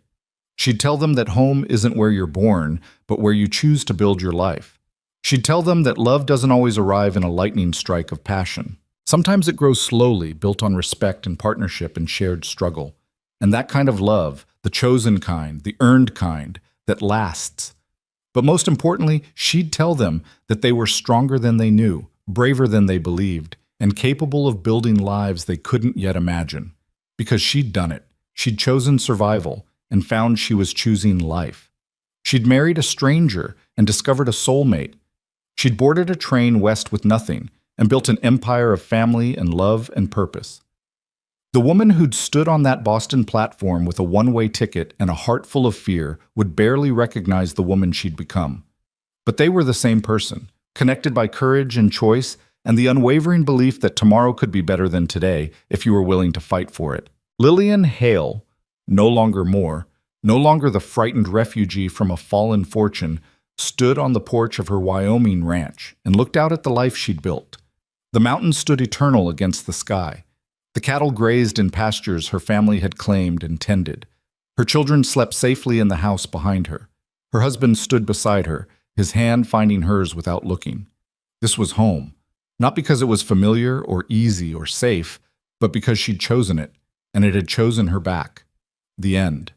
She'd tell them that home isn't where you're born, but where you choose to build your life. She'd tell them that love doesn't always arrive in a lightning strike of passion. Sometimes it grows slowly, built on respect and partnership and shared struggle. And that kind of love, the chosen kind, the earned kind, that lasts. But most importantly, she'd tell them that they were stronger than they knew, braver than they believed, and capable of building lives they couldn't yet imagine. Because she'd done it. She'd chosen survival and found she was choosing life. She'd married a stranger and discovered a soulmate. She'd boarded a train west with nothing and built an empire of family and love and purpose. The woman who'd stood on that Boston platform with a one-way ticket and a heart full of fear would barely recognize the woman she'd become. But they were the same person, connected by courage and choice and the unwavering belief that tomorrow could be better than today if you were willing to fight for it. Lillian Hale, no longer the frightened refugee from a fallen fortune, stood on the porch of her Wyoming ranch and looked out at the life she'd built. The mountains stood eternal against the sky. The cattle grazed in pastures her family had claimed and tended. Her children slept safely in the house behind her. Her husband stood beside her, his hand finding hers without looking. This was home, not because it was familiar or easy or safe, but because she'd chosen it, and it had chosen her back. The end.